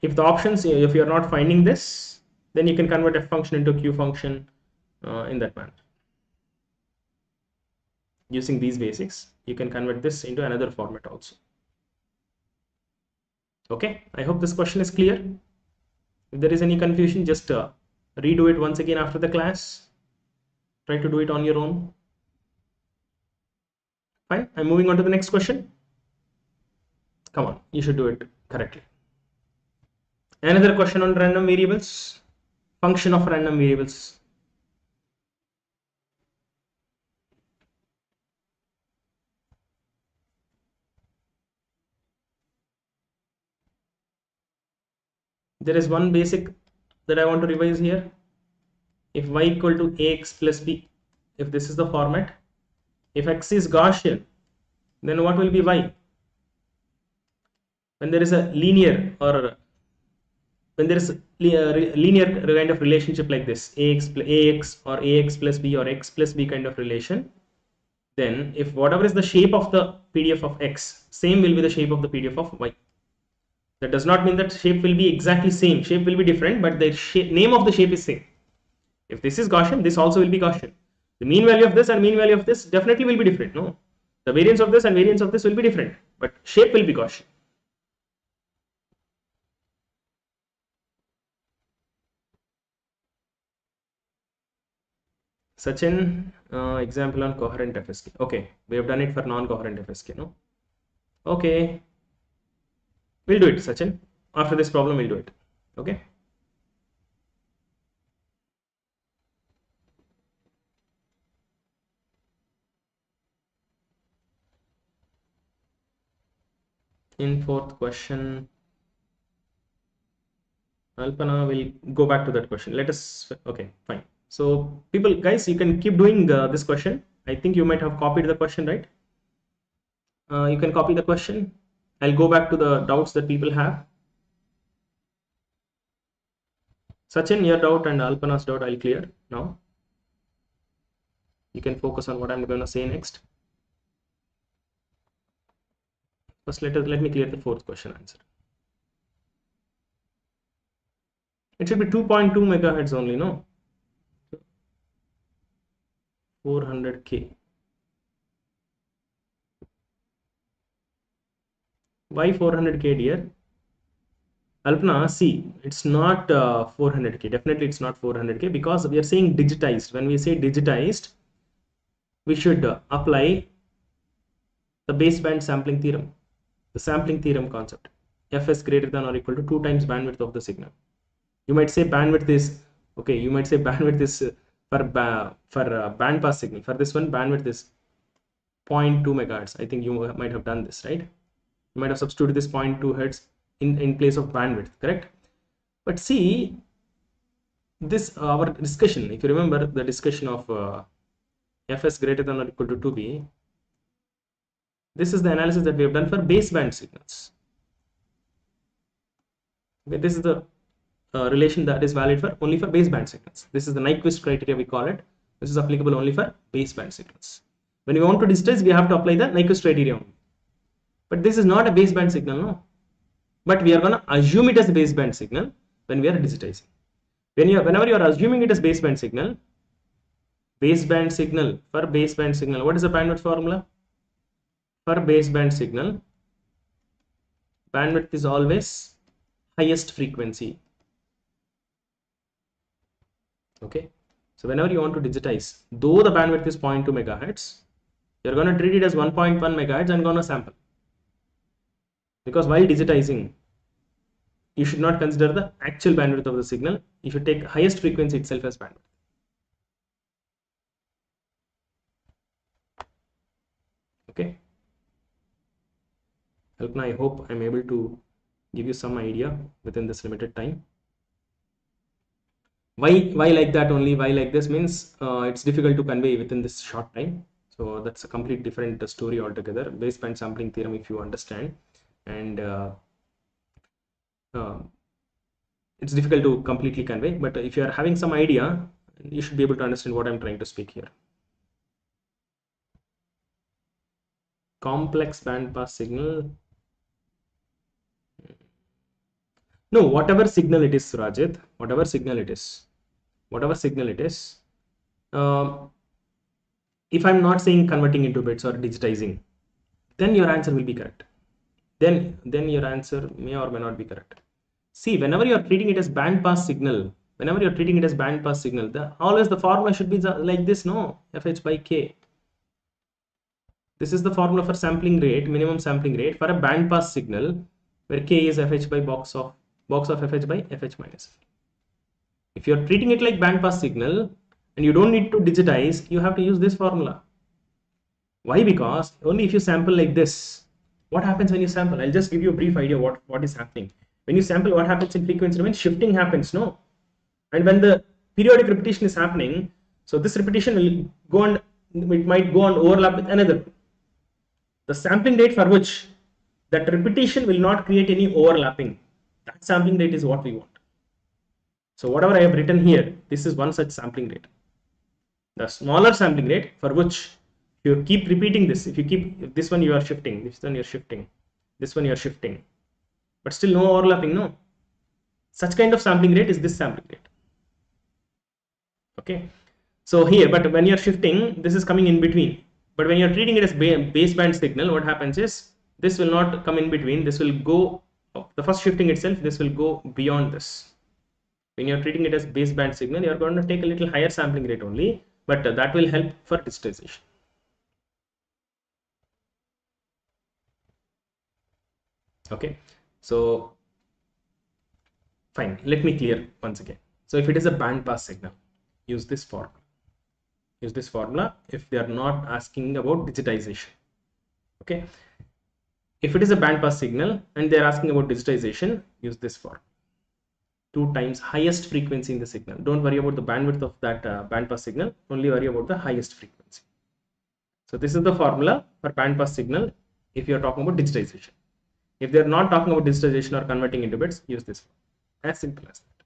If the options, if you are not finding this, then you can convert f function into q function in that manner. Using these basics, you can convert this into another format also. Okay, I hope this question is clear. If there is any confusion, just redo it once again after the class. Try to do it on your own. Fine, I'm moving on to the next question. Come on, you should do it correctly. Another question on random variables, function of random variables. There is one basic that I want to revise here. If y equal to ax plus b, if this is the format, if x is Gaussian, then what will be y? When there is a linear, or when there is a linear kind of relationship like this, ax or ax plus b or x plus b kind of relation, then if whatever is the shape of the PDF of x, same will be the shape of the PDF of y. That does not mean that shape will be exactly same. Shape will be different, but the name of the shape is same. If this is Gaussian, this also will be Gaussian. The mean value of this and mean value of this definitely will be different. No, the variance of this and variance of this will be different, but shape will be Gaussian. Sachin, example on coherent FSK. Okay, we have done it for non-coherent FSK. No, okay, we'll do it, Sachin. After this problem, we'll do it. Okay. In fourth question, Alpana will go back to that question. Let us, okay, fine. So people, guys, you can keep doing this question. I think you might have copied the question, right? You can copy the question. I'll go back to the doubts that people have. Sachin, your doubt and Alpana's doubt I'll clear now. You can focus on what I'm going to say next. First, let me clear the fourth question answer. It should be 2.2 megahertz only, no? 400K. Why 400K, dear? Alpna, see, it's not 400K. Definitely it's not 400K, because we are saying digitized. When we say digitized, we should apply the baseband sampling theorem, the sampling theorem concept. Fs greater than or equal to 2 times bandwidth of the signal. You might say bandwidth is, okay, you might say bandwidth is for band pass signal. For this one, bandwidth is 0.2 megahertz. I think you might have done this, right? You might have substituted this 0.2 hertz in place of bandwidth, correct? But see, this our discussion, if you remember the discussion of Fs greater than or equal to 2b, this is the analysis that we have done for baseband signals. Okay, this is the relation that is valid for only for baseband signals. This is the Nyquist criteria, we call it. This is applicable only for baseband signals. When we want to digitize, we have to apply the Nyquist criteria only. But this is not a baseband signal, no. But we are going to assume it as a baseband signal when we are digitizing. Whenever you are assuming it as baseband signal, what is the bandwidth formula? For baseband signal, bandwidth is always highest frequency. Okay, so whenever you want to digitize, though the bandwidth is 0.2 megahertz, you're going to treat it as 1.1 megahertz and going to sample. Because while digitizing, you should not consider the actual bandwidth of the signal. You should take highest frequency itself as bandwidth. Okay. Alpna, I hope I'm able to give you some idea within this limited time. Why like that only? Why like this means it's difficult to convey within this short time. So that's a complete different story altogether. Baseband sampling theorem, if you understand, and it's difficult to completely convey. But if you are having some idea, you should be able to understand what I'm trying to speak here. Complex band pass signal. No, whatever signal it is, Rajit, whatever signal it is, if I'm not saying converting into bits or digitizing, then your answer will be correct. Then your answer may or may not be correct. See, whenever you are treating it as band pass signal, always the formula should be like this, no? Fh by k. This is the formula for sampling rate, minimum sampling rate for a band pass signal, where K is FH by box of FH by FH minus F. If you're treating it like band pass signal and you don't need to digitize, you have to use this formula. Why? Because only if you sample like this. What happens when you sample? I'll just give you a brief idea what is happening. When you sample, what happens in frequency domain? Shifting happens, no? And when the periodic repetition is happening, so this repetition will go on, it might go on overlap with another. The sampling rate for which that repetition will not create any overlapping, that sampling rate is what we want. So whatever I have written here, this is one such sampling rate. The smaller sampling rate for which you keep repeating this, if this one you are shifting, this one you are shifting, this one you are shifting, but still no overlapping, no. Such kind of sampling rate is this sampling rate. Okay. So here, but when you are shifting, this is coming in between. But when you are treating it as baseband signal, what happens is this will not come in between. This will go, the first shifting itself, this will go beyond this. When you are treating it as baseband signal, you are going to take a little higher sampling rate only, but that will help for digitization. Okay, so fine, let me clear once again. So if it is a band pass signal, use this formula. Use this formula if they are not asking about digitization. Okay, if it is a band pass signal and they are asking about digitization, use this formula. 2 times highest frequency in the signal. Don't worry about the bandwidth of that band pass signal, only worry about the highest frequency. So this is the formula for band pass signal if you are talking about digitization. If they are not talking about digitization or converting into bits, use this formula. As simple as that.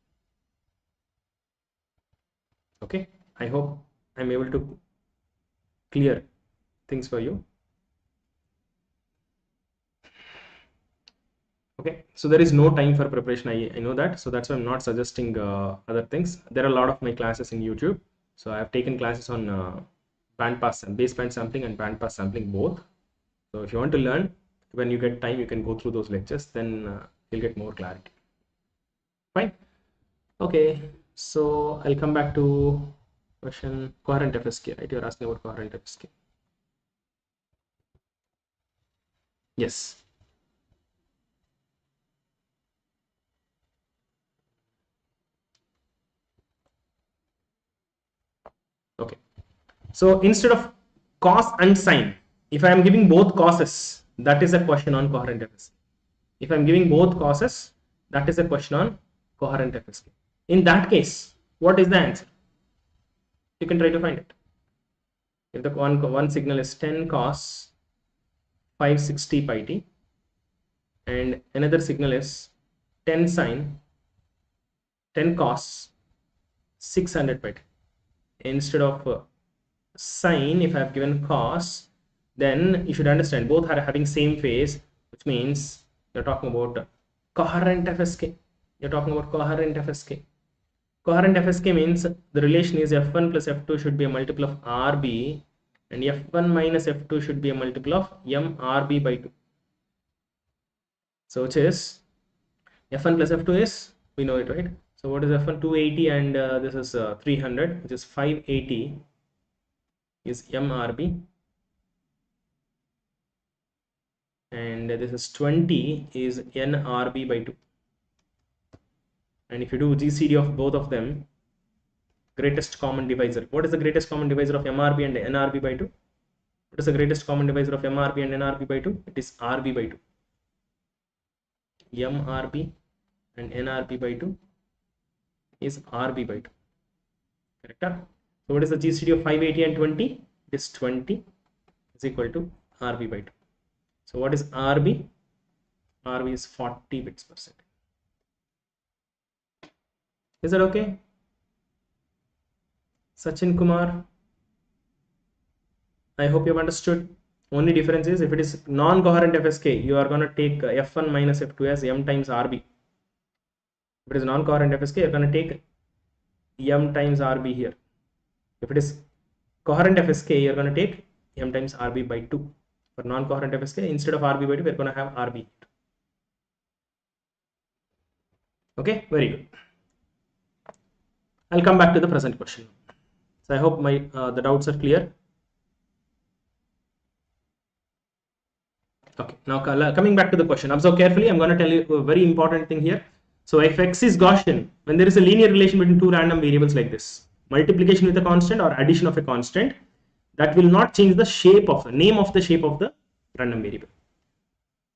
Okay, I hope I'm able to clear things for you. Okay, so there is no time for preparation. I know that, so that's why I'm not suggesting other things. There are a lot of my classes in YouTube, so I have taken classes on band pass and baseband sampling and band pass sampling both. So if you want to learn, when you get time, you can go through those lectures, then you'll get more clarity. Fine. Okay, so I'll come back to question coherent FSK, right? You're asking about coherent FSK. Yes. Okay, so instead of cos and sine, if I am giving both causes, that is a question on coherent FSK. If I am giving both causes, that is a question on coherent FSK. In that case, what is the answer? You can try to find it. If the one signal is 10 cos 560 pi t and another signal is 10 sine 10 cos 600 pi t. Instead of sine, if I have given cos, then you should understand both are having same phase, which means you're talking about coherent FSK. You're talking about coherent FSK. Coherent FSK means the relation is f1 plus f2 should be a multiple of rb, and f1 minus f2 should be a multiple of mrb by 2. So which is f1 plus f2 is, we know it, right? So what is f1? 280, and this is 300, which is 580 is mrb, and this is 20 is nrb by 2. And if you do GCD of both of them, greatest common divisor, what is the greatest common divisor of mrb and nrb by 2? What is the greatest common divisor of mrb and nrb by 2? It is rb by 2. mrb and nrb by 2 is rb by 2. Correct? So what is the GCD of 580 and 20? It is 20 is equal to rb by 2. So what is rb? rb is 40 bits per second. Is that okay? Sachin Kumar, I hope you have understood. Only difference is if it is non-coherent FSK, you are going to take f1 minus f2 as m times rb. If it is non-coherent FSK, you are going to take m times rb here. If it is coherent FSK, you are going to take m times rb by 2. For non-coherent FSK, instead of rb by 2, we are going to have rb. Okay, very good. I'll come back to the present question. So I hope my the doubts are clear. Okay, now coming back to the question, observe carefully. I'm going to tell you a very important thing here. So if x is Gaussian, when there is a linear relation between two random variables like this, multiplication with a constant or addition of a constant, that will not change the shape of the name of the shape of the random variable.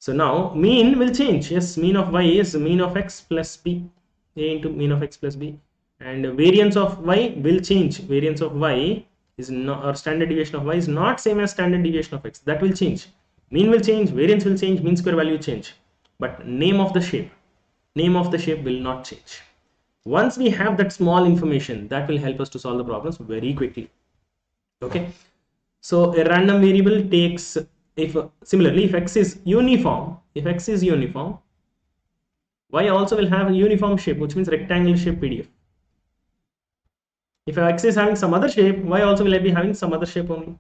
So now mean will change. Yes, mean of y is mean of x plus b, a into mean of x plus b, and variance of y will change. Variance of y is not, or standard deviation of y is not same as standard deviation of x. That will change. Mean will change, variance will change, mean square value change, but name of the shape will not change. Once we have that small information, that will help us to solve the problems very quickly. Okay, so a random variable takes, if similarly if x is uniform, y also will have a uniform shape, which means rectangle shape PDF. If x is having some other shape, y also will be having some other shape only.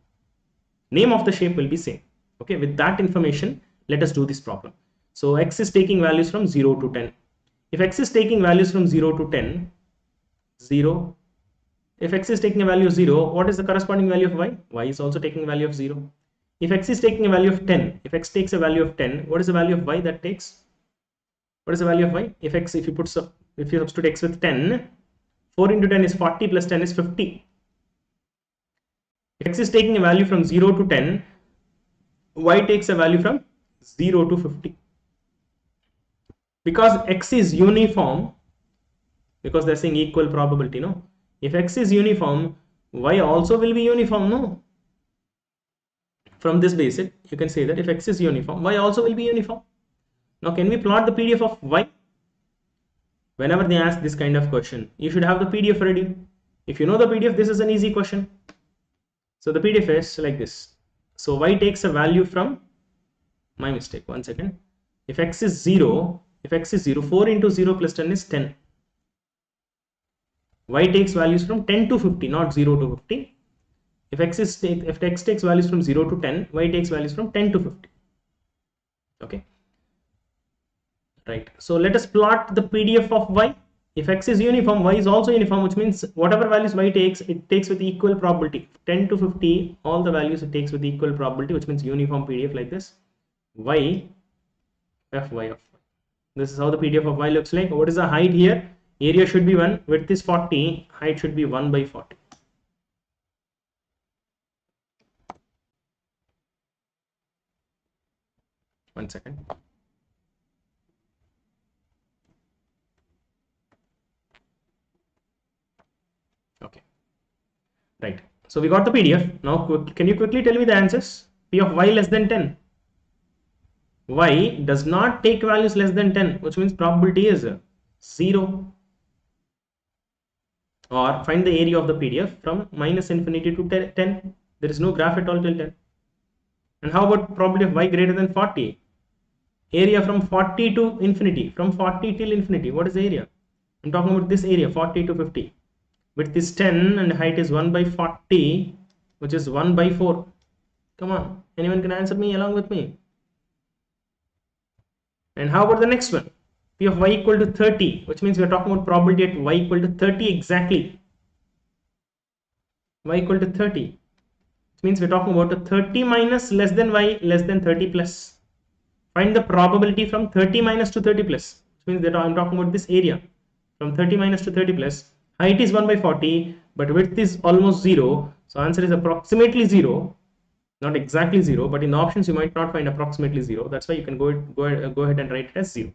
Name of the shape will be same. Okay, with that information, let us do this problem. So x is taking values from 0 to 10. If x is taking values from 0 to 10, 0. If x is taking a value of 0, what is the corresponding value of y? Y is also taking value of 0. If x is taking a value of 10, if x takes a value of 10, what is the value of y that takes? What is the value of y? If you substitute x with 10, 4 into 10 is 40 plus 10 is 50. If x is taking a value from 0 to 10, y takes a value from 0 to 50. Because x is uniform, because they're saying equal probability, no? If x is uniform, y also will be uniform, no? From this basic, you can say that if x is uniform, y also will be uniform. Now, can we plot the PDF of y? Whenever they ask this kind of question, you should have the PDF ready. If you know the PDF, this is an easy question. So the PDF is like this. So y takes a value from, my mistake, 1 second. If x is 0, 4 into 0 plus 10 is 10. Y takes values from 10 to 50, not 0 to 50. If x takes values from 0 to 10, y takes values from 10 to 50. Okay. Right. So let us plot the PDF of y. If x is uniform, y is also uniform, which means whatever values y takes, it takes with equal probability. 10 to 50, all the values it takes with equal probability, which means uniform PDF like this. Y, fy of y. This is how the PDF of y looks like. What is the height here? Area should be 1, width is 40, height should be 1 by 40. One second. Okay. Right. So we got the PDF. Now, can you quickly tell me the answers? P of y less than 10. Y does not take values less than 10, which means probability is 0. Or find the area of the PDF from minus infinity to 10. There is no graph at all till 10. And how about probability of y greater than 40? Area from 40 to infinity. From 40 till infinity. What is the area? I'm talking about this area, 40 to 50. Width is 10 and height is 1 by 40, which is 1 by 4. Come on, anyone can answer me along with me. And how about the next one? P of y equal to 30, which means we are talking about probability at y equal to 30 exactly. Y equal to 30, which means we're talking about a 30 minus less than y less than 30 plus. Find the probability from 30 minus to 30 plus, which means that I'm talking about this area from 30 minus to 30 plus. Height is 1 by 40, but width is almost 0. So answer is approximately 0. Not exactly 0, but in the options you might not find approximately 0. That's why you can go ahead and write it as 0.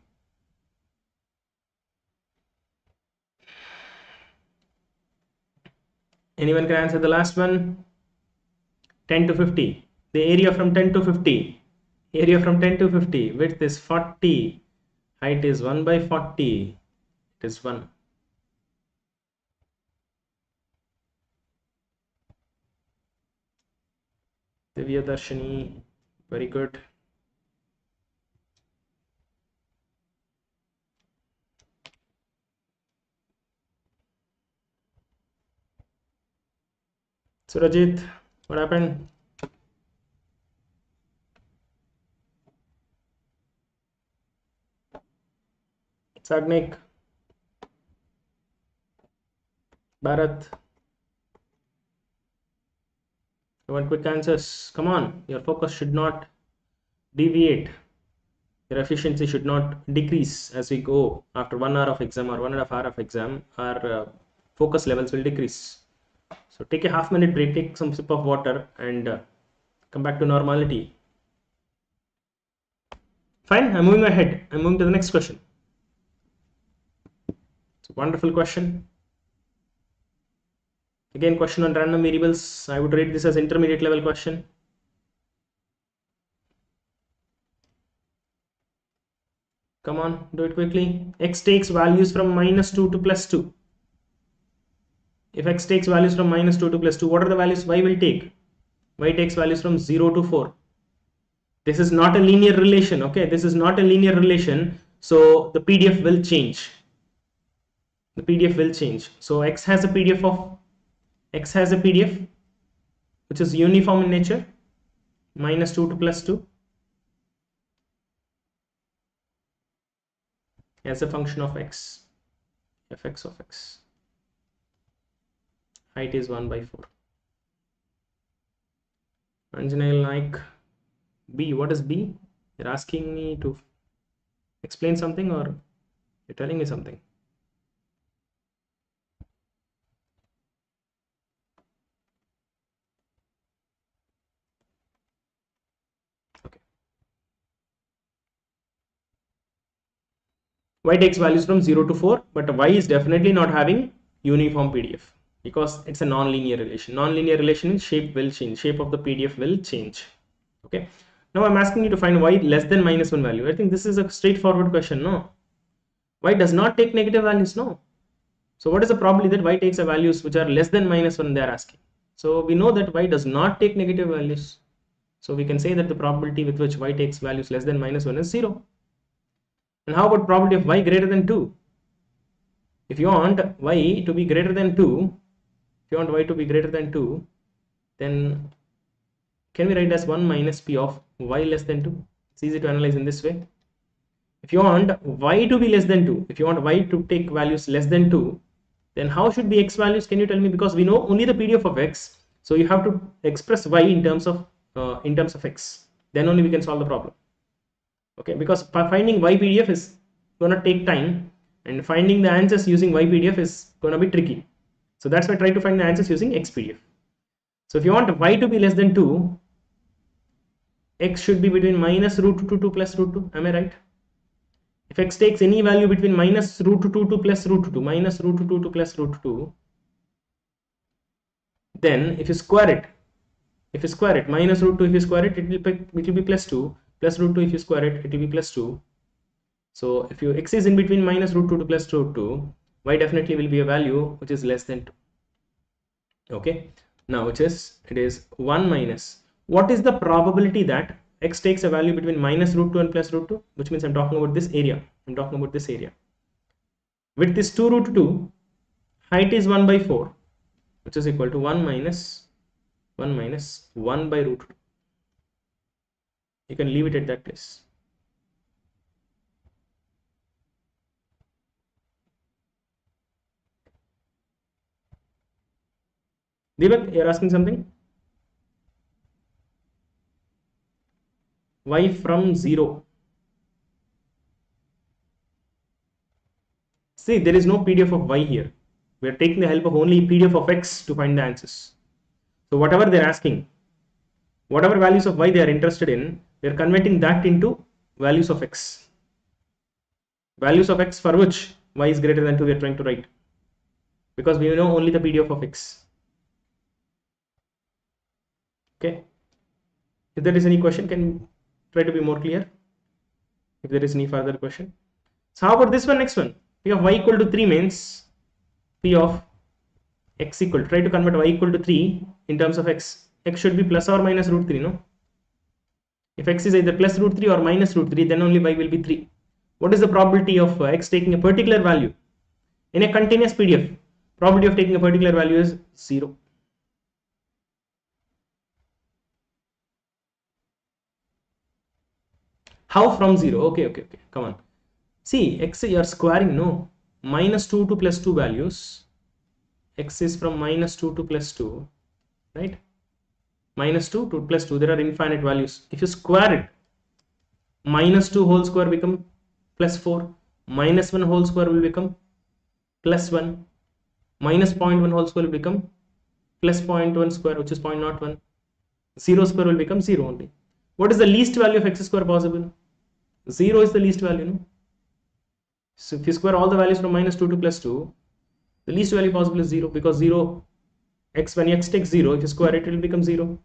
Anyone can answer the last one? 10 to 50. The area from 10 to 50. Area from 10 to 50. Width is 40. Height is 1 by 40. It is 1. Divya Darshini, very good. Surajit, what happened? Sagnik, Bharat. One quick answers. Come on, your focus should not deviate. Your efficiency should not decrease as we go after 1 hour of exam or 1.5 hour of exam. Our focus levels will decrease. So take a half-minute break, take some sip of water, and come back to normality. Fine, I'm moving ahead. I'm moving to the next question. It's a wonderful question. Again, question on random variables. I would rate this as intermediate level question. Come on, do it quickly. X takes values from -2 to +2. If X takes values from -2 to +2, what are the values Y will take? Y takes values from 0 to 4. This is not a linear relation, okay? This is not a linear relation, so the PDF will change. The PDF will change. So X has a PDF which is uniform in nature, -2 to +2, as a function of X, fx of X. Height is 1/4. Anjanil Naik, B. What is B? You're asking me to explain something, or you're telling me something? Okay. Y takes values from 0 to 4, but Y is definitely not having uniform PDF because it's a non-linear relation. Non-linear relation in shape will change. Shape of the PDF will change. Okay. Now I'm asking you to find Y less than -1 value. I think this is a straightforward question. No. Y does not take negative values. No. So what is the probability that Y takes a values which are less than -1 they are asking? So we know that Y does not take negative values. So we can say that the probability with which Y takes values less than -1 is 0. And how about probability of Y greater than 2? If you want Y to be greater than 2, then can we write as 1 minus P of Y less than 2? It's easy to analyze in this way. If you want Y to be less than 2, if you want Y to take values less than 2, then how should be X values? Can you tell me? Because we know only the PDF of X, so you have to express Y in terms of X. Then only we can solve the problem. Okay, because finding Y PDF is gonna take time, and finding the answers using Y PDF is gonna be tricky. So that's why I try to find the answers using X PDF. So if you want Y to be less than 2, X should be between -√2 to +√2. Am I right? If X takes any value between -√2 to +√2, -√2 to +√2, then if you square it, -√2 if you square it, it will be +2, +√2 if you square it, it will be +2. So if X is in between -√2 to +√2, Y definitely will be a value which is less than 2. Okay, now it is 1 minus. What is the probability that X takes a value between -√2 and +√2? Which means I'm talking about this area. Width is 2√2, height is 1/4, which is equal to 1 minus 1/√2. You can leave it at that place. Deepak, you're asking something? Y from 0. See, there is no PDF of Y here. We are taking the help of only PDF of X to find the answers. So whatever they're asking, whatever values of Y they are interested in, we are converting that into values of X. Values of X for which Y is greater than 2 we are trying to write, because we know only the PDF of X. Okay. If there is any question, can you try to be more clear? If there is any further question. So how about this one, next one? P of Y equal to 3 means P of X equal, try to convert Y equal to 3 in terms of X. X should be plus or minus √3, no? If X is either plus √3 or minus √3, then only Y will be 3. What is the probability of X taking a particular value? In a continuous PDF, probability of taking a particular value is 0. How from 0? Okay. Come on. See, X you are squaring, no? -2 to +2 values. X is from -2 to +2, right? -2 to +2, there are infinite values. If you square it, minus 2 whole square become plus 4, minus 1 whole square will become plus 1, minus 0.1 whole square will become plus 0.1 square, which is 0.01, 0 square will become 0 only. What is the least value of x square possible? 0 is the least value, no? So if you square all the values from minus 2 to plus 2, the least value possible is 0, because 0, x, when x takes 0, if you square it, it will become 0.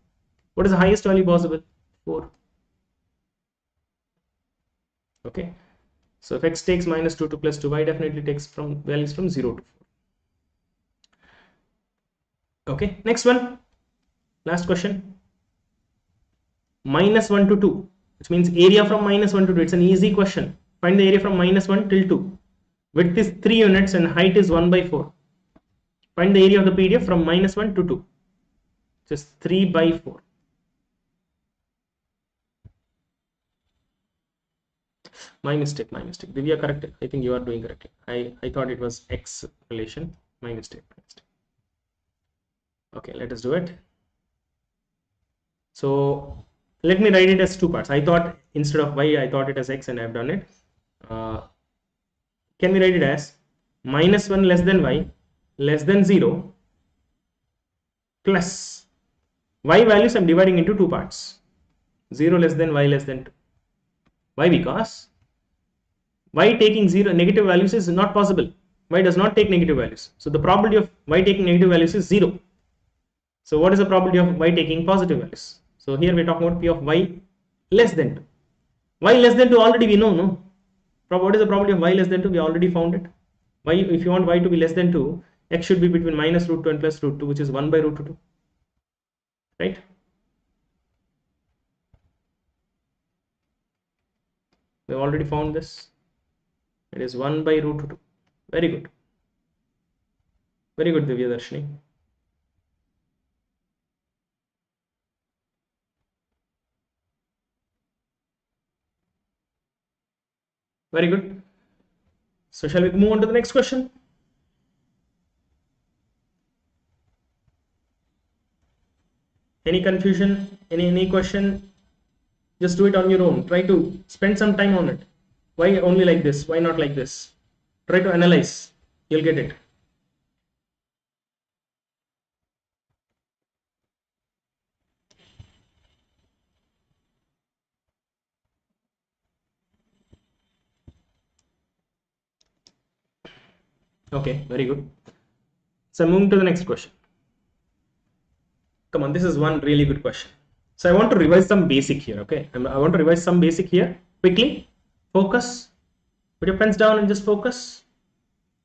What is the highest value possible? 4. Okay, so if x takes minus 2 to plus 2, y definitely takes from values from 0 to 4. Okay, next one, last question. Minus 1 to 2, which means area from minus 1 to 2. It's an easy question. Find the area from minus 1 till 2. Width is 3 units and height is 1 by 4. Find the area of the PDF from minus 1 to 2. Just 3 by 4. My mistake. Divya, correct. I think you are doing correctly. I thought it was x relation. My mistake. Okay, let us do it. So let me write it as two parts. I thought instead of y, I thought it as x, and I have done it. Can we write it as minus 1 less than y less than 0 plus y values I'm dividing into two parts. 0 less than y less than 2. Why? Because y taking 0 negative values is not possible. Y does not take negative values. So the probability of y taking negative values is 0. So what is the probability of y taking positive values? So here we are talking about p of y less than 2. Y less than 2 already we know, no? What is the probability of y less than 2? We already found it. Y, if you want y to be less than 2, x should be between minus root 2 and plus root 2, which is 1 by root 2. Right? We have already found this. It is 1 by root 2. Very good. Very good, Divya Darshini. Very good. So shall we move on to the next question? Any confusion? Any question? Just do it on your own. Try to spend some time on it. Why only like this? Why not like this? Try to analyze. You'll get it. Okay, very good. So moving to the next question. Come on, this is one really good question. So I want to revise some basic here. Okay, I want to revise some basic here quickly. Focus. Put your pens down and just focus.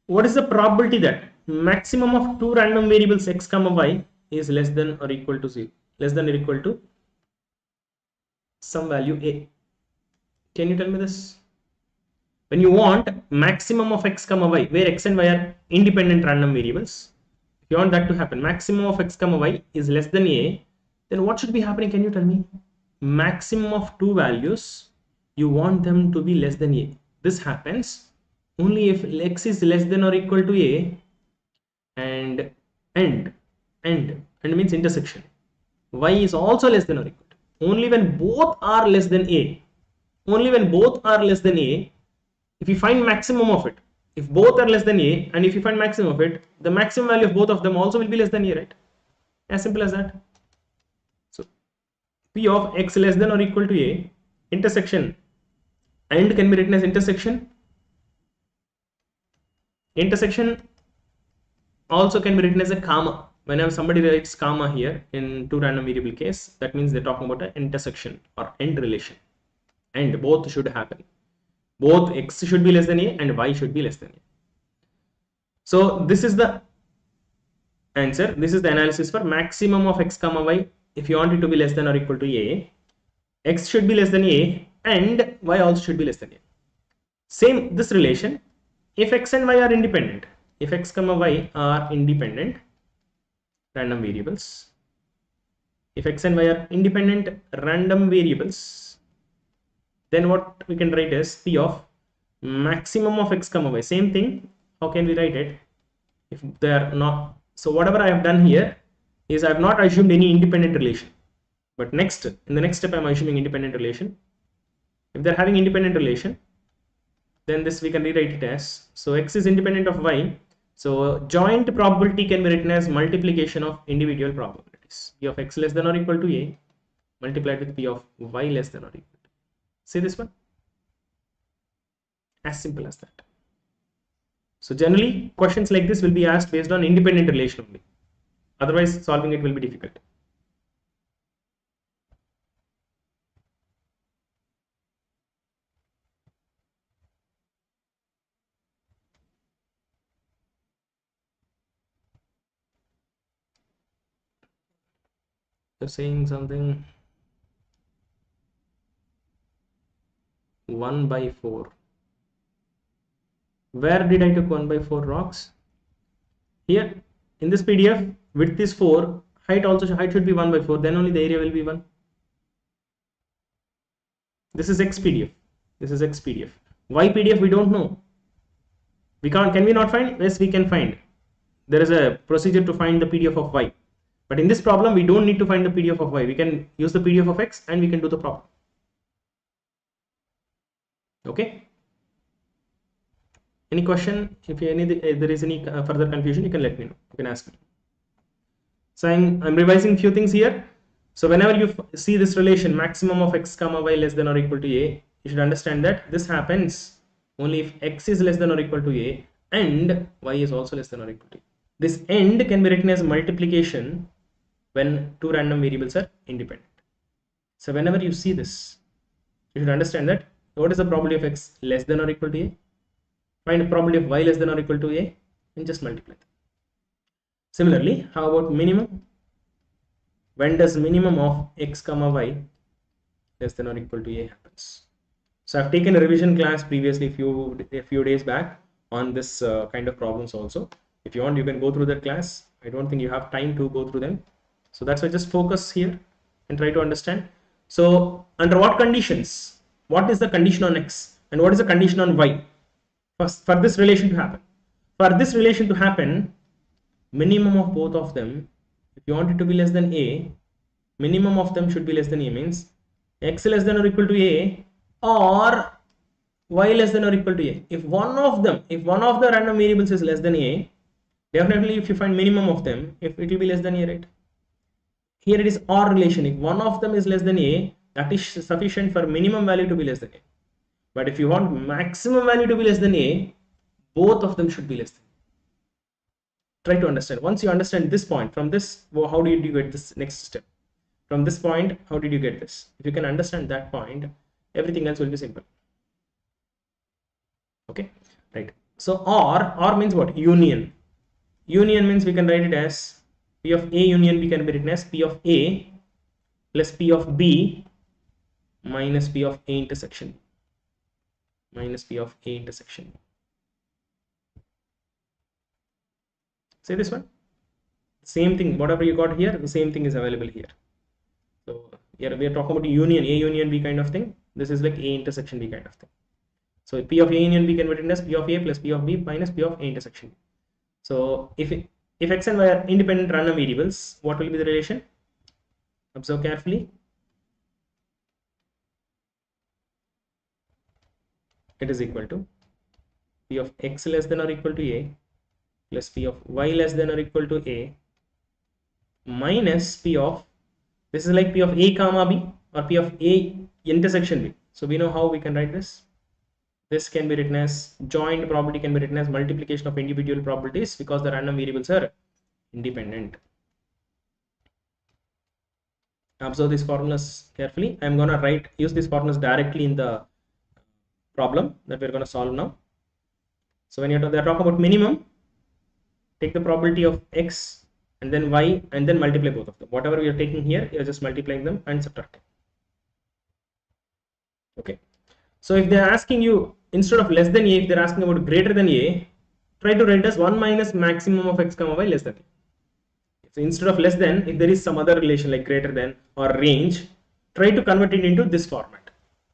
What is the probability that maximum of two random variables x comma y is less than or equal to 0, less than or equal to some value a? Can you tell me this? When you want maximum of x comma y, where x and y are independent random variables, if you want that to happen, maximum of x comma y is less than a, then what should be happening? Can you tell me? Maximum of two values, you want them to be less than a. This happens only if x is less than or equal to a and end means intersection. Y is also less than or equal to. Only when both are less than a. Only when both are less than a, if you find maximum of it, if both are less than a and if you find maximum of it, the maximum value of both of them also will be less than a, right? As simple as that. So p of x less than or equal to a, intersection, and can be written as intersection. Intersection also can be written as a comma. Whenever somebody writes comma here in two random variable case, that means they're talking about an intersection or end relation. And both should happen. Both x should be less than a and y should be less than a. So this is the answer. This is the analysis for maximum of x comma y. If you want it to be less than or equal to a, x should be less than a and y also should be less than a. Same this relation, if x and y are independent, if x comma y are independent random variables, if x and y are independent random variables, then what we can write is p of maximum of x comma y. Same thing. How can we write it if they are not? So whatever I have done here is I have not assumed any independent relation, but in the next step I am assuming independent relation. If they're having independent relation, then this we can rewrite it as, so x is independent of y, so joint probability can be written as multiplication of individual probabilities. P of x less than or equal to a multiplied with P of y less than or equal to. See this one? As simple as that. So generally questions like this will be asked based on independent relation only. Otherwise solving it will be difficult. You're saying something 1 by 4. Where did I took 1 by 4 rocks? Here in this PDF, width is 4, height should be 1 by 4, then only the area will be 1. This is X PDF. This is X PDF. Y PDF we don't know. Can we not find? Yes, we can find. There is a procedure to find the PDF of Y. But in this problem, we don't need to find the PDF of Y. We can use the PDF of X and we can do the problem. Okay. Any question? If there is any further confusion, you can let me know. You can ask me. So I'm revising few things here. So whenever you see this relation, maximum of x comma y less than or equal to a, you should understand that this happens only if x is less than or equal to a and y is also less than or equal to a. This end can be written as multiplication when two random variables are independent. So whenever you see this, you should understand that what is the probability of x less than or equal to a? Find the probability of y less than or equal to a and just multiply them. Similarly, how about minimum? When does minimum of x comma y less than or equal to a happens? So I've taken a revision class previously a few days back on this kind of problems also. If you want, you can go through that class. I don't think you have time to go through them. So that's why just focus here and try to understand. So under what conditions? What is the condition on x and what is the condition on y? First, for this relation to happen. For this relation to happen, minimum of both of them, if you want it to be less than a, minimum of them should be less than a, means x less than or equal to a or y less than or equal to a. If one of the random variables is less than a, definitely if you find minimum of them, if it will be less than a, right? Here it is OR relation. If one of them is less than a, that is sufficient for minimum value to be less than a. But if you want maximum value to be less than a, both of them should be less than a. Try to understand. Once you understand this point, from this, how do you get this next step? From this point, how did you get this? If you can understand that point, everything else will be simple. Okay, right. So OR means what? Union. Union means we can write it as P of A union, we can be written as P of A plus P of B minus P of A intersection. Minus P of A intersection. Say this one. Same thing, whatever you got here, the same thing is available here. So here we are talking about union, A union B kind of thing. This is like A intersection B kind of thing. So P of A union B can be written as P of A plus P of B minus P of A intersection B. So if x and y are independent random variables, what will be the relation? Observe carefully. It is equal to P of x less than or equal to a plus P of y less than or equal to a minus P of, this is like P of a comma b or P of a intersection b. So we know how we can write this. This can be written as joint probability can be written as multiplication of individual probabilities because the random variables are independent. Observe these formulas carefully. I'm going to use these formulas directly in the problem that we're going to solve now. So when they're talking about minimum, take the probability of x and then y and then multiply both of them. Whatever we are taking here, you're just multiplying them and subtracting. Okay. So if they're asking you instead of less than a, if they're asking about greater than a, try to write as 1 minus maximum of x comma y less than a. So instead of less than, if there is some other relation like greater than or range, try to convert it into this format.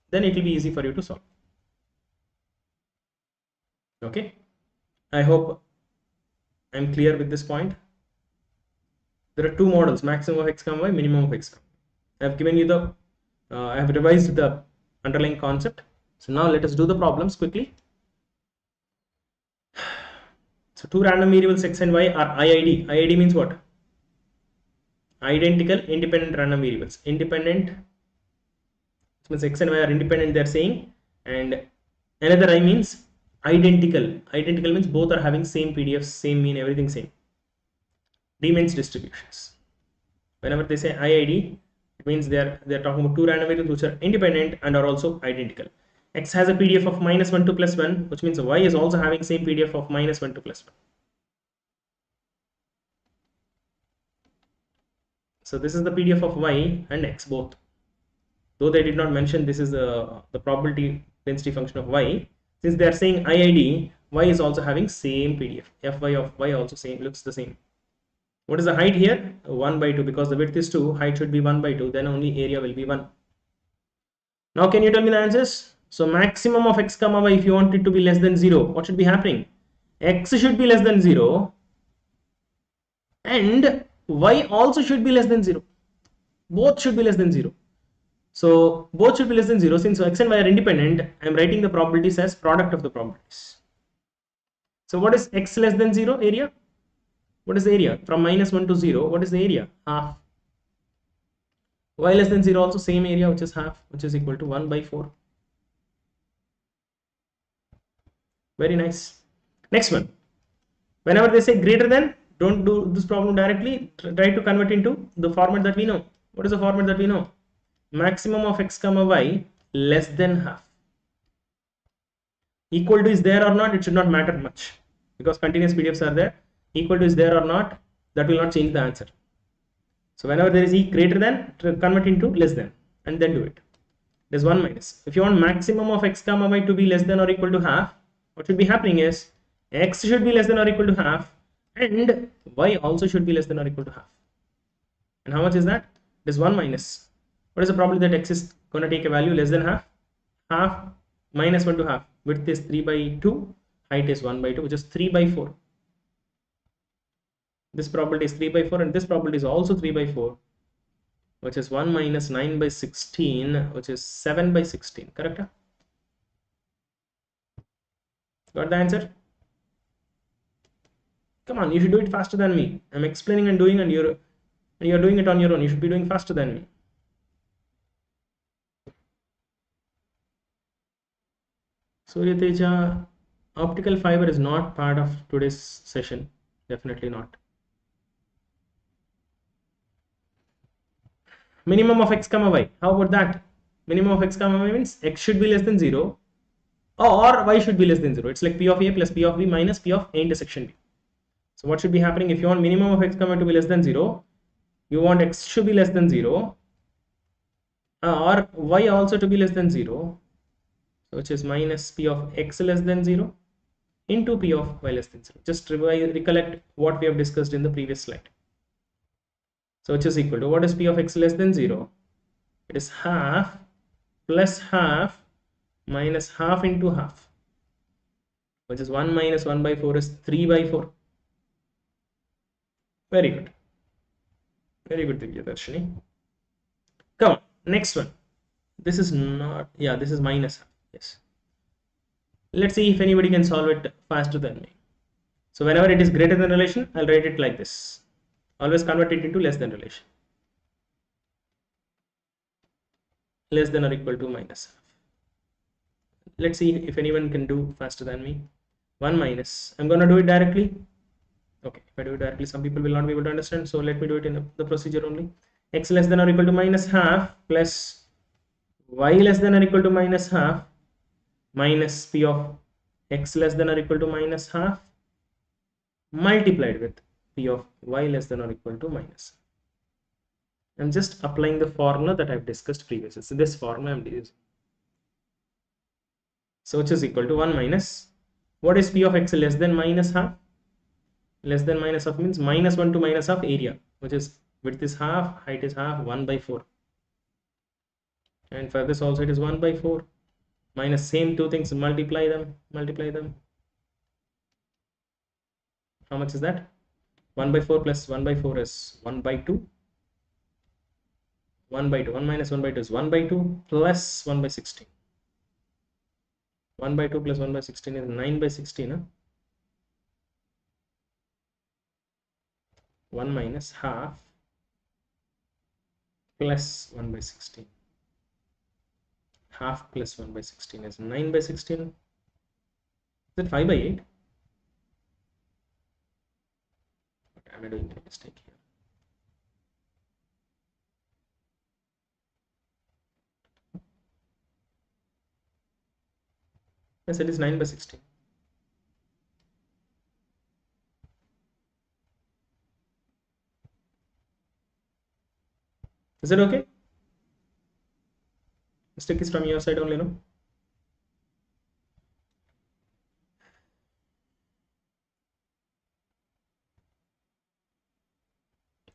Then it will be easy for you to solve. Okay. I hope I'm clear with this point. There are two models, maximum of x comma y, minimum of x comma. I have given you the, I have revised the underlying concept. So now let us do the problems quickly. So two random variables x and y are IID. IID means what? Identical independent random variables. Independent means x and y are independent, they're saying, and another I means identical. Identical means both are having same PDF, same mean, everything same. D means distributions. Whenever they say IID, it means they're talking about two random variables which are independent and are also identical. X has a PDF of -1 to +1, which means y is also having same PDF of -1 to +1. So this is the PDF of y and x both. Though they did not mention this is the probability density function of y, since they are saying IID, y is also having same PDF. Fy of y also same, looks the same. What is the height here? 1/2, because the width is 2, height should be 1/2, then only area will be 1. Now can you tell me the answers? So maximum of x comma y, if you want it to be less than 0, what should be happening? X should be less than 0 and y also should be less than 0. Both should be less than 0. So both should be less than 0. Since x and y are independent, I am writing the probabilities as product of the probabilities. So what is x less than 0 area? What is the area? From -1 to 0, what is the area? Half. Y less than 0 also same area, which is half, which is equal to 1/4. Very nice. Next one. Whenever they say greater than, don't do this problem directly. Try to convert into the format that we know. What is the format that we know? Maximum of x comma y less than half. Equal to is there or not, it should not matter much, because continuous PDFs are there. Equal to is there or not, that will not change the answer. So whenever there is e greater than, convert into less than and then do it. There's 1 minus. If you want maximum of x comma y to be less than or equal to half, what should be happening is x should be less than or equal to half and y also should be less than or equal to half. And how much is that? It is 1 minus. What is the probability that x is going to take a value less than half? Half minus 1 to half. Width is 3/2, height is 1/2, which is 3/4. This probability is 3/4 and this probability is also 3/4, which is 1 minus 9/16, which is 7/16. Correct? Got the answer? Come on, you should do it faster than me. I'm explaining and doing, and you're doing it on your own. You should be doing faster than me. Surya Teja, optical fiber is not part of today's session. Definitely not. Minimum of x comma y. How about that? Minimum of x comma y means x should be less than 0 or y should be less than 0. It's like p of a plus p of b minus p of a intersection b. So what should be happening? If you want minimum of x comma to be less than 0, you want x should be less than 0 or y also to be less than 0, which is minus p of x less than 0 into p of y less than 0. Just recollect what we have discussed in the previous slide. So which is equal to, what is p of x less than 0? It is half plus half minus half into half, which is 1 minus 1/4 is 3/4. Very good. Very good, Divya Darshini. Come on, next one. This is not, yeah, this is minus half. Yes. Let's see if anybody can solve it faster than me. So whenever it is greater than relation, I'll write it like this. Always convert it into less than relation. Less than or equal to minus half. Let's see if anyone can do faster than me. 1 minus. I'm going to do it directly. Okay, if I do it directly, some people will not be able to understand. So let me do it in the procedure only. X less than or equal to minus half plus y less than or equal to minus half minus p of x less than or equal to minus half multiplied with p of y less than or equal to minus. I'm just applying the formula that I've discussed previously. So this formula I'm using. So which is equal to 1 minus, what is p of x less than minus half? Less than minus half means minus 1 to minus half area, which is width is half, height is half, 1/4. And for this also it is 1/4. Minus same two things, multiply them. How much is that? 1/4 plus 1/4 is 1/2. 1 by 2. 1 minus 1 by 2 is 1 by 2 plus 1 by 16. 1 by 2 plus 1 by 16 is 9 by 16. Huh? 1 minus half plus 1 by 16. Half plus 1 by 16 is 9 by 16. Is it 5 by 8? What am I doing a mistake here? Yes, it is 9 by 16. Is it okay? Mistake is from your side only, no?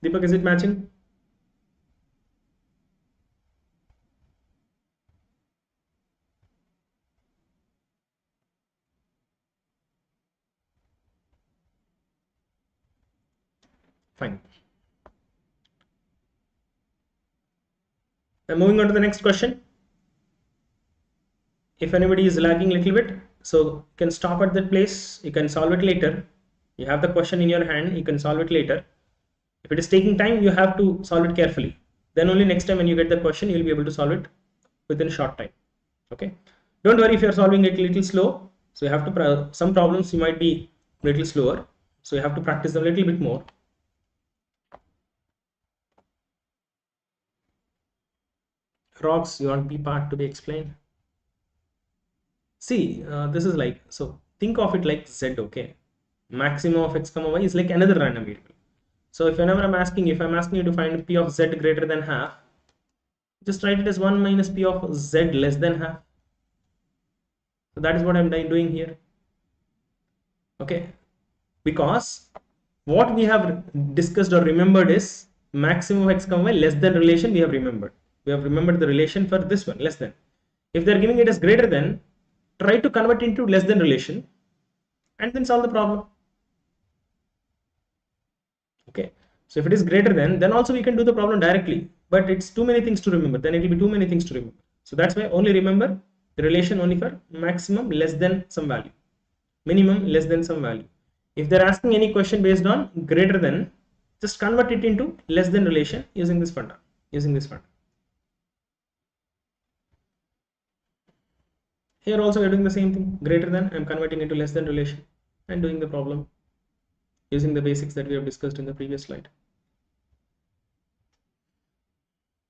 Deepak, is it matching? Fine. I'm moving on to the next question. If anybody is lagging a little bit, so you can stop at that place. You can solve it later. You have the question in your hand. You can solve it later. If it is taking time, you have to solve it carefully. Then only next time when you get the question, you will be able to solve it within a short time. Okay. Don't worry if you are solving it a little slow. So you have to, some problems you might be a little slower. So you have to practice them a little bit more. Rocks, you want B part to be explained? See, this is like, so think of it like Z, okay? Maximum of x comma y is like another random variable. So if whenever I'm asking you to find p of z greater than half, just write it as 1 minus p of z less than half. So that is what I'm doing here. Okay, because what we have discussed or remembered is maximum of x comma y less than relation. We have remembered the relation for this one, less than. If they're giving it as greater than, try to convert into less than relation and then solve the problem. Okay, so if it is greater than, then also we can do the problem directly, but it's too many things to remember. Then it will be too many things to remember. So that's why only remember the relation only for maximum less than some value, minimum less than some value. If they're asking any question based on greater than, just convert it into less than relation using this funda, Here also we're doing the same thing. Greater than, I'm converting into less than relation and doing the problem using the basics that we have discussed in the previous slide.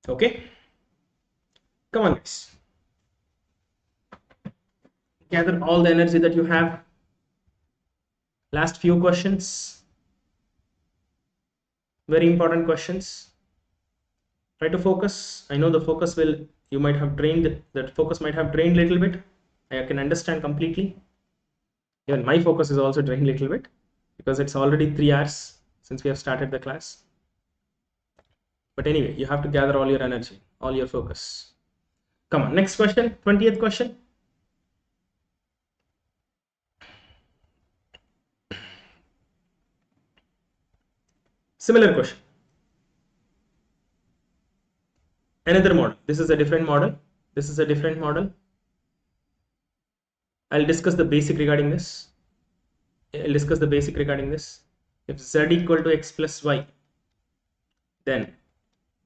Okay, come on guys, gather all the energy that you have. Last few questions, very important questions. Try to focus. I know the focus you might have drained, that focus might have drained a little bit. I can understand completely. Even my focus is also drained a little bit because it's already 3 hours since we have started the class. But anyway, you have to gather all your energy, all your focus. Come on, next question, 20th question. Similar question. Another model. This is a different model. I'll discuss the basic regarding this. If z equal to x plus y, then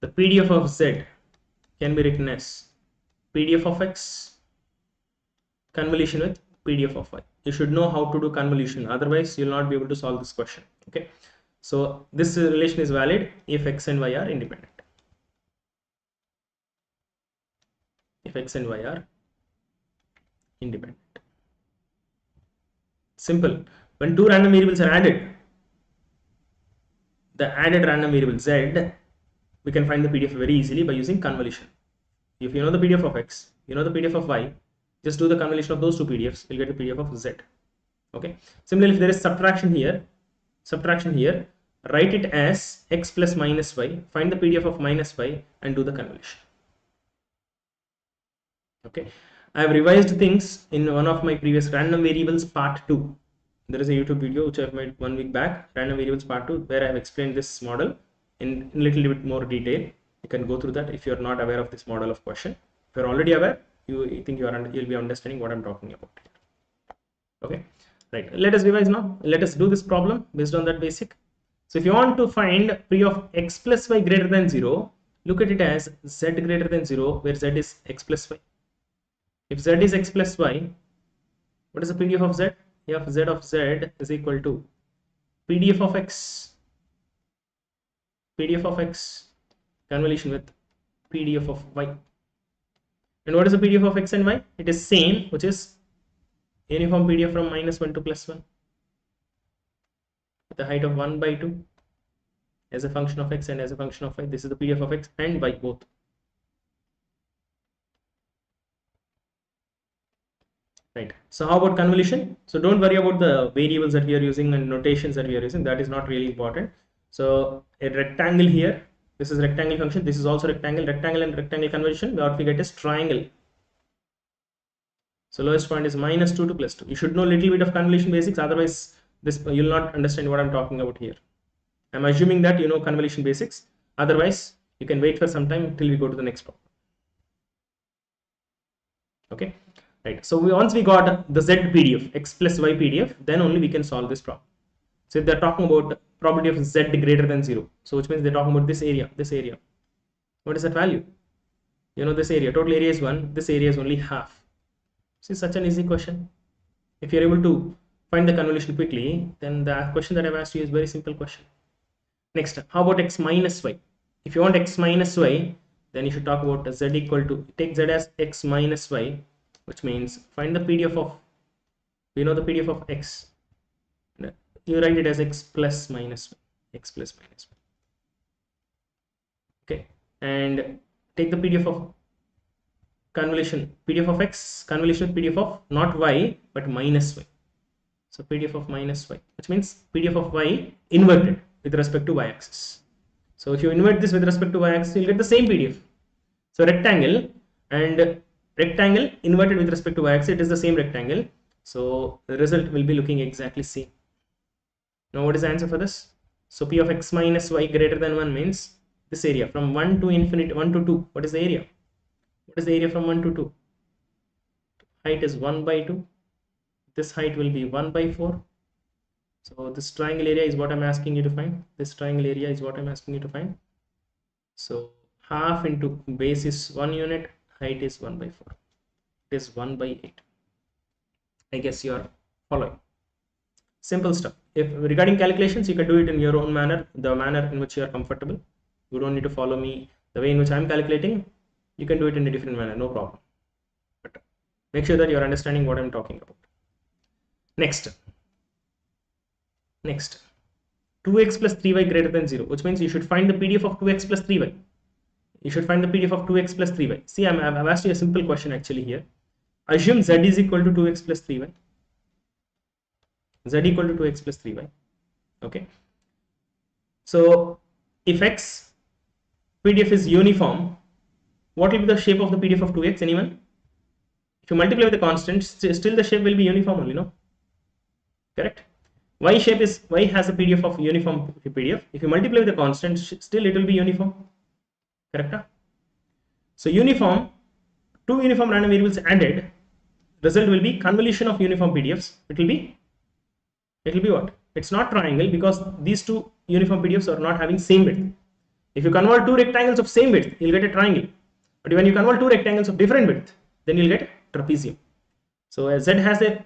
the PDF of z can be written as PDF of x convolution with PDF of y. You should know how to do convolution, otherwise you will not be able to solve this question. Okay, so this relation is valid if x and y are independent. Simple. When two random variables are added, the added random variable z, we can find the PDF very easily by using convolution. If you know the PDF of x, you know the PDF of y, just do the convolution of those two PDFs, you'll get the PDF of z. Okay. Similarly, if there is subtraction here, write it as x plus minus y, find the PDF of minus y and do the convolution. Okay, I have revised things in one of my previous random variables part 2. There is a YouTube video which I have made 1 week back, random variables part 2, where I have explained this model in a little bit more detail. You can go through that if you're not aware of this model of question. If you're already aware, you think you'll be understanding what I'm talking about here. Okay, right. Let us revise now. Let us do this problem based on that basic. So if you want to find P of x plus y greater than 0, look at it as z greater than 0, where z is x plus y. If z is x plus y, what is the PDF of z? F z of z is equal to PDF of x convolution with PDF of y. And what is the PDF of x and y? It is same, which is uniform PDF from -1 to +1 with the height of 1/2 as a function of x and as a function of y. This is the PDF of x and y both. Right. So how about convolution? So don't worry about the variables that we are using and notations that we are using. That is not really important. So a rectangle here, this is rectangle function, this is also rectangle and rectangle convolution. What we get is triangle. So lowest point is -2 to +2. You should know a little bit of convolution basics, otherwise this you'll not understand what I'm talking about here. I'm assuming that you know convolution basics, otherwise you can wait for some time till we go to the next problem. Okay, right. So once we got the z PDF, x plus y PDF, then only we can solve this problem. So if they're talking about probability of z greater than 0, so which means they're talking about this area. What is that value? You know, this area, total area is 1, this area is only half. See, such an easy question. If you're able to find the convolution quickly, then the question that I've asked you is very simple question. Next, how about x minus y? If you want x minus y, then you should talk about z equal to, take z as x minus y, which means find the PDF of, you know the PDF of x. You write it as x plus minus y. Okay, and take the PDF of convolution, PDF of x, convolution with PDF of not y but minus y. So PDF of minus y, which means PDF of y inverted with respect to y-axis. So if you invert this with respect to y-axis, you'll get the same PDF. So rectangle and rectangle inverted with respect to y-axis, it is the same rectangle. So the result will be looking exactly same. Now what is the answer for this? So P of x minus y greater than 1 means this area from 1 to infinity, 1 to 2. What is the area? What is the area from 1 to 2? Height is 1/2. This height will be 1/4. So this triangle area is what I'm asking you to find. So half into base is 1 unit, height is 1/4. It is 1/8. I guess you are following. Simple stuff. If regarding calculations, you can do it in your own manner, the manner in which you are comfortable. You don't need to follow me the way in which I'm calculating. You can do it in a different manner, no problem. But make sure that you're understanding what I'm talking about. Next, 2x plus 3y greater than 0, which means you should find the PDF of 2x plus 3y. See, I've asked you a simple question actually here. Assume z is equal to 2x plus 3y. Okay. So if x PDF is uniform, what will be the shape of the PDF of 2x? Anyone? If you multiply with the constant, still the shape will be uniform only, no? Correct? Y has a PDF of uniform PDF. If you multiply with the constant, still it will be uniform. Correct? Huh? So uniform, two uniform random variables added, result will be convolution of uniform PDFs. It will be what? It's not triangle because these two uniform PDFs are not having same width. If you convert two rectangles of same width, you'll get a triangle. But when you convert two rectangles of different width, then you'll get trapezium. So Z has a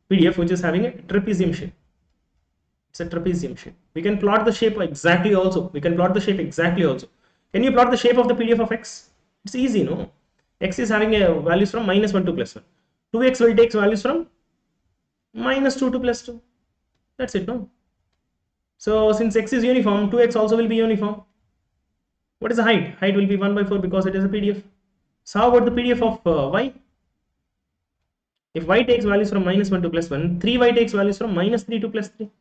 PDF which is having a trapezium shape. It's a trapezium shape. We can plot the shape exactly also. Can you plot the shape of the PDF of x? It's easy, no? X is having a values from -1 to +1. 2x will take values from -2 to +2. That's it, no? So since x is uniform, 2x also will be uniform. What is the height? Height will be 1/4 because it is a PDF. So how about the PDF of y? If y takes values from -1 to +1, 3y takes values from -3 to +3.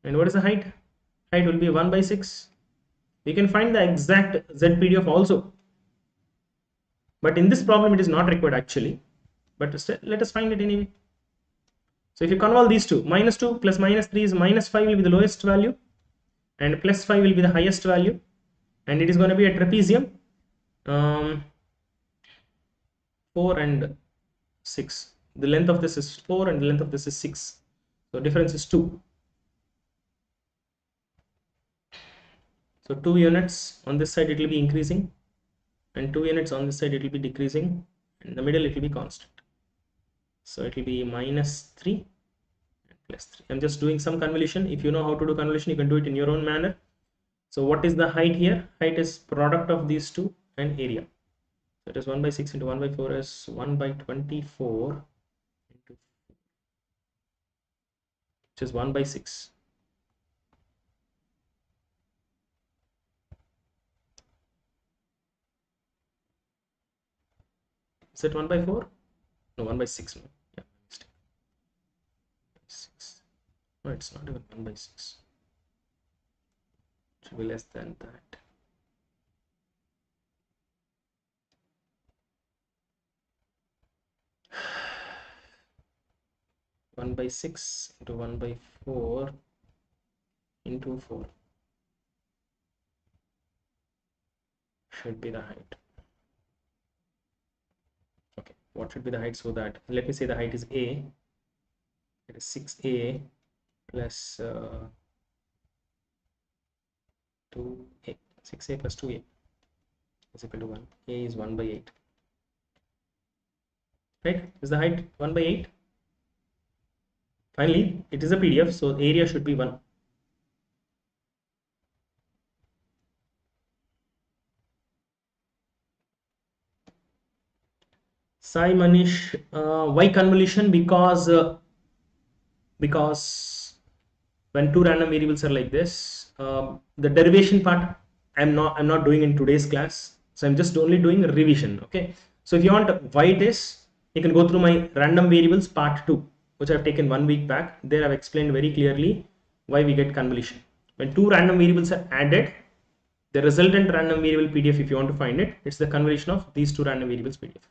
And what is the height? Height will be 1/6. We can find the exact z PDF also. But in this problem, it is not required actually. But let us find it anyway. So if you convolve these two, -2 plus -3 is -5 will be the lowest value. and plus 5 will be the highest value, and it is going to be a trapezium. 4 and 6. The length of this is 4 and the length of this is 6. So difference is 2. So 2 units on this side it will be increasing, and 2 units on this side it will be decreasing. In the middle it will be constant. So it will be minus 3 and plus 3. I'm just doing some convolution. If you know how to do convolution, you can do it in your own manner. So what is the height here? Height is product of these two and area. So it is 1 by 6 into 1 by 4 is 1 by 24 into, which is 1 by 6. Is it 1 by 4? No, 1 by 6. No. Yeah, mistake. 6. No, it's not even 1 by 6. It should be less than that. One by 6 into 1 by 4 into 4 should be the height. Okay, what should be the height? So that, let me say the height is A. It is 6A plus 2A. 6A plus 2A is equal to 1. A is 1 by 8. Right? Is the height 1 by 8? Finally, it is a PDF, so area should be 1. Sai Manish, why convolution? Because when two random variables are like this, the derivation part I'm not doing in today's class, so I'm just only doing a revision. Okay, so if you want why it is, you can go through my random variables part 2, which I've taken 1 week back. There I've explained very clearly why we get convolution. When two random variables are added, the resultant random variable PDF, if you want to find it, it's the convolution of these two random variables PDF.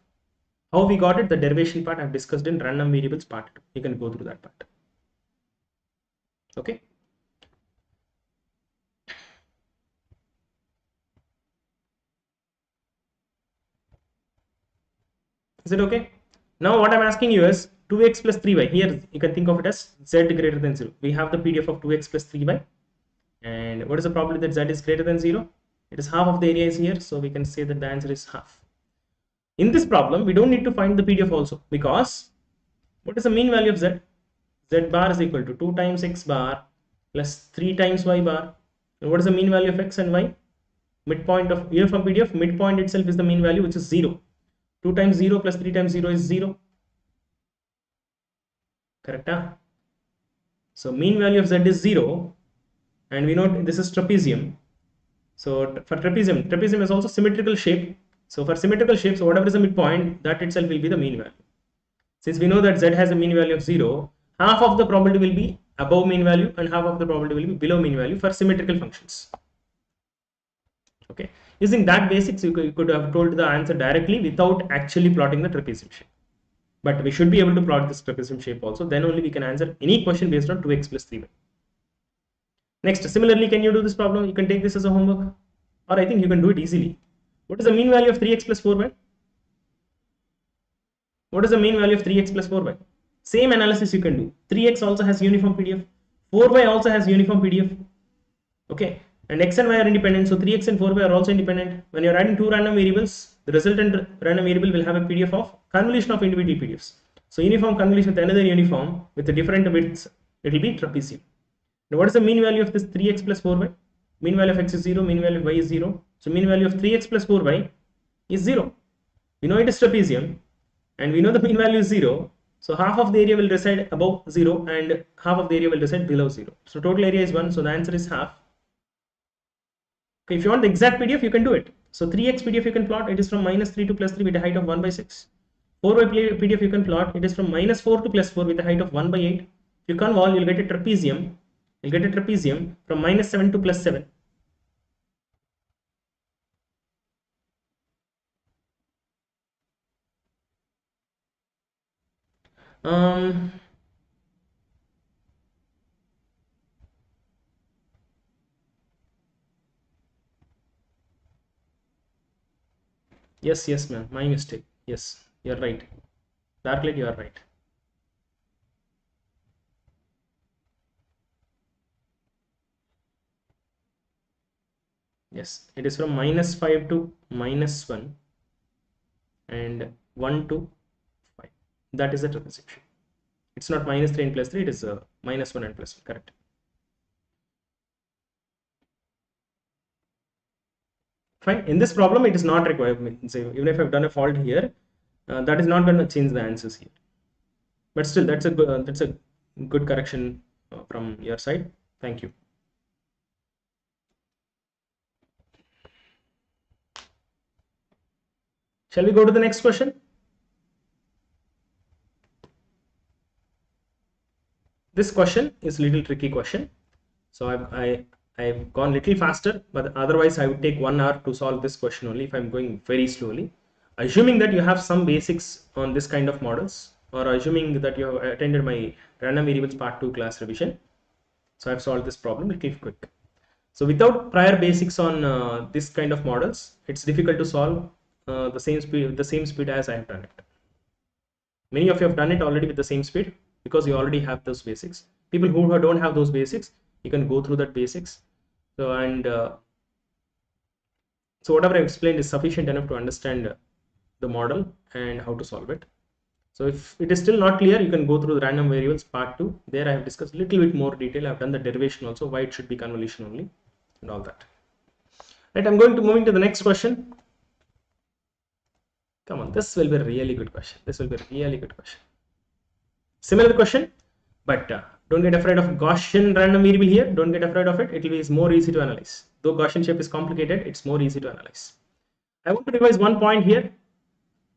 How we got it, the derivation part I've discussed in random variables part 2. You can go through that part. Okay. Is it okay? Now what I'm asking you is 2x plus 3y. Here you can think of it as z greater than 0. We have the PDF of 2x plus 3y. And what is the probability that z is greater than 0? It is half of the area is here. So we can say that the answer is half. In this problem, we don't need to find the PDF also, because what is the mean value of z? Z bar is equal to 2 times x bar plus 3 times y bar. And what is the mean value of x and y? Midpoint of uniform PDF, midpoint itself is the mean value, which is 0. 2 times 0 plus 3 times 0 is 0. Correct? Huh? So mean value of z is 0, and we know this is trapezium. So for trapezium is also symmetrical shape. So for symmetrical shapes, so whatever is the midpoint, that itself will be the mean value. Since we know that z has a mean value of 0, half of the probability will be above mean value and half of the probability will be below mean value for symmetrical functions. Okay, using that basics, you could have told the answer directly without actually plotting the trapezium shape. But we should be able to plot this trapezium shape also. Then only we can answer any question based on 2x plus 3y. Next, similarly, can you do this problem? You can take this as a homework, or I think you can do it easily. What is the mean value of 3x plus 4y? What is the mean value of 3x plus 4y? Same analysis you can do. 3x also has uniform PDF. 4y also has uniform PDF. Okay, and x and y are independent, so 3x and 4y are also independent. When you're adding two random variables, the resultant random variable will have a PDF of convolution of individual PDFs. So uniform convolution with another uniform with a different widths, it will be trapezium. Now what is the mean value of this 3x plus 4y? Mean value of x is 0, mean value of y is 0. So mean value of 3x plus 4y is 0. We know it is trapezium, and we know the mean value is 0. So half of the area will reside above 0 and half of the area will reside below 0. So total area is 1, so the answer is half. Okay, if you want the exact PDF, you can do it. So 3x PDF you can plot, it is from minus 3 to plus 3 with a height of 1 by 6. 4y PDF you can plot, it is from minus 4 to plus 4 with a height of 1 by 8. If you convolve, you'll get a trapezium. You'll get a trapezium from minus 7 to plus 7. Yes, ma'am. My mistake. Yes, you're right. Darklet, you are right. Yes, it is from -5 to -1 and 1 to 5. That is the transition. It's not -3 and +3. It is -1 and +1. Correct. Fine. In this problem, it is not required. Even if I've done a fault here, that is not going to change the answers here. But still, that's a good correction from your side. Thank you. Shall we go to the next question? This question is a little tricky question. So I've gone little faster, but otherwise I would take 1 hour to solve this question only if I'm going very slowly. Assuming that you have some basics on this kind of models, or assuming that you have attended my random variables part 2 class revision. So I've solved this problem little quick. So without prior basics on this kind of models, it's difficult to solve the same speed as I have done it. Many of you have done it already with the same speed because you already have those basics. People who don't have those basics, you can go through that basics. So so whatever I explained is sufficient enough to understand the model and how to solve it. So if it is still not clear, you can go through the random variables part 2. There I have discussed a little bit more detail. I've done the derivation also, why it should be convolution only and all that. Right, I'm going to moving to the next question. Come on, this will be a really good question. This will be a really good question. Similar question, but don't get afraid of Gaussian random variable here. Don't get afraid of it. It will be more easy to analyze. Though Gaussian shape is complicated, it's more easy to analyze. I want to revise one point here.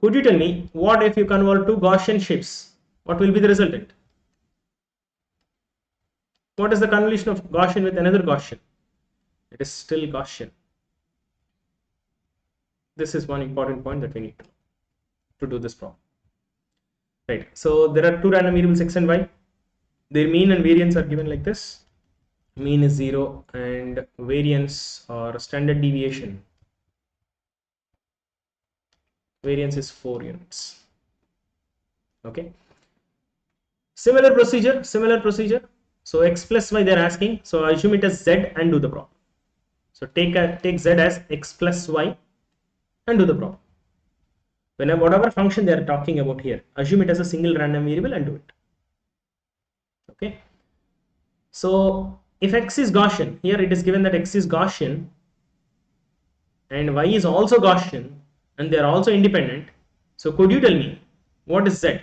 Could you tell me what if you convert two Gaussian shapes? What will be the resultant? What is the convolution of Gaussian with another Gaussian? It is still Gaussian. This is one important point that we need to do this problem. Right. So there are two random variables x and y. Their mean and variance are given like this. Mean is 0 and variance or standard deviation. Variance is 4 units. Okay. Similar procedure. So x plus y they're asking. So assume it as z and do the problem. So take z as x plus y and do the problem. Whenever whatever function they are talking about here, assume it as a single random variable and do it. Okay. So if x is Gaussian, here it is given that x is Gaussian and y is also Gaussian and they are also independent. So could you tell me what is z?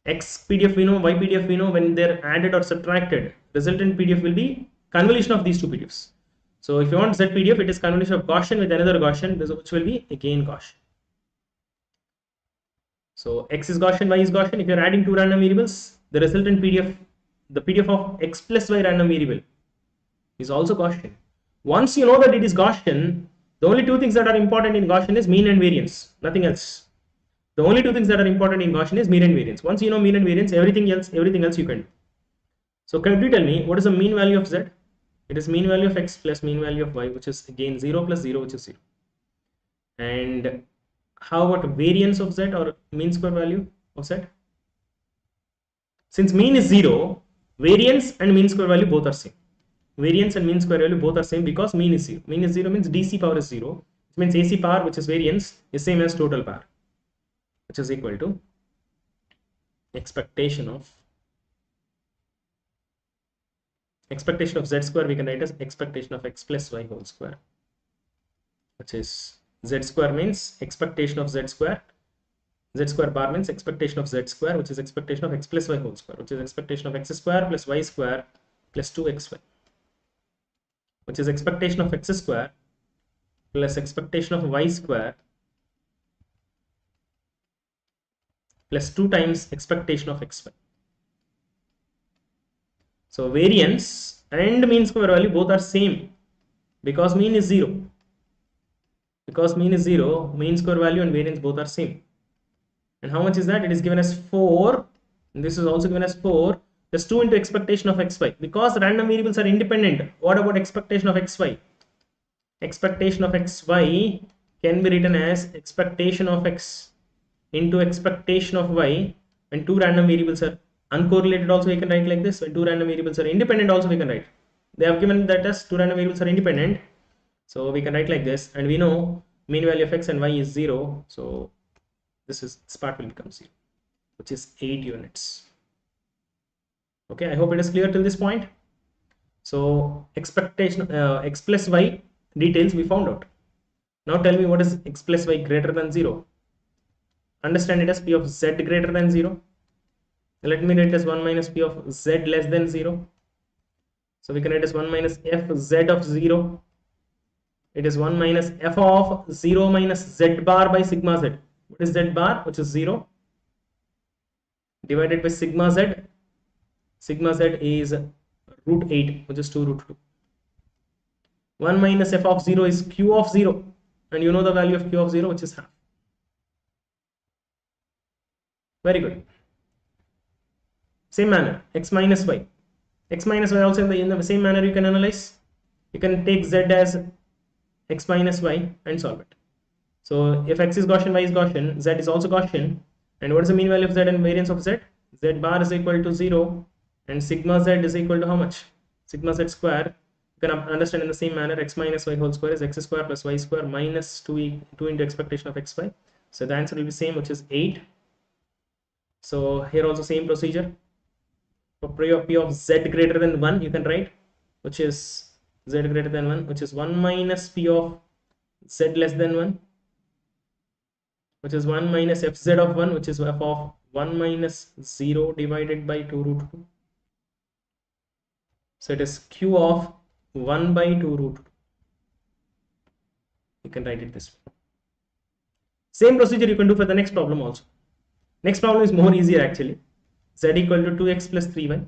X PDF we know, y PDF we know. When they're added or subtracted, resultant PDF will be convolution of these two PDFs. So if you want z PDF, it is convolution of Gaussian with another Gaussian, which will be again Gaussian. So x is Gaussian, y is Gaussian. If you're adding two random variables, the resultant PDF, the PDF of x plus y random variable is also Gaussian. Once you know that it is Gaussian, the only two things that are important in Gaussian is mean and variance, nothing else. The only two things that are important in Gaussian is mean and variance. Once you know mean and variance, everything else you can do. So can you tell me what is the mean value of z? It is mean value of x plus mean value of y, which is again 0 plus 0, which is 0. And how about variance of z or mean square value of z? Since mean is 0, variance and mean square value both are same. Variance and mean square value both are same because mean is 0. Mean is 0 means DC power is 0. It means AC power, which is variance, is same as total power, which is equal to expectation of z square. We can write as expectation of x plus y whole square, which is z square means expectation of z square. Z square bar means expectation of z square, which is expectation of x plus y whole square, which is expectation of x square plus y square plus 2xy, which is expectation of x square plus expectation of y square plus 2 times expectation of xy. So variance and mean square value both are same because mean is 0. Because mean is 0, mean square value and variance both are same. And how much is that? It is given as 4. And this is also given as 4 plus 2 into expectation of xy. Because random variables are independent, what about expectation of xy? expectation of xy can be written as expectation of x into expectation of y when two random variables are uncorrelated. Also we can write like this. When two random variables are independent also we can write. They have given that as two random variables are independent, so we can write like this, and we know mean value of x and y is 0, so this part will become 0, which is 8 units. Okay, I hope it is clear till this point. So expectation x plus y details we found out. Now tell me, what is x plus y greater than 0? Understand it as p of z greater than 0. Let me write as 1 minus p of z less than 0. So we can write as 1 minus f z of 0. It is 1 minus f of 0 minus z bar by sigma z. What is z bar? Which is 0, divided by sigma z. Sigma z is root 8, which is 2 root 2. 1 minus f of 0 is q of 0, and you know the value of q of 0, which is half. Very good. Same manner, x minus y. X minus y also in the same manner you can analyze. You can take z as x minus y and solve it. So if x is Gaussian, y is Gaussian, z is also Gaussian. And what is the mean value of z and variance of z? Z bar is equal to 0, and sigma z is equal to how much? Sigma z square. You can understand in the same manner, x minus y whole square is x square plus y square minus 2 into expectation of xy. So the answer will be same, which is 8. So here also same procedure. For p of z greater than 1, you can write, which is z greater than 1, which is 1 minus p of z less than 1, which is 1 minus fz of 1, which is f of 1 minus 0 divided by 2 root 2. So it is q of 1 by 2 root 2. You can write it this way. Same procedure you can do for the next problem also. Next problem is more easier actually. Z equal to 2x plus 3y.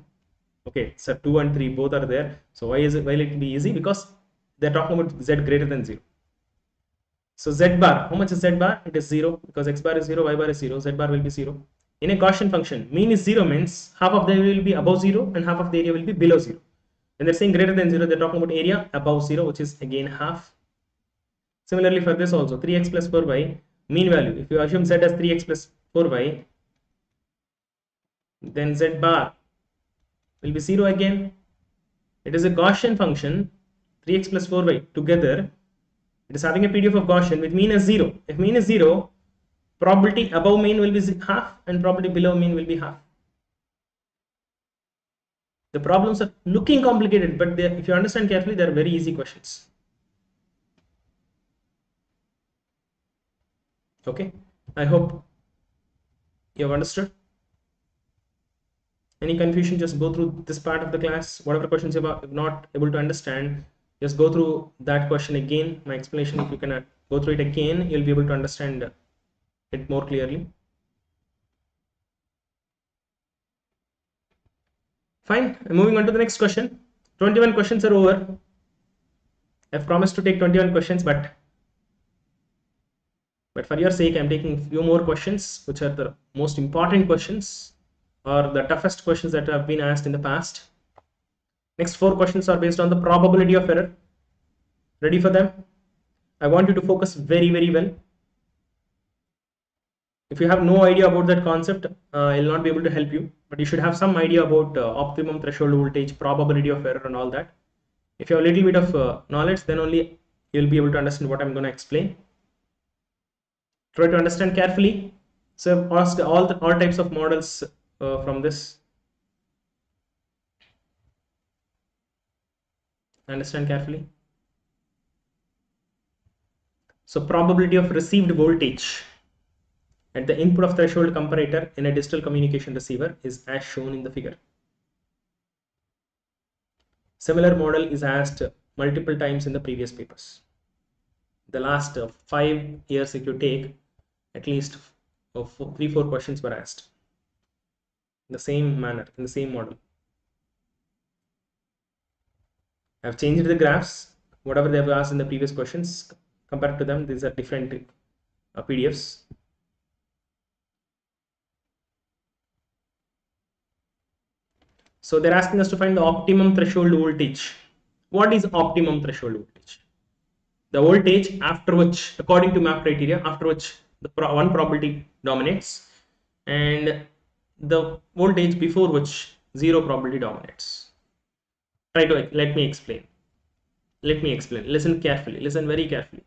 Okay, so 2 and 3 both are there. So why will it be easy? Because they're talking about z greater than 0. So z bar, how much is z bar? It is 0, because x bar is 0, y bar is 0, z bar will be 0. In a Gaussian function, mean is 0 means half of the area will be above 0 and half of the area will be below 0. When they're saying greater than 0, they're talking about area above 0, which is again half. Similarly for this also, 3x plus 4y, mean value, if you assume z as 3x plus 4y, then z bar will be 0 again. It is a Gaussian function, 3x plus 4y together. It is having a PDF of Gaussian with mean as 0. If mean is 0, probability above mean will be half and probability below mean will be half. The problems are looking complicated, but if you understand carefully, they are very easy questions. Okay, I hope you have understood. Any confusion, just go through this part of the class. Whatever questions you are not able to understand, just go through that question again. My explanation, if you can go through it again, you'll be able to understand it more clearly. Fine, moving on to the next question. 21 questions are over. I've promised to take 21 questions, but for your sake, I'm taking a few more questions, which are the most important questions or the toughest questions that have been asked in the past. Next 4 questions are based on the probability of error. Ready for them? I want you to focus very, very well. If you have no idea about that concept, I'll not be able to help you, but you should have some idea about optimum threshold voltage, probability of error and all that. If you have a little bit of knowledge, then only you'll be able to understand what I'm going to explain. Try to understand carefully. So I've asked all types of models from this. Understand carefully. So probability of received voltage at the input of threshold comparator in a digital communication receiver is as shown in the figure. Similar model is asked multiple times in the previous papers. The last 5 years, if you take, at least 3-4 questions were asked in the same manner, in the same model. I've changed the graphs. Whatever they have asked in the previous questions, compared to them, these are different PDFs. So they're asking us to find the optimum threshold voltage. What is optimum threshold voltage? the voltage after which, according to map criteria, after which the one probability dominates, and the voltage before which zero probability dominates. Let me explain. Listen carefully. Listen very carefully.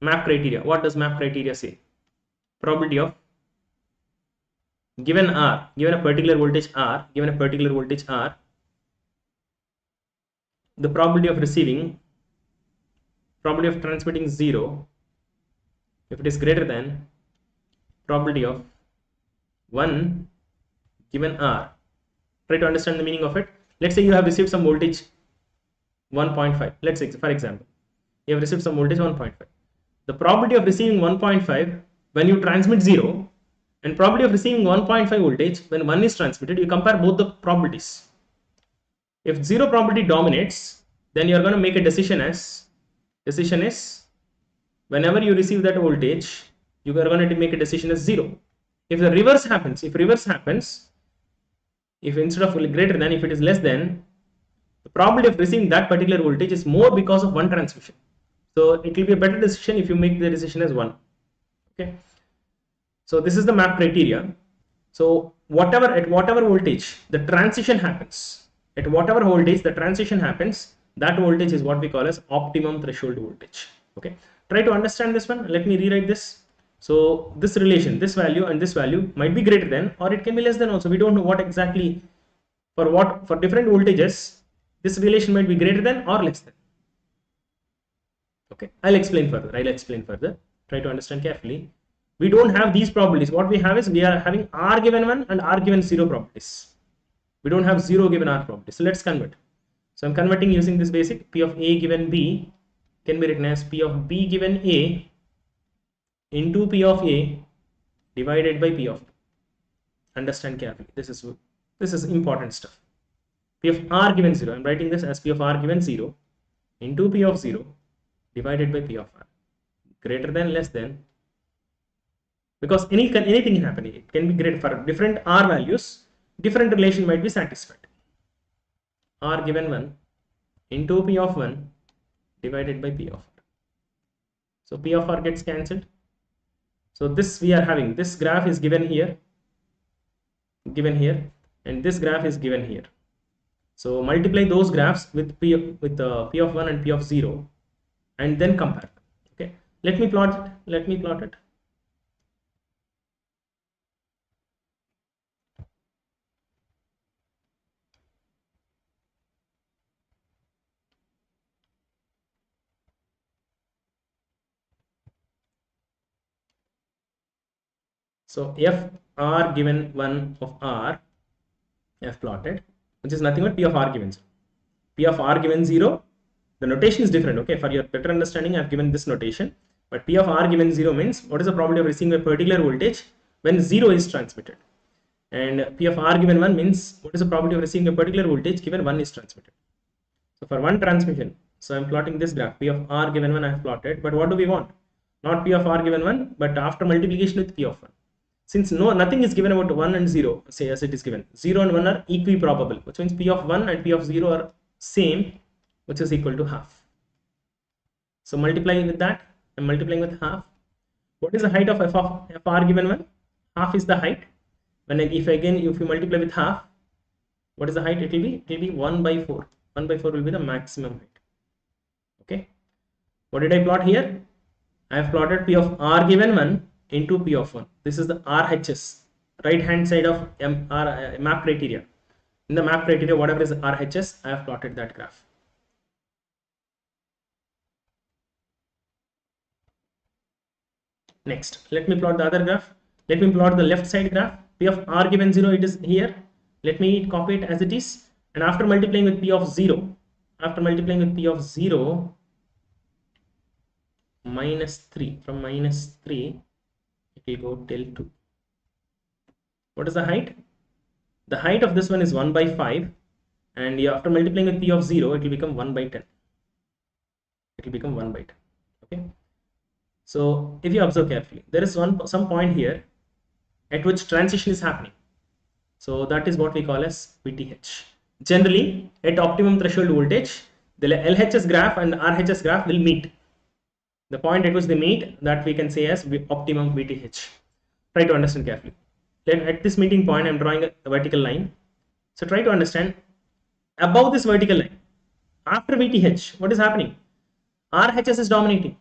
Map criteria. What does map criteria say? Probability of given R, given a particular voltage R, the probability of receiving, probability of transmitting 0 if it is greater than probability of 1 given R. Try to understand the meaning of it. Let's say you have received some voltage 1.5. Let's say, for example, you have received some voltage 1.5. The probability of receiving 1.5 when you transmit 0 and probability of receiving 1.5 voltage when 1 is transmitted, you compare both the probabilities. If 0 probability dominates, then you are going to make a decision is whenever you receive that voltage, you are going to make a decision as 0. If the reverse happens, if instead of greater than, if it is less than, the probability of receiving that particular voltage is more because of one transmission. So it will be a better decision if you make the decision as 1. Okay. So this is the map criteria. So at whatever voltage the transition happens, that voltage is what we call as optimum threshold voltage. Okay. Try to understand this one. Let me rewrite this. So this relation, this value and this value might be greater than, or it can be less than also. We don't know what exactly, for different voltages, this relation might be greater than or less than. Okay, I'll explain further. Try to understand carefully. We don't have these probabilities. What we have is we are having R given 1 and R given 0 probabilities. We don't have 0 given R probabilities. So let's convert. So I'm converting using this basic. P of A given B can be written as P of B given A into P of A divided by P of B. Understand carefully. This is important stuff. P of R given 0. I'm writing this as P of R given 0 into P of 0 divided by P of R. Greater than, less than. Because anything can happen. It can be greater for different R values. Different relation might be satisfied. R given 1 into P of 1 divided by P of R. So P of R gets cancelled. So this we are having, this graph is given here, and this graph is given here. So multiply those graphs with P of 1 and P of 0 and then compare. Okay, let me plot it. So f R given 1 of R, F plotted, which is nothing but P of R given 0. P of R given 0, the notation is different. Okay, for your better understanding, I have given this notation. But P of R given 0 means what is the probability of receiving a particular voltage when 0 is transmitted. And P of R given 1 means what is the probability of receiving a particular voltage given 1 is transmitted. So for one transmission, so I am plotting this graph. P of R given 1 I have plotted. But what do we want? Not P of R given 1, but after multiplication with P of 1. Since nothing is given about 1 and 0, say as it is given, 0 and 1 are equiprobable, which means P of 1 and P of 0 are same, which is equal to half. So multiplying with that, I'm multiplying with half. What is the height of f of R given 1? Half is the height. If you multiply with half, what is the height? It will be 1 by 4. 1 by 4 will be the maximum height. Okay. What did I plot here? I have plotted P of R given 1 into P of 1. This is the RHS, right hand side of map criteria. In the map criteria, whatever is RHS, I have plotted that graph. Next, let me plot the other graph. Let me plot the left side graph. P of R given 0, it is here. Let me copy it as it is. And after multiplying with P of 0, minus 3, from minus 3, it will go till 2. What is the height? The height of this one is 1 by 5, and after multiplying with P of 0, it will become 1 by 10. Okay. So if you observe carefully, there is some point here at which transition is happening. So that is what we call as VTH. Generally, at optimum threshold voltage, the LHS graph and RHS graph will meet. The point at which they meet, that we can say as optimum VTH. Try to understand carefully. Then at this meeting point, I'm drawing a vertical line. So try to understand above this vertical line, after VTH, what is happening? RHS is dominating.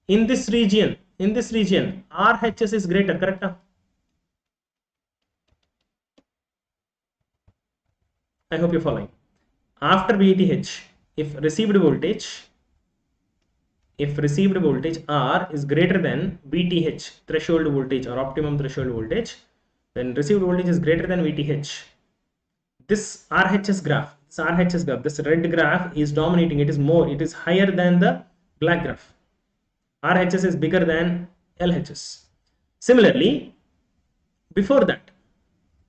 In this region, RHS is greater, correct? I hope you're following. After VTH, if received voltage R is greater than VTH threshold voltage or optimum threshold voltage, when received voltage is greater than VTH, this RHS graph, this red graph is dominating. It is higher than the black graph. RHS is bigger than LHS. Similarly, before that,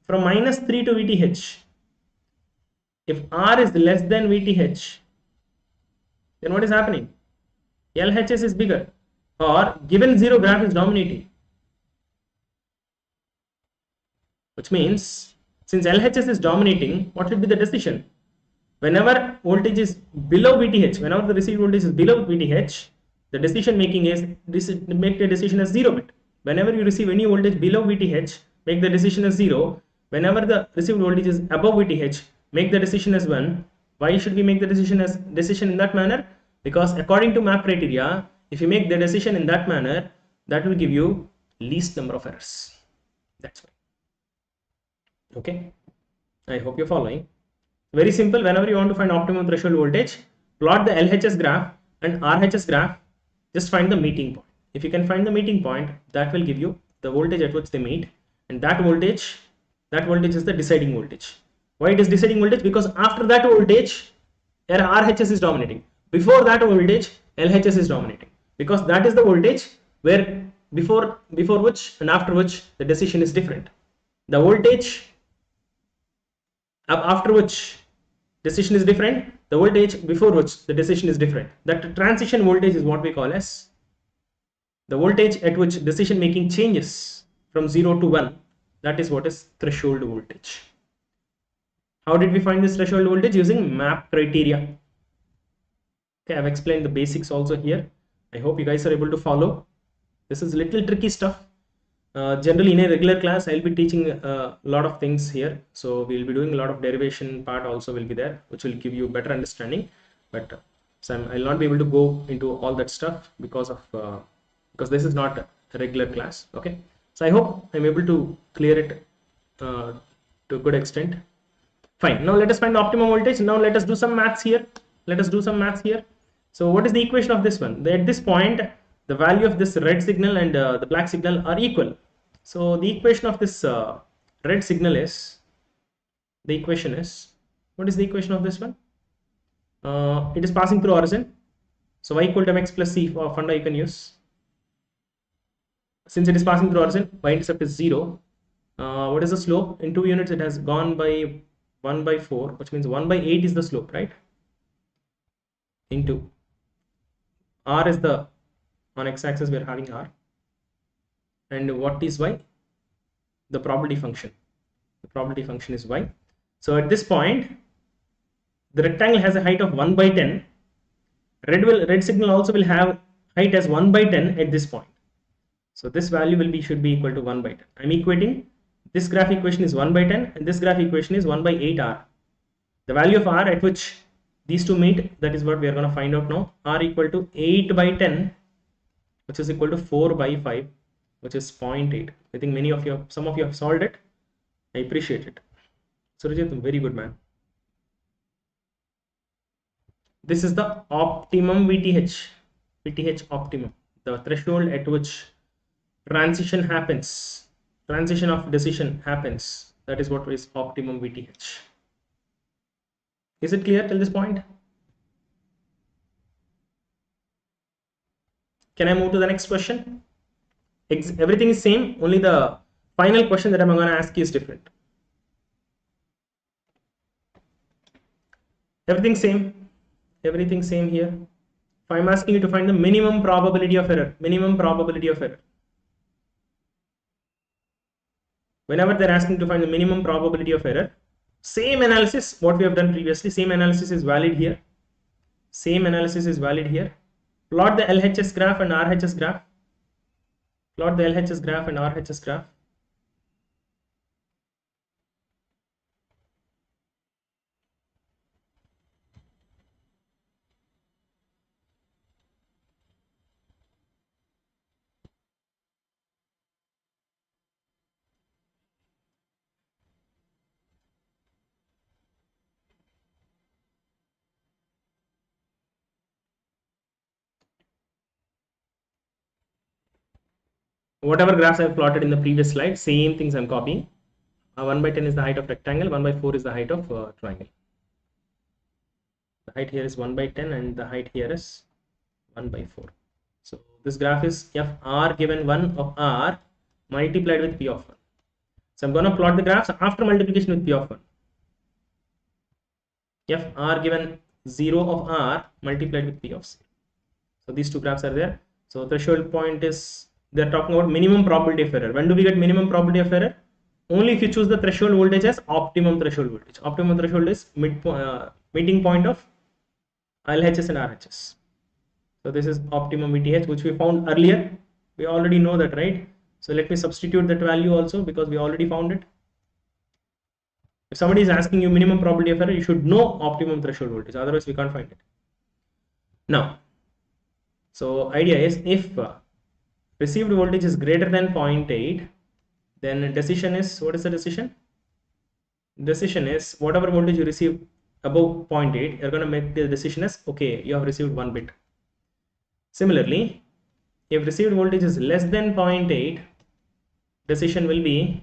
from -3 to VTH, if R is less than VTH, then what is happening? LHS is bigger, or given zero graph is dominating. Which means, since LHS is dominating, what should be the decision? Whenever voltage is below VTH, whenever the received voltage is below VTH, the decision making is make the decision as 0 bit. Whenever you receive any voltage below VTH, make the decision as 0. Whenever the received voltage is above VTH, make the decision as 1. Why should we make the decision in that manner? Because according to map criteria, if you make the decision in that manner, that will give you least number of errors. That's why. Okay, I hope you're following. Very simple. Whenever you want to find optimum threshold voltage, plot the LHS graph and RHS graph. Just find the meeting point. If you can find the meeting point, that will give you the voltage at which they meet, and that voltage is the deciding voltage. Why it is deciding voltage? Because after that voltage, RHS is dominating. Before that voltage, LHS is dominating. Because that is the voltage where before which and after which the decision is different. The voltage after which decision is different, the voltage before which the decision is different. That transition voltage is what we call as the voltage at which decision making changes from 0 to 1. That is what is threshold voltage. How did we find this threshold voltage? Using map criteria. Okay, I've explained the basics also here. I hope you guys are able to follow. This is little tricky stuff. Generally in a regular class, I'll be teaching a lot of things here. So we'll be doing a lot of derivation part also will be there, which will give you better understanding. But I'll not be able to go into all that stuff because this is not a regular class. Okay. So I hope I'm able to clear it to a good extent. Fine. Now let us find the optimum voltage. Now let us do some maths here. So what is the equation of this one? At this point, the value of this red signal and the black signal are equal. So the equation of this red signal is, what is the equation of this one? It is passing through origin. So y equal to mx plus c for funda you can use. Since it is passing through origin, y-intercept is 0. What is the slope? In 2 units, it has gone by 1 by 4, which means 1 by 8 is the slope, right? Into r is the, on x-axis we are having r, and what is y? The probability function. The probability function is y. So at this point, the rectangle has a height of 1 by 10. Red signal also will have height as 1 by 10 at this point. So this value should be equal to 1 by 10. I'm equating this graph equation is 1 by 10 and this graph equation is 1 by 8r. The value of r at which these two meet, that is what we are going to find out now. R equal to 8 by 10, which is equal to 4 by 5, which is 0.8. I think some of you have solved it. I appreciate it. Surajit, very good man. This is the optimum VTH optimum, the threshold at which transition of decision happens. That is what is optimum VTH. Is it clear till this point? Can I move to the next question? Everything is same, only the final question that I'm going to ask you is different. Everything same here. If I'm asking you to find the minimum probability of error, whenever they're asking to find the minimum probability of error, same analysis what we have done previously, same analysis is valid here. Plot the LHS graph and RHS graph. Plot the LHS graph and RHS graph. Whatever graphs I've plotted in the previous slide, same things I'm copying. 1 by 10 is the height of rectangle, 1 by 4 is the height of triangle. The height here is 1 by 10 and the height here is 1 by 4. So this graph is fr given 1 of r multiplied with p of 1. So I'm going to plot the graphs after multiplication with p of 1. Fr given 0 of r multiplied with p of 0. So these two graphs are there. So threshold point is, they're talking about minimum probability of error. When do we get minimum probability of error? Only if you choose the threshold voltage as optimum threshold voltage. Optimum threshold is meeting point of LHS and RHS. So this is optimum VTH, which we found earlier. We already know that, right? So let me substitute that value also, because we already found it. If somebody is asking you minimum probability of error, you should know optimum threshold voltage. Otherwise, we can't find it. Now, so idea is, if received voltage is greater than 0.8, then decision is, what is the decision? Decision is whatever voltage you receive above 0.8, you're going to make the decision as, okay, you have received 1 bit. Similarly, if received voltage is less than 0.8, decision will be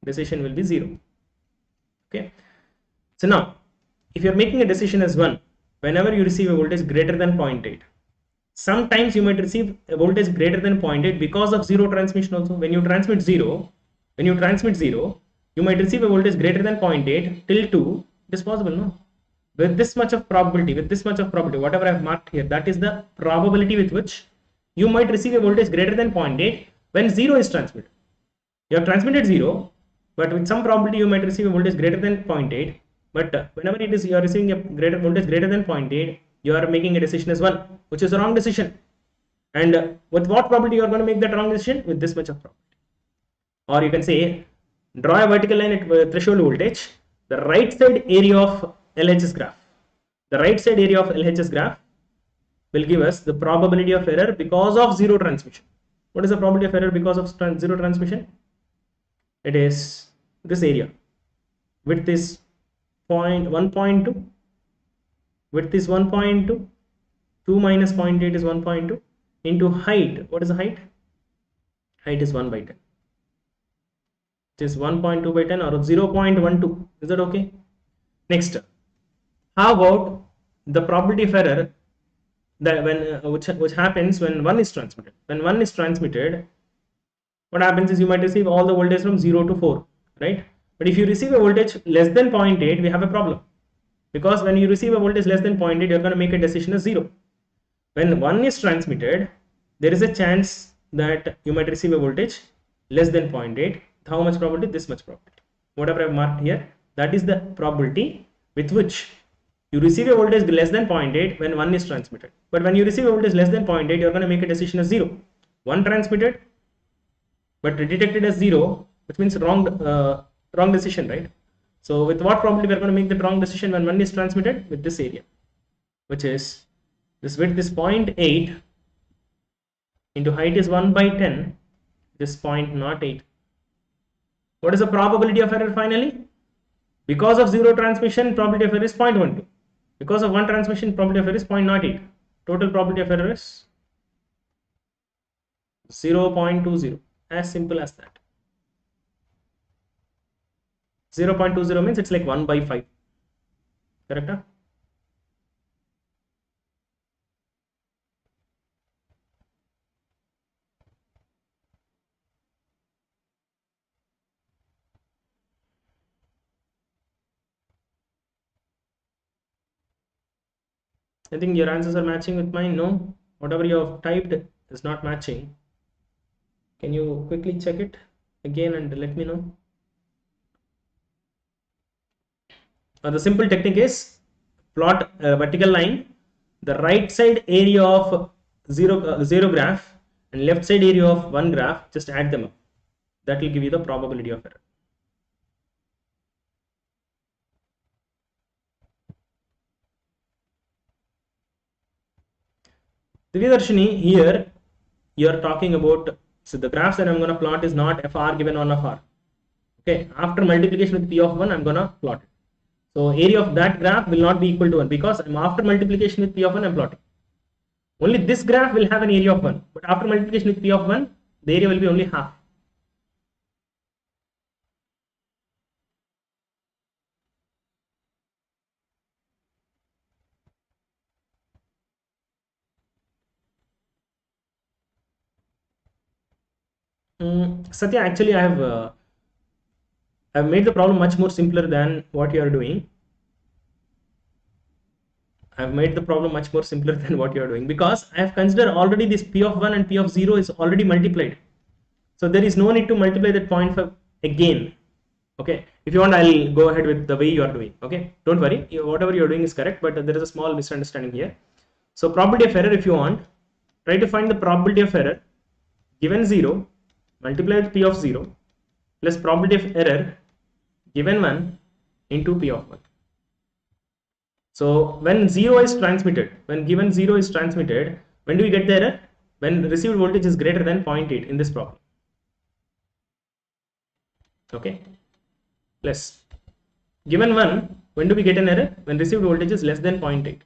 0. Okay. So now, if you're making a decision as 1, whenever you receive a voltage greater than 0.8, sometimes you might receive a voltage greater than 0.8 because of 0 transmission also. When you transmit 0, you might receive a voltage greater than 0.8 till 2. It is possible, no? With this much of probability, whatever I have marked here, that is the probability with which you might receive a voltage greater than 0.8 when 0 is transmitted. You have transmitted 0, but with some probability you might receive a voltage greater than 0.8. But whenever it is you are receiving a voltage greater than 0.8, you are making a decision as 1, which is a wrong decision. And with what probability you are going to make that wrong decision? With this much of probability. Or you can say, draw a vertical line at threshold voltage, the right side area of LHS graph. The right side area of LHS graph will give us the probability of error because of 0 transmission. What is the probability of error because of 0 transmission? It is this area. Width is 1.2. Width is 1.2. 2 minus 0.8 is 1.2 into height. What is the height? Height is 1 by 10. It is 1.2 by 10 or 0.12. Is that okay? Next, how about the probability of error that which happens when 1 is transmitted? When 1 is transmitted, what happens is you might receive all the voltage from 0 to 4, right? But if you receive a voltage less than 0.8, we have a problem, because when you receive a voltage less than 0.8, you're going to make a decision as 0. When 1 is transmitted, there is a chance that you might receive a voltage less than 0.8. How much probability? This much probability. Whatever I've marked here, that is the probability with which you receive a voltage less than 0.8 when 1 is transmitted. But when you receive a voltage less than 0.8, you're going to make a decision as 0. 1 transmitted, but detected as 0, which means wrong decision, right? So with what probability we're going to make the wrong decision when 1 is transmitted? With this area, which is this width is 0.8 into height is 1 by 10, this 0.08. What is the probability of error finally? Because of 0 transmission, probability of error is 0.12. Because of 1 transmission, probability of error is 0.08. Total probability of error is 0.20. As simple as that. 0.20 means it's like 1 by 5. Correct? Huh? I think your answers are matching with mine. No, whatever you have typed is not matching. Can you quickly check it again and let me know? The simple technique is plot a vertical line the right side area of zero graph and left side area of one graph, just add them up. That will give you the probability of error. Divydarshini, here you are talking about, so the graphs that I'm going to plot is not FR given 1 of R. Okay, after multiplication with P of 1, I'm going to plot it. So area of that graph will not be equal to 1 because I'm after multiplication with P of 1, I'm plotting. Only this graph will have an area of 1, but after multiplication with P of 1, the area will be only half. Satya, actually I've made the problem much more simpler than what you are doing. I've made the problem much more simpler than what you are doing because I have considered already this P of 1 and P of 0 is already multiplied. So there is no need to multiply that 0.5 again. Okay, if you want, I'll go ahead with the way you are doing. Okay, don't worry, whatever you're doing is correct, but there is a small misunderstanding here. So probability of error, if you want, try to find the probability of error given 0 multiply with P of 0 plus probability of error given 1 into P of 1. So when 0 is transmitted, when given 0 is transmitted, when do we get the error? When received voltage is greater than 0.8 in this problem. Okay, plus given 1, when do we get an error? When received voltage is less than 0.8.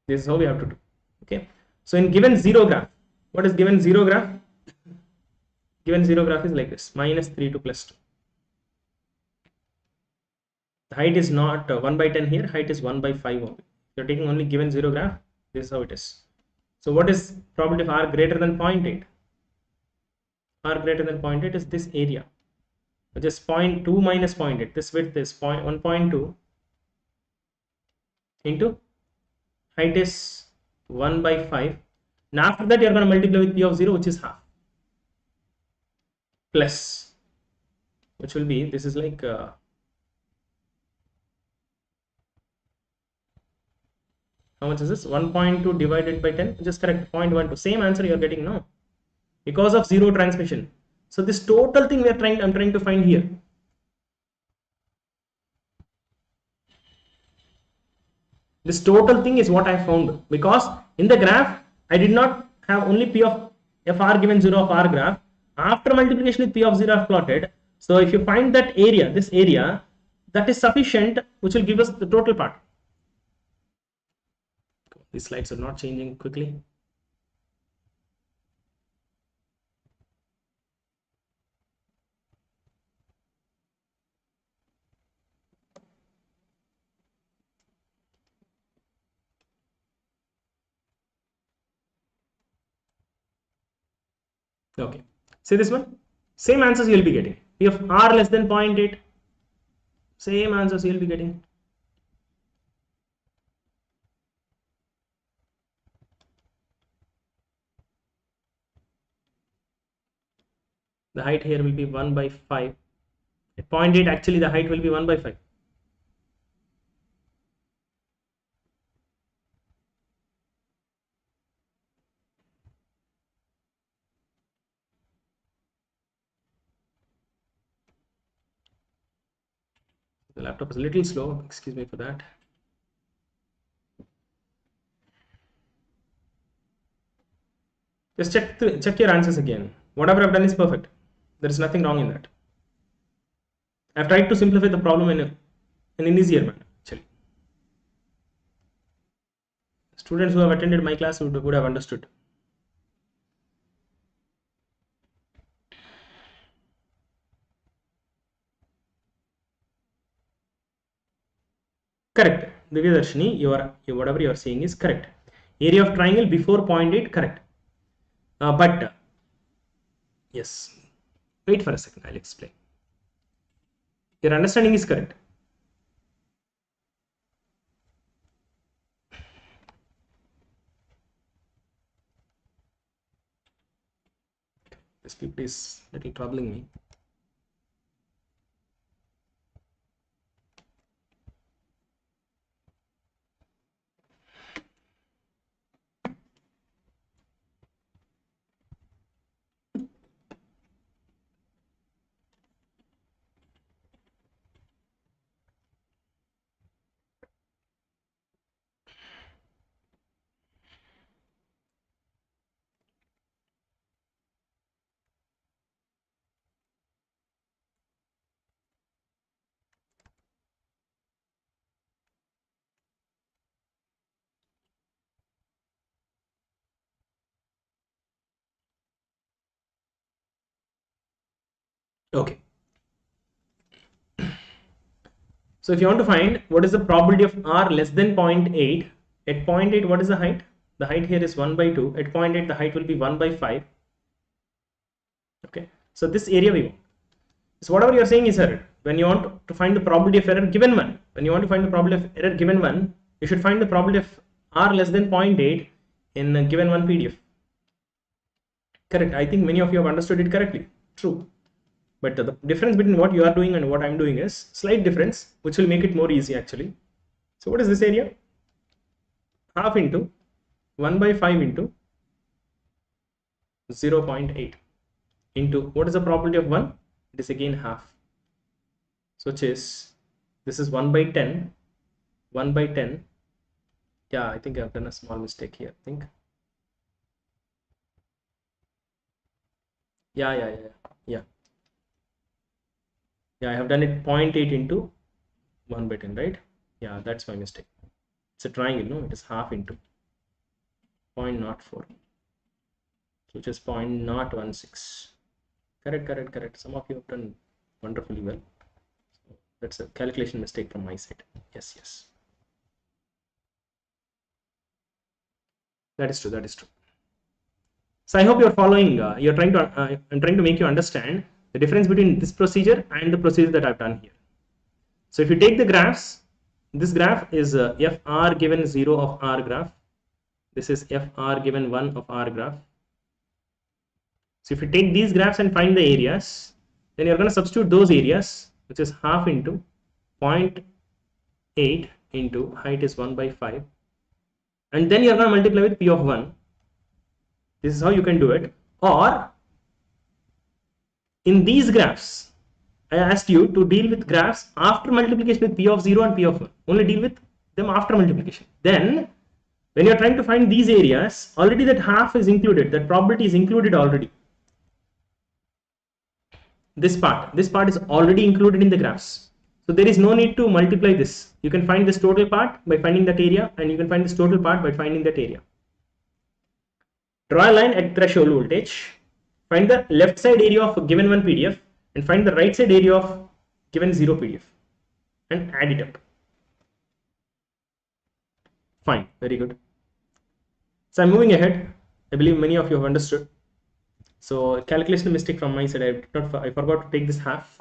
This is how we have to do. Okay, so in given 0 graph, what is given 0 graph? Given 0 graph is like this, minus 3 to plus 2. The height is not 1 by 10 here, height is 1 by 5 only. You're taking only given 0 graph, this is how it is. So what is probability of R greater than 0.8? R greater than 0.8 is this area, which is 0.2 minus 0.8. This width is 1.2 into height is 1 by 5. Now after that, you're going to multiply with P of 0, which is half, plus, which will be, this is like how much is this? 1.2 divided by 10, which is correct, 0.12. Same answer you're getting now because of 0 transmission. So this total thing I'm trying to find here. This total thing is what I found because in the graph I did not have only P of FR given 0 of R graph. After multiplication with P of 0 I've plotted. So if you find that area, this area, that is sufficient, which will give us the total part. These slides are not changing quickly. Okay, see this one, same answers you will be getting. P of R less than 0.8, same answers you will be getting. The height here will be 1 by 5. At 0.8 actually the height will be 1 by 5. The laptop is a little slow, excuse me for that. Just check your answers again. Whatever I've done is perfect. There is nothing wrong in that. I've tried to simplify the problem in an easier manner actually. Students who have attended my class would have understood. Correct. Divyadarshini, whatever you are saying is correct. Area of triangle before 0.8, correct. But yes, wait for a second, I'll explain. Your understanding is correct. This PPT is a little troubling me. Okay. So if you want to find what is the probability of r less than 0.8, at 0.8 what is the height? The height here is 1 by 2. At 0.8 the height will be 1 by 5. Okay, so this area we want. So whatever you are saying is error. When you want to find the probability of error given one, when you want to find the probability of error given one, you should find the probability of r less than 0.8 in a given one PDF. Correct. I think many of you have understood it correctly. True. But the difference between what you are doing and what I'm doing is slight difference, which will make it more easy actually. So what is this area? Half into 1 by 5 into 0.8 into what is the probability of 1? It is again half. So which is, this is 1 by 10, 1 by 10. Yeah, I think I've done a small mistake here. I think. Yeah, I have done it 0.8 into 1 by 10, right? Yeah, that's my mistake. It's a triangle, no? It is half into 0.04, which is 0.016. Correct. Some of you have done wonderfully well. So that's a calculation mistake from my side. Yes. That is true. So I hope you're following. I'm trying to make you understand the difference between this procedure and the procedure that I've done here. So if you take the graphs, this graph is fr given 0 of r graph. This is fr given 1 of r graph. So if you take these graphs and find the areas, then you're going to substitute those areas, which is half into 0.8 into height is 1 by 5. And then you're going to multiply with p of 1. This is how you can do it. Or in these graphs, I asked you to deal with graphs after multiplication with p of 0 and p of 1. Only deal with them after multiplication. Then when you're trying to find these areas, already that half is included, that probability is included already. This part is already included in the graphs. So there is no need to multiply this. You can find this total part by finding that area, and you can find this total part by finding that area. Draw a line at threshold voltage, find the left side area of a given one PDF, and find the right side area of given 0 PDF, and add it up. Fine, very good. So I'm moving ahead. I believe many of you have understood. So calculation mistake from my side. I forgot to take this half.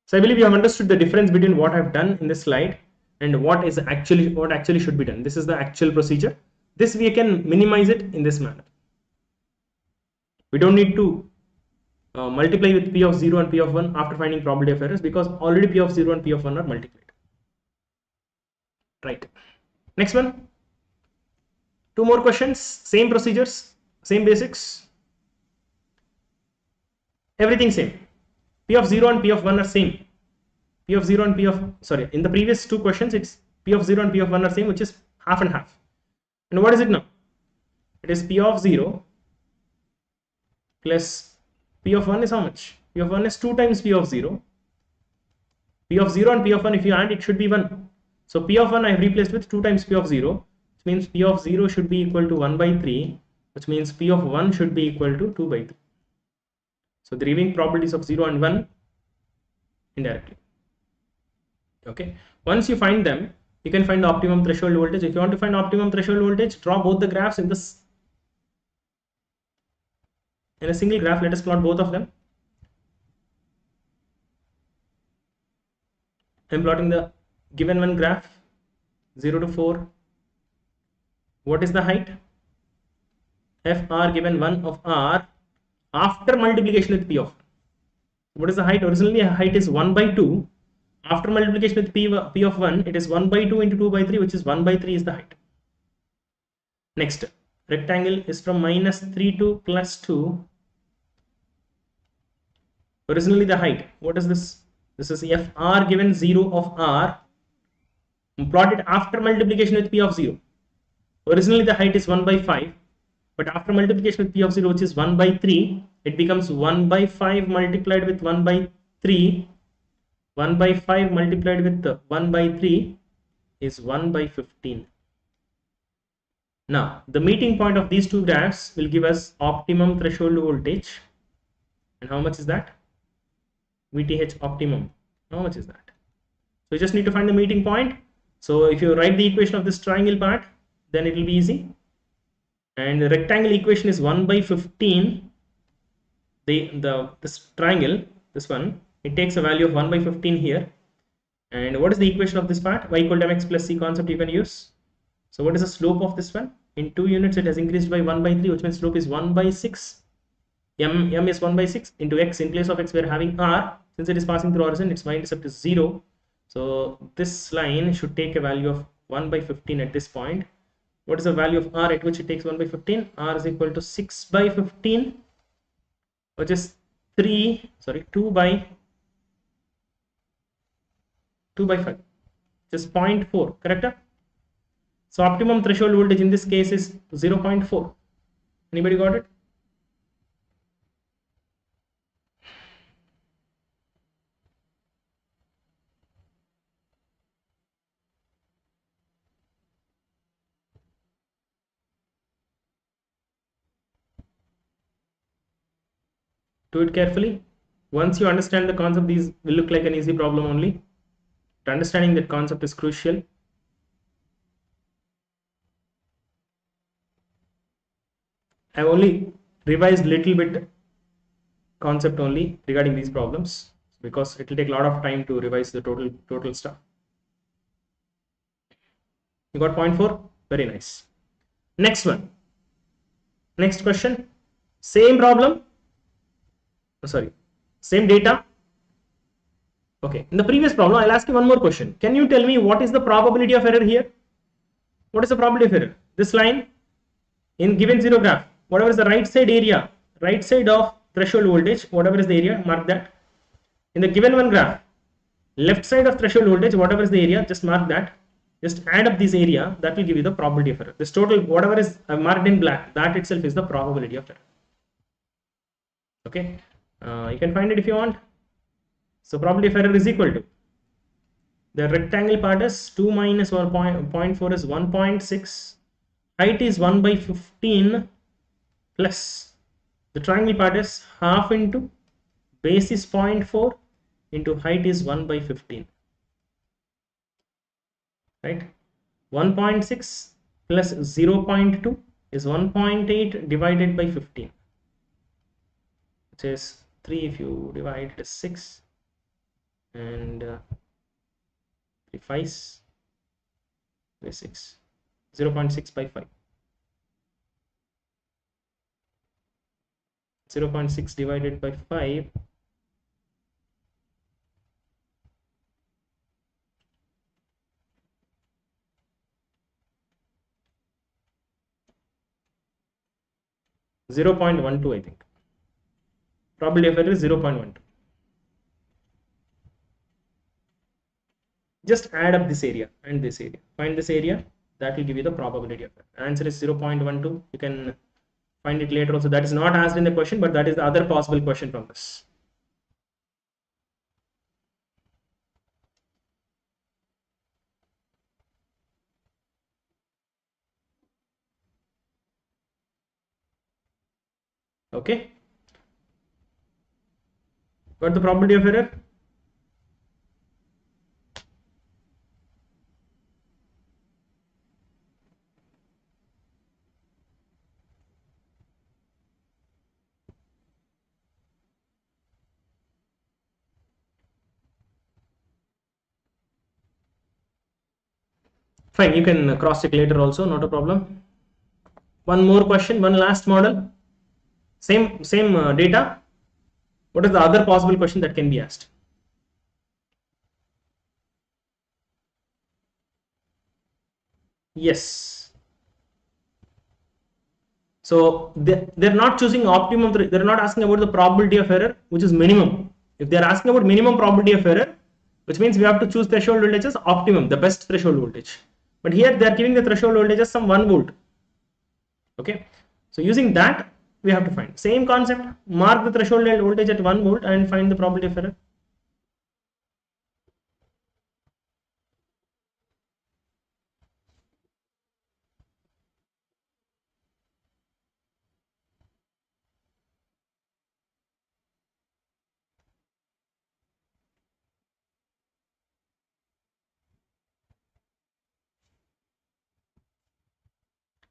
So I believe you have understood the difference between what I've done in this slide and what actually should be done. This is the actual procedure. This we can minimize it in this manner. We don't need to multiply with p of 0 and p of 1 after finding probability of errors, because already p of 0 and p of 1 are multiplied. Right. Next one. 2 more questions. Same procedures, same basics. Everything same. P of 0 and p of 1 are same. P of 0 and p of, sorry, in the previous 2 questions, it's p of 0 and p of 1 are same, which is half and half. And what is it now? It is p of 0 plus p of 1 is how much? P of 1 is 2 times p of 0. P of 0 and p of 1, if you add, it should be 1. So p of 1 I have replaced with 2 times p of 0, which means p of 0 should be equal to 1 by 3, which means p of 1 should be equal to 2 by 3. So the remaining probabilities of 0 and 1 indirectly. Okay. Once you find them, you can find the optimum threshold voltage. If you want to find optimum threshold voltage, draw both the graphs in this in a single graph. Let us plot both of them. I'm plotting the given one graph 0 to 4. What is the height? Fr given 1 of r after multiplication with p of. What is the height? Originally height is 1 by 2. After multiplication with p of 1, it is 1 by 2 into 2 by 3, which is 1 by 3 is the height. Next, rectangle is from -3 to +2. Originally the height, what is this? This is fr given 0 of r plotted after multiplication with p of 0. Originally the height is 1 by 5, but after multiplication with p of 0, which is 1 by 3, it becomes 1 by 5 multiplied with 1 by 3. 1 by 5 multiplied with 1 by 3 is 1 by 15. Now, the meeting point of these two graphs will give us optimum threshold voltage. And how much is that? VTH optimum. How much is that? So you just need to find the meeting point. So if you write the equation of this triangle part, then it will be easy. And the rectangle equation is 1 by 15. This triangle, this one, it takes a value of 1 by 15 here. And what is the equation of this part? Y equal to mx plus c concept you can use. So what is the slope of this one? In 2 units it has increased by 1 by 3, which means slope is 1 by 6. M is 1 by 6 into x. In place of x we are having r. Since it is passing through origin, its y-intercept is 0. So this line should take a value of 1 by 15 at this point. What is the value of r at which it takes 1 by 15? R is equal to 6 by 15, which is 2 by 5, just 0.4, correct? So optimum threshold voltage in this case is 0.4. Anybody got it? Do it carefully. Once you understand the concept, these will look like an easy problem only. But understanding that concept is crucial. I have only revised little bit concept only regarding these problems because it will take a lot of time to revise the total stuff. You got 0.4? Very nice. Next one. Next question. Same problem. Same data. Okay. In the previous problem, I'll ask you one more question. Can you tell me what is the probability of error here? What is the probability of error? This line in given zero graph, whatever is the right side area, right side of threshold voltage, whatever is the area, mark that. In the given one graph, left side of threshold voltage, whatever is the area, just mark that. Just add up this area, that will give you the probability of error. This total, whatever is marked in black, that itself is the probability of error. Okay, you can find it if you want. So probability of error is equal to, the rectangle part is 2 minus 1.4 is 1.6, height is 1 by 15 plus the triangle part is half into base is 0.4 into height is 1 by 15, right? 1.6 plus 0.2 is 1.8 divided by 15, which is 3. If you divide it is 6 and 3 5s 6, 0.6 by 5, 0.6 divided by 5, .12, I think. Probability of error is 0.12. Just add up this area and this area. Find this area, that will give you the probability of error. Answer is 0.12. You can find it later also. That is not asked in the question, but that is the other possible question from this. Okay. Got the probability of error? Fine, you can cross check later also, not a problem. One more question, one last model. Same data. What is the other possible question that can be asked? Yes. So they're not choosing optimum. They're not asking about the probability of error, which is minimum. If they're asking about minimum probability of error, which means we have to choose threshold voltage as optimum, the best threshold voltage. But here they are giving the threshold voltage as some 1 volt. Okay. So using that, we have to find same concept. Mark the threshold voltage at 1 volt and find the probability of error.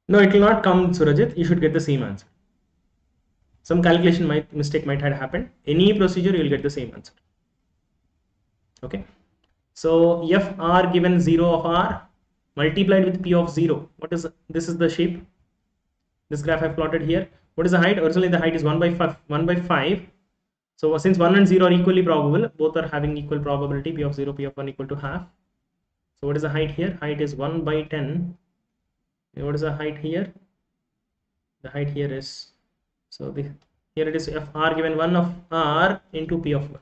No, it will not come, Surajit. You should get the same answer. Some calculation mistake might have happened. Any procedure, you will get the same answer. Okay. So f r given 0 of r multiplied with p of 0. What is this? Is the shape? This graph I've plotted here. What is the height? Originally the height is 1 by 5. 1 by 5. So since 1 and 0 are equally probable, both are having equal probability, p of 0, p of 1 equal to half. So what is the height here? Height is 1 by 10. And what is the height here? The height here is, so here it is f r given 1 of r into p of 1.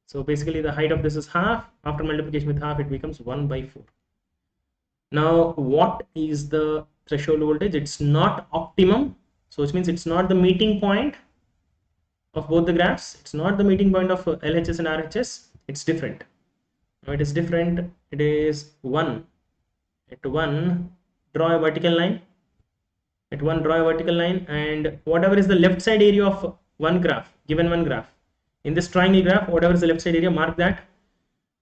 So basically the height of this is half. After multiplication with half, it becomes 1 by 4. Now what is the threshold voltage? It's not optimum. So which means it's not the meeting point of both the graphs. It's not the meeting point of LHS and RHS. It's different. Now it is different. It is 1. At 1, draw a vertical line. At 1, draw a vertical line, and whatever is the left side area of one graph, given one graph, in this triangle graph, whatever is the left side area, mark that.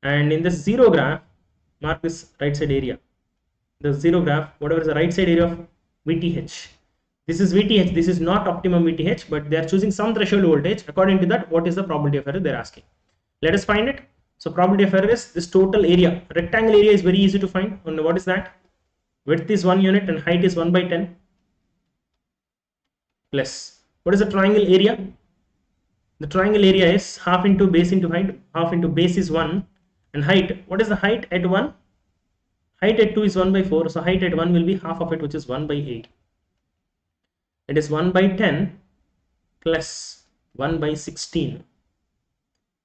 And in this 0 graph, mark this right side area. The 0 graph, whatever is the right side area of VTH. This is VTH. This is not optimum VTH, but they are choosing some threshold voltage. According to that, what is the probability of error they're asking? Let us find it. So probability of error is this total area. Rectangle area is very easy to find. And what is that? Width is 1 unit and height is 1 by 10. Plus, what is the triangle area? The triangle area is half into base into height. Half into base is 1. And height, what is the height at 1? Height at 2 is 1 by 4. So height at 1 will be half of it, which is 1 by 8. It is 1 by 10 plus 1 by 16.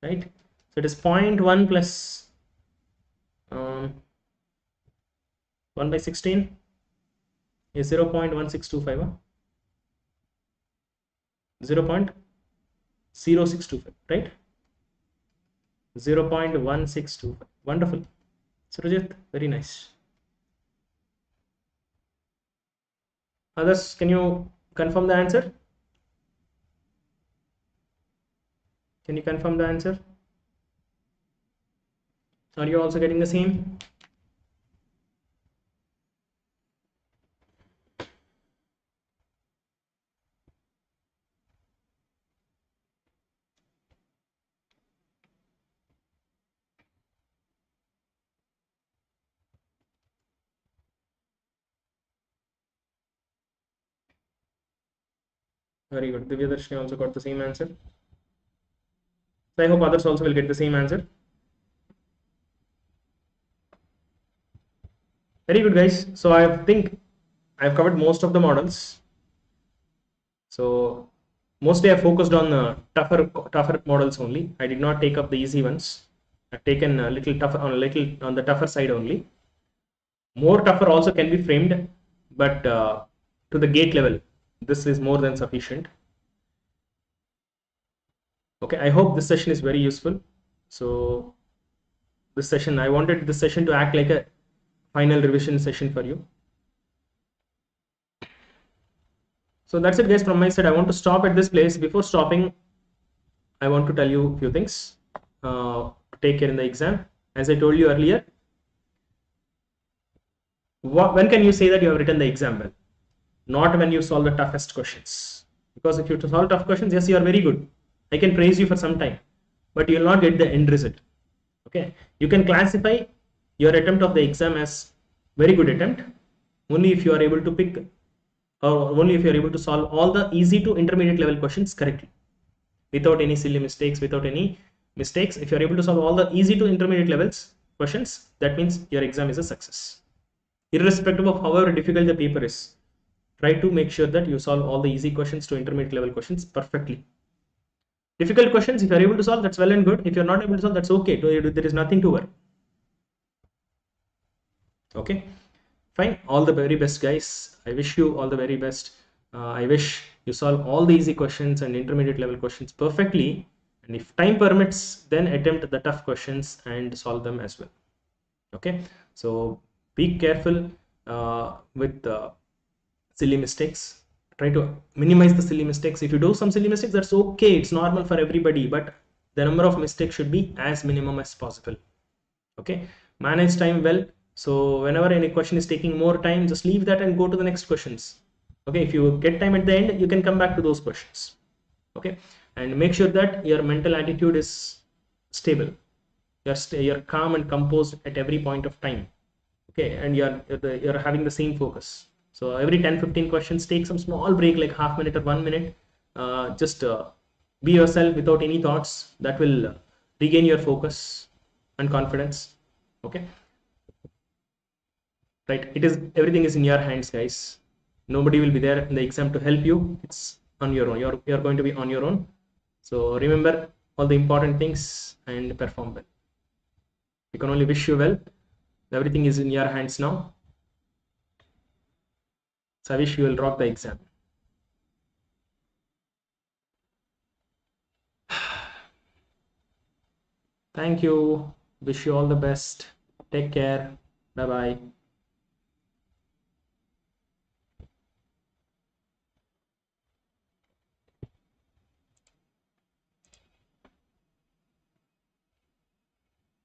Right? So it is 0.1 plus 1 by 16 is 0.1625. 0.0625, right? 0.1625. Wonderful. Surajit, very nice. Others, can you confirm the answer? Can you confirm the answer? Are you also getting the same? Very good. Divyadarshini also got the same answer. So I hope others also will get the same answer. Very good, guys. So I think I've covered most of the models. So mostly I focused on the tougher models only. I did not take up the easy ones. I've taken a little tougher on the tougher side only. More tougher also can be framed, but to the gate level, this is more than sufficient. Okay, I hope this session is very useful. So this session, I wanted this session to act like a final revision session for you. So that's it, guys, from my side. I want to stop at this place. Before stopping, I want to tell you a few things to take care in the exam. As I told you earlier, when can you say that you have written the exam well? Not when you solve the toughest questions. Because if you solve tough questions, yes, you are very good. I can praise you for some time, but you will not get the end result. Okay, you can classify your attempt of the exam as very good attempt only if you are able to pick, or only if you are able to solve all the easy to intermediate level questions correctly, without any silly mistakes, without any mistakes. If you are able to solve all the easy to intermediate levels questions, that means your exam is a success. Irrespective of however difficult the paper is, try to make sure that you solve all the easy questions to intermediate level questions perfectly. Difficult questions, if you are able to solve, that's well and good. If you are not able to solve, that's okay. There is nothing to worry. Okay, fine. All the very best, guys. I wish you all the very best. I wish you solve all the easy questions and intermediate level questions perfectly. And if time permits, then attempt the tough questions and solve them as well. Okay, so be careful with silly mistakes. Try to minimize the silly mistakes. If you do some silly mistakes, that's okay. It's normal for everybody, but the number of mistakes should be as minimum as possible. Okay, manage time well, So whenever any question is taking more time, just leave that and go to the next questions. Okay, if you get time at the end, you can come back to those questions. Okay, and make sure that your mental attitude is stable. You're calm and composed at every point of time. Okay, and you're having the same focus. So every 10-15 questions, take some small break, like half minute or 1 minute. Just be yourself without any thoughts. That will regain your focus and confidence. Okay, right? Everything is in your hands, guys. Nobody will be there in the exam to help you. It's on your own. You're going to be on your own. So remember all the important things and perform well. You can only wish you well. Everything is in your hands now. So I wish you will rock the exam. Thank you. Wish you all the best. Take care. Bye bye.